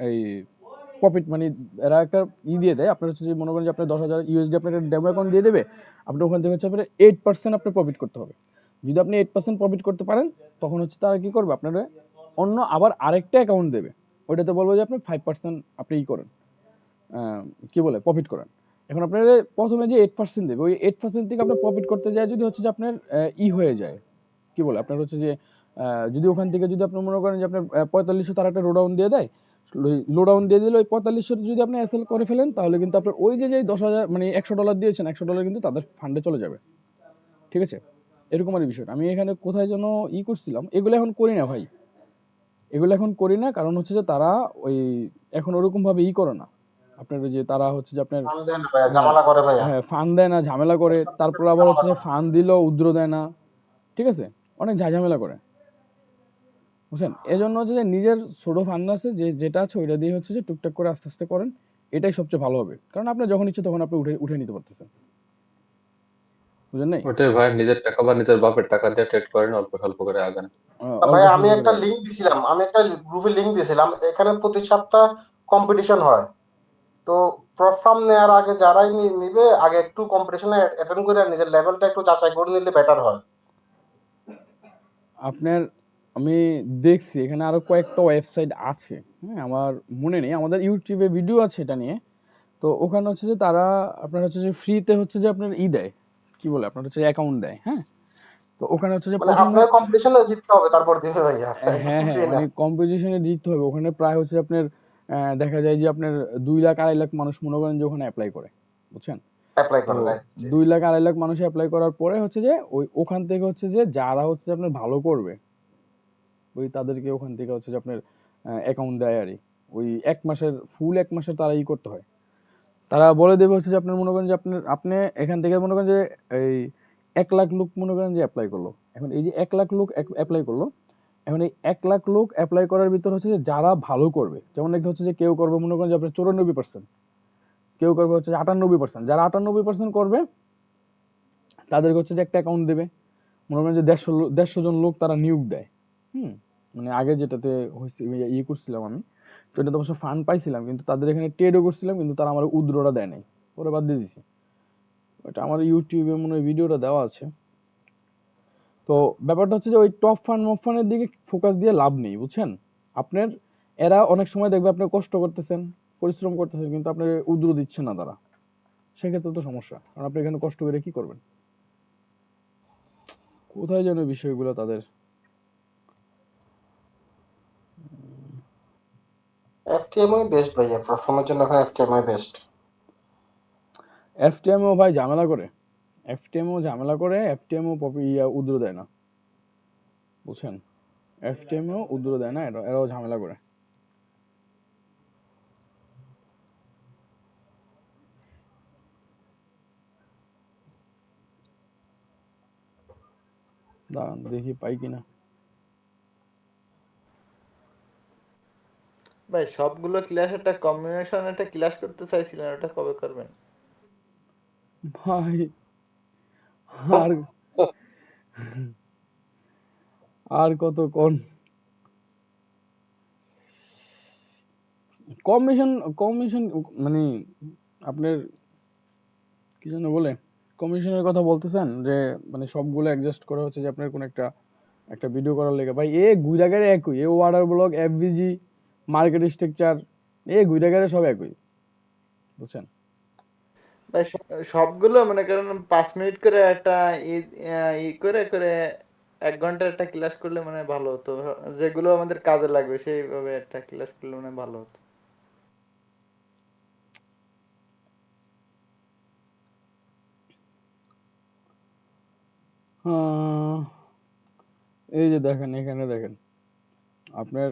Speaker 3: এই প্রফিট মানে এরা একটা দিয়ে দেয় আপনার হচ্ছে যে মনে করেন যে আপনার 10,000 ইউএসডি আপনার ডেমো অ্যাকাউন্ট দিয়ে দেবে, আপনি ওখান থেকে হচ্ছে আপনার 8% আপনি প্রফিট করতে হবে। যদি আপনি 8% প্রফিট করতে পারেন তখন হচ্ছে তারা কি করবে আপনার অন্য আবার আরেকটা অ্যাকাউন্ট দেবে, ওইটাতে বলবো যে আপনি 5% আপনি করেন কি বলে প্রফিট করেন। এখন আপনার প্রথমে যে 8% দেবে ওই 8% থেকে আপনি প্রফিট করতে যায় যদি হচ্ছে যে আপনার হয়ে যায় কি বলে আপনার হচ্ছে যে যদি ওখান থেকে যদি আপনি মনে করেন যে আপনার 4500 তার একটা রোডাউন দিয়ে দেয়, লোডাউন দিয়ে দিলে ওই 4500 যদি আপনি এসএল করে ফেলেন তাহলে কিন্তু আপনার ওই যে 10,000 মানে $100 দিয়েছেন, $100 কিন্তু তাদের ফান্ডে চলে যাবে। ঠিক আছে, এরকম আর বিষয়। আমি এখানে কোথায় যেন করছিলাম, এগুলো এখন করি না ভাই, এগুলো এখন করি না, কারণ হচ্ছে যে তারা ওই এখন ওরকম ভাবে করে না আপনার, ওই যে তারা হচ্ছে যে আপনার
Speaker 5: ঝামেলা করে ভাইয়া।
Speaker 3: হ্যাঁ ফান্ড দেয় না, ঝামেলা করে, তারপর আবার হচ্ছে যে ফান্ড দিলেও উদ্র দেয় না, ঠিক আছে, অনেক ঝামেলা করে, বুঝছেন। এজন্য হচ্ছে যে নিজের ছোট ফান্ড আছে যেটা আছে ওইটা দিয়ে হচ্ছে যে টুকটাক করে আস্তে আস্তে করেন, এটাই সবচেয়ে ভালো হবে, কারণ আপনি যখন ইচ্ছে তখন আপনি উঠে নিতে পারতেছেন, বুঝলেন নাই?
Speaker 1: ওটাই ভাই, নিজের টাকা বা নিজের বাপের টাকা দিয়ে ট্রেড করেন, অল্প স্বল্প করে আগান।
Speaker 5: ভাই
Speaker 3: অল্প
Speaker 5: আমি
Speaker 3: স্বল্প
Speaker 5: একটা
Speaker 3: করে।
Speaker 5: লিংক দিছিলাম, আমি একটা গ্রুপে লিংক দিয়েছিলাম, এখানে প্রতি সপ্তাহ কম্পিটিশন হয়। তো প্রফার্ম নেওয়ার আগে যারাই নিবে আগে একটু কম্পিটিশনে অ্যাটেন্ড করে নিজের লেভেলটা একটু যাচাই করে নিলে বেটার হয়।
Speaker 3: আপনার আমি দেখছি এখানে আরো কয়েকটা ওয়েবসাইট আছে, হ্যাঁ আমার মনে নেই, আমাদের ইউটিউবে ভিডিও আছে এটা নিয়ে। তো ওখানে হচ্ছে যে তারা আপনার হচ্ছে যে ফ্রিতে হচ্ছে যে আপনার দেয় কি বলে আপনার হচ্ছে অ্যাকাউন্ট দেয়, হ্যাঁ। তো ওখানে হচ্ছে যে
Speaker 5: মানে
Speaker 3: প্রথমে
Speaker 5: আপনাকে কম্পিটিশনে জিততে হবে তারপর দিবে ভাইয়া,
Speaker 3: হ্যাঁ
Speaker 5: একদম
Speaker 3: হ্যাঁ
Speaker 5: ফ্রি না।
Speaker 3: মানে কম্পিটিশনে জিততে হবে। ওখানে প্রায় হচ্ছে আপনার দেখা যায় যে আপনার 2 লাখ 2.5 লাখ মানুষ মনে করেন যে ওখানে অ্যাপ্লাই করে, বুঝছেন।
Speaker 5: অ্যাপ্লাই
Speaker 3: তো
Speaker 5: করে, রাইট।
Speaker 3: 2 লাখ 2.5 লাখ মানুষ অ্যাপ্লাই করার পরে হচ্ছে যে ওখান থেকে হচ্ছে যে যারা হচ্ছে আপনার ভালো করবে ওই তাদেরকে ওখান থেকে হচ্ছে যে আপনার অ্যাকাউন্ট দেয় আরই। ওই 1 মাসের ফুল 1 মাসের তারা করতে হয়। তারা বলে দেবে হচ্ছে যে আপনার মনে করেন যে আপনি এখান থেকে মনে করেন যে এই 1 লাখ লোক মনে করেন যে এপ্লাই করলো। এখন এই যে 1 লাখ লোক এপ্লাই করলো, এখন এই 1 লাখ লোক এপ্লাই করার ভিতর হচ্ছে যে যারা ভালো করবে, যেমন নাকি হচ্ছে যে কেউ করবে মনে করেন যে আপনার 94%, কেউ করবে হচ্ছে যে 98%, যারা 98% করবে তাদেরকে হচ্ছে যে একটা অ্যাকাউন্ট দেবে। মনে করেন যে 150 জন লোক তারা নিয়োগ দেয়, মানে আগে যেটাতে হয়েছে করছিলাম আমি, তো এটা তো অবশ্য ফান্ড পাইছিলাম, কিন্তু তাদের এখানে ট্রেডও করছিলাম, কিন্তু তারা আমার উদ্রটা দেয় নাই, পরে বাদ দিয়ে দিছি। এটা আমার ইউটিউবে মনে হয় ভিডিওটা দেওয়া আছে। তো ব্যাপারটা হচ্ছে যে ওই টপ ফান্ড মপ ফান্ডের দিকে ফোকাস দিয়ে লাভ নেই, বুঝছেন। আপনার এরা অনেক সময় দেখবে আপনি কষ্ট করতেছেন, পরিশ্রম করতেছেন, কিন্তু আপনার উদ্র দিচ্ছে না তারা, সেক্ষেত্রে তো সমস্যা, কারণ আপনি এখানে কষ্ট করে কি করবেন। কোথায় যেন বিষয়গুলো তাদের।
Speaker 5: এফটিএমআই বেস্ট ভাইয়া, পারফর্মের জন্য এখন এফটিএমআই বেস্ট।
Speaker 3: এফটিএমও ভাই ঝামেলা করে, এফটিএমও উদ্র দেয় না, বুঝছেন। এফটিএমও উদ্র দেয় না, এরাও ঝামেলা করে। দাঁড়ান দেখি পাই কিনা।
Speaker 7: ভাই সবগুলো ক্লাস একটা কম্বিনেশন একটা ক্লাস করতে চাইছিলেন, ওটা কবে করবেন?
Speaker 3: ভাই আর আর কত কোন কমিশন মানে আপনার কি যেন বলে, কমিশনের কথা বলতেছেন যে মানে সবগুলো অ্যাডজাস্ট করা হচ্ছে যে আপনার কোন একটা ভিডিও করার লেগে। ভাই গুইরাগারে একই, water block, FVG, market structure, গুইরাগারে সব একই, বুঝছেন।
Speaker 7: ভাই সবগুলো মনে করেন 5 মিনিট করে একটা করে করে 1 ঘন্টার একটা ক্লাস করলে মানে ভালো হতো, যেগুলো আমাদের কাজে লাগবে সেইভাবে একটা ক্লাস করলে মানে ভালো হতো।
Speaker 3: এই যে দেখেন এখানে দেখেন আপনার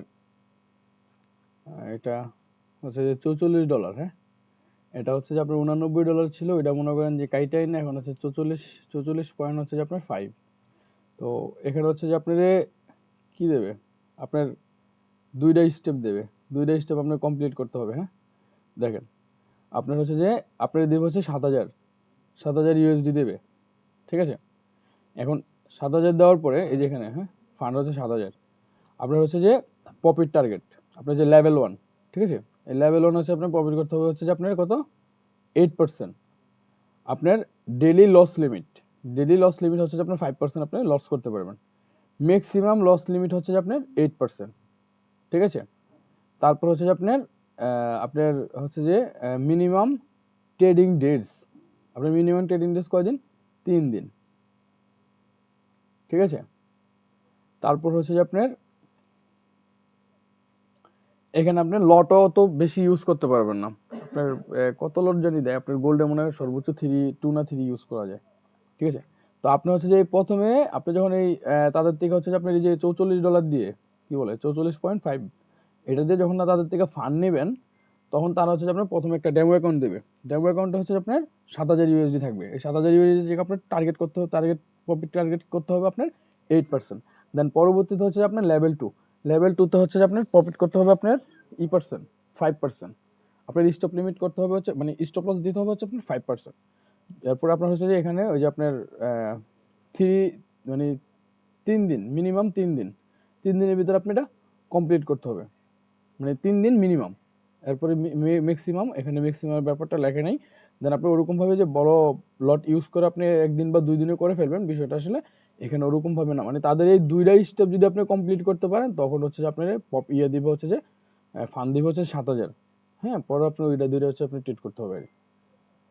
Speaker 3: এটা হচ্ছে যে $44, হ্যাঁ। এটা হচ্ছে যে আপনার $89 ছিল, এটা মনে করেন যে কাইটাই না, এখন হচ্ছে 44 পয়েন্ট হচ্ছে যে আপনার 5। তো এখানে হচ্ছে যে আপনার কি দেবে, আপনার 2টা স্টেপ দেবে, 2টা স্টেপ আপনার কমপ্লিট করতে হবে, হ্যাঁ। দেখেন আপনার হচ্ছে যে আপনার দেবে হচ্ছে 7,000 ইউএসডি দেবে, ঠিক আছে। এখন 7,000 দেওয়ার পরে এই যে এখানে, হ্যাঁ, ফান্ড হচ্ছে 7,000। আপনার হচ্ছে যে প্রফিট টার্গেট, আপনার যে লেভেল 1, ঠিক আছে? এই লেভেল 1 হচ্ছে আপনার প্রফিট করতে হবে হচ্ছে যে আপনার কত 8%। আপনার ডেইলি লস লিমিট হচ্ছে যে আপনার 5% আপনি লস করতে পারবেন। ম্যাক্সিমাম লস লিমিট হচ্ছে যে আপনার 8%, ঠিক আছে? তারপর হচ্ছে যে আপনার হচ্ছে যে মিনিমাম ট্রেডিং ডেটস, আপনার মিনিমাম ট্রেডিং ডেটস কয়দিন? 3 দিন, ঠিক আছে? তারপর হচ্ছে যে আপনার এখানে আপনার লটও তো বেশি ইউজ করতে পারবেন না। আপনার কত লট জানি দেয় আপনার গোল্ডে মনে হয় সর্বোচ্চ 2 না 3 ইউজ করা যায়, ঠিক আছে? তো আপনি হচ্ছে যে প্রথমে আপনি যখন এই তাদের থেকে হচ্ছে যে আপনার এই যে $44 দিয়ে কি বলে 44.5 এটা দিয়ে যখন না তাদের থেকে ফান্ড নেবেন, তখন তারা হচ্ছে যে আপনার প্রথমে একটা ডেমো অ্যাকাউন্ট দেবে। ডেমো অ্যাকাউন্টে হচ্ছে আপনার 7,000 USD থাকবে। এই 7,000 USD থেকে আপনার টার্গেট করতে হবে, প্রফিট টার্গেট করতে হবে আপনার 8%। দেন পরবর্তীতে হচ্ছে আপনার লেভেল 2, লেভেল 2 তে হচ্ছে যে আপনার প্রফিট করতে হবে আপনার 5%। আপনার স্টপ লিমিট করতে হবে হচ্ছে মানে স্টপ লস দিতে হবে হচ্ছে আপনার 5%। এরপর আপনার হচ্ছে যে এখানে ওই যে আপনার 3 মানে 3 দিন মিনিমাম 3 দিন, 3 দিনের ভিতরে আপনি এটা কমপ্লিট করতে হবে, মানে 3 দিন মিনিমাম। এরপরে ম্যাক্সিমাম, এখানে ম্যাক্সিমামের ব্যাপারটা লেখে নাই। দেন আপনি ওরকমভাবে যে বড় লট ইউজ করে আপনি 1 দিন বা 2 দিনে করে ফেলবেন, বিষয়টা আসলে এখানে ওরকমভাবে না। মানে তাদের এই 2টাই স্টেপ যদি আপনি কমপ্লিট করতে পারেন, তখন হচ্ছে যে আপনার দিবে হচ্ছে যে ফান্ড দিবে হচ্ছে 7,000। হ্যাঁ, পরে আপনি ওইটা 2টা হচ্ছে আপনি ট্রিট করতে হবে,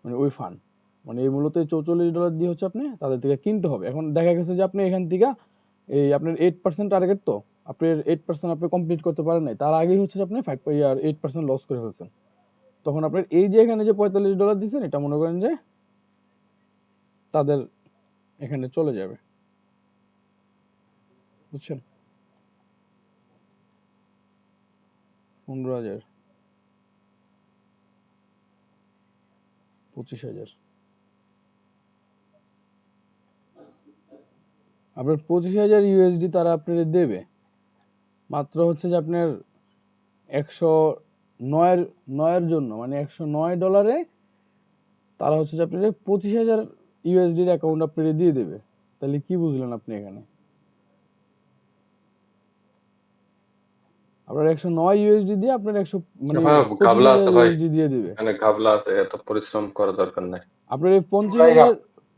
Speaker 3: মানে ওই ফান্ড। মানে এই মূলত $44 দিয়ে হচ্ছে আপনি তাদের থেকে কিনতে হবে। এখন দেখা গেছে যে আপনি এখান থেকে এই আপনার 8% টার্গেট, তো আপনার 8% আপনি কমপ্লিট করতে পারেন নাই, তার আগেই হচ্ছে যে আপনি 8% লস করে ফেলছেন। তখন আপনার এই যে এখানে যে $45 দিচ্ছেন, এটা মনে করেন যে তাদের এখানে চলে যাবে, বুঝছেন? 15,000, 25,000, আপনার 25,000 USD তারা আপনার দেবে মাত্র হচ্ছে যে আপনার 109 জন্য, মানে $109 তারা হচ্ছে যে আপনার 25,000 USD অ্যাকাউন্ট আপনার দিয়ে দেবে। তাহলে কি বুঝলেন আপনি এখানে? আপনার 109 USD দিয়ে আপনার 100 মানে
Speaker 1: ভাই ঘাবলা আছে
Speaker 3: 25,000
Speaker 1: ভাই,
Speaker 3: USD দিয়ে দিবে।
Speaker 1: এখানে ঘাবলা আছে, এত পরিশ্রম করা দরকার নাই।
Speaker 3: আপনার এই
Speaker 5: জায়গা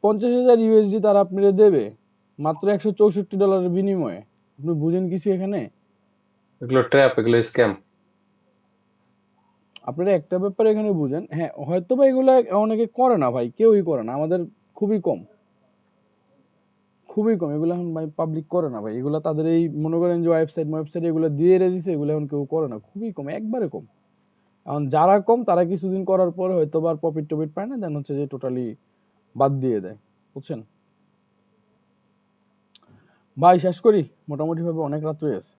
Speaker 3: 50,000 USD তারা আপনার দেবে মাত্র $164 বিনিময়ে। আপনি বুঝেন কিছু এখানে?
Speaker 1: এগুলো ট্র্যাপ, এগুলো স্ক্যাম।
Speaker 3: আপনারা একটা ব্যাপার এখানে বুঝেন, হ্যাঁ হয়তো বা এগুলা অনেকে করে না ভাই, কেউই করে না, আমাদের খুবই কম, খুবই কম। এগুলো এখন ভাই পাবলিক করে না ভাই, এগুলা তাদের এই মনে করেন যে ওয়েবসাইট এগুলো দিয়ে দিছে, এগুলো এখন কেউ করে না, খুবই কম, একবারে কম। এখন যারা কম তারা কিছুদিন করার পরে হয়তো বা প্রফিট টফিট পায় না, দেন হচ্ছে যে টোটালি বাদ দিয়ে দেয়, বুঝছেন? ভাই শেষ করি, মোটামুটি ভাবে অনেক রাত হয়ে গেছে।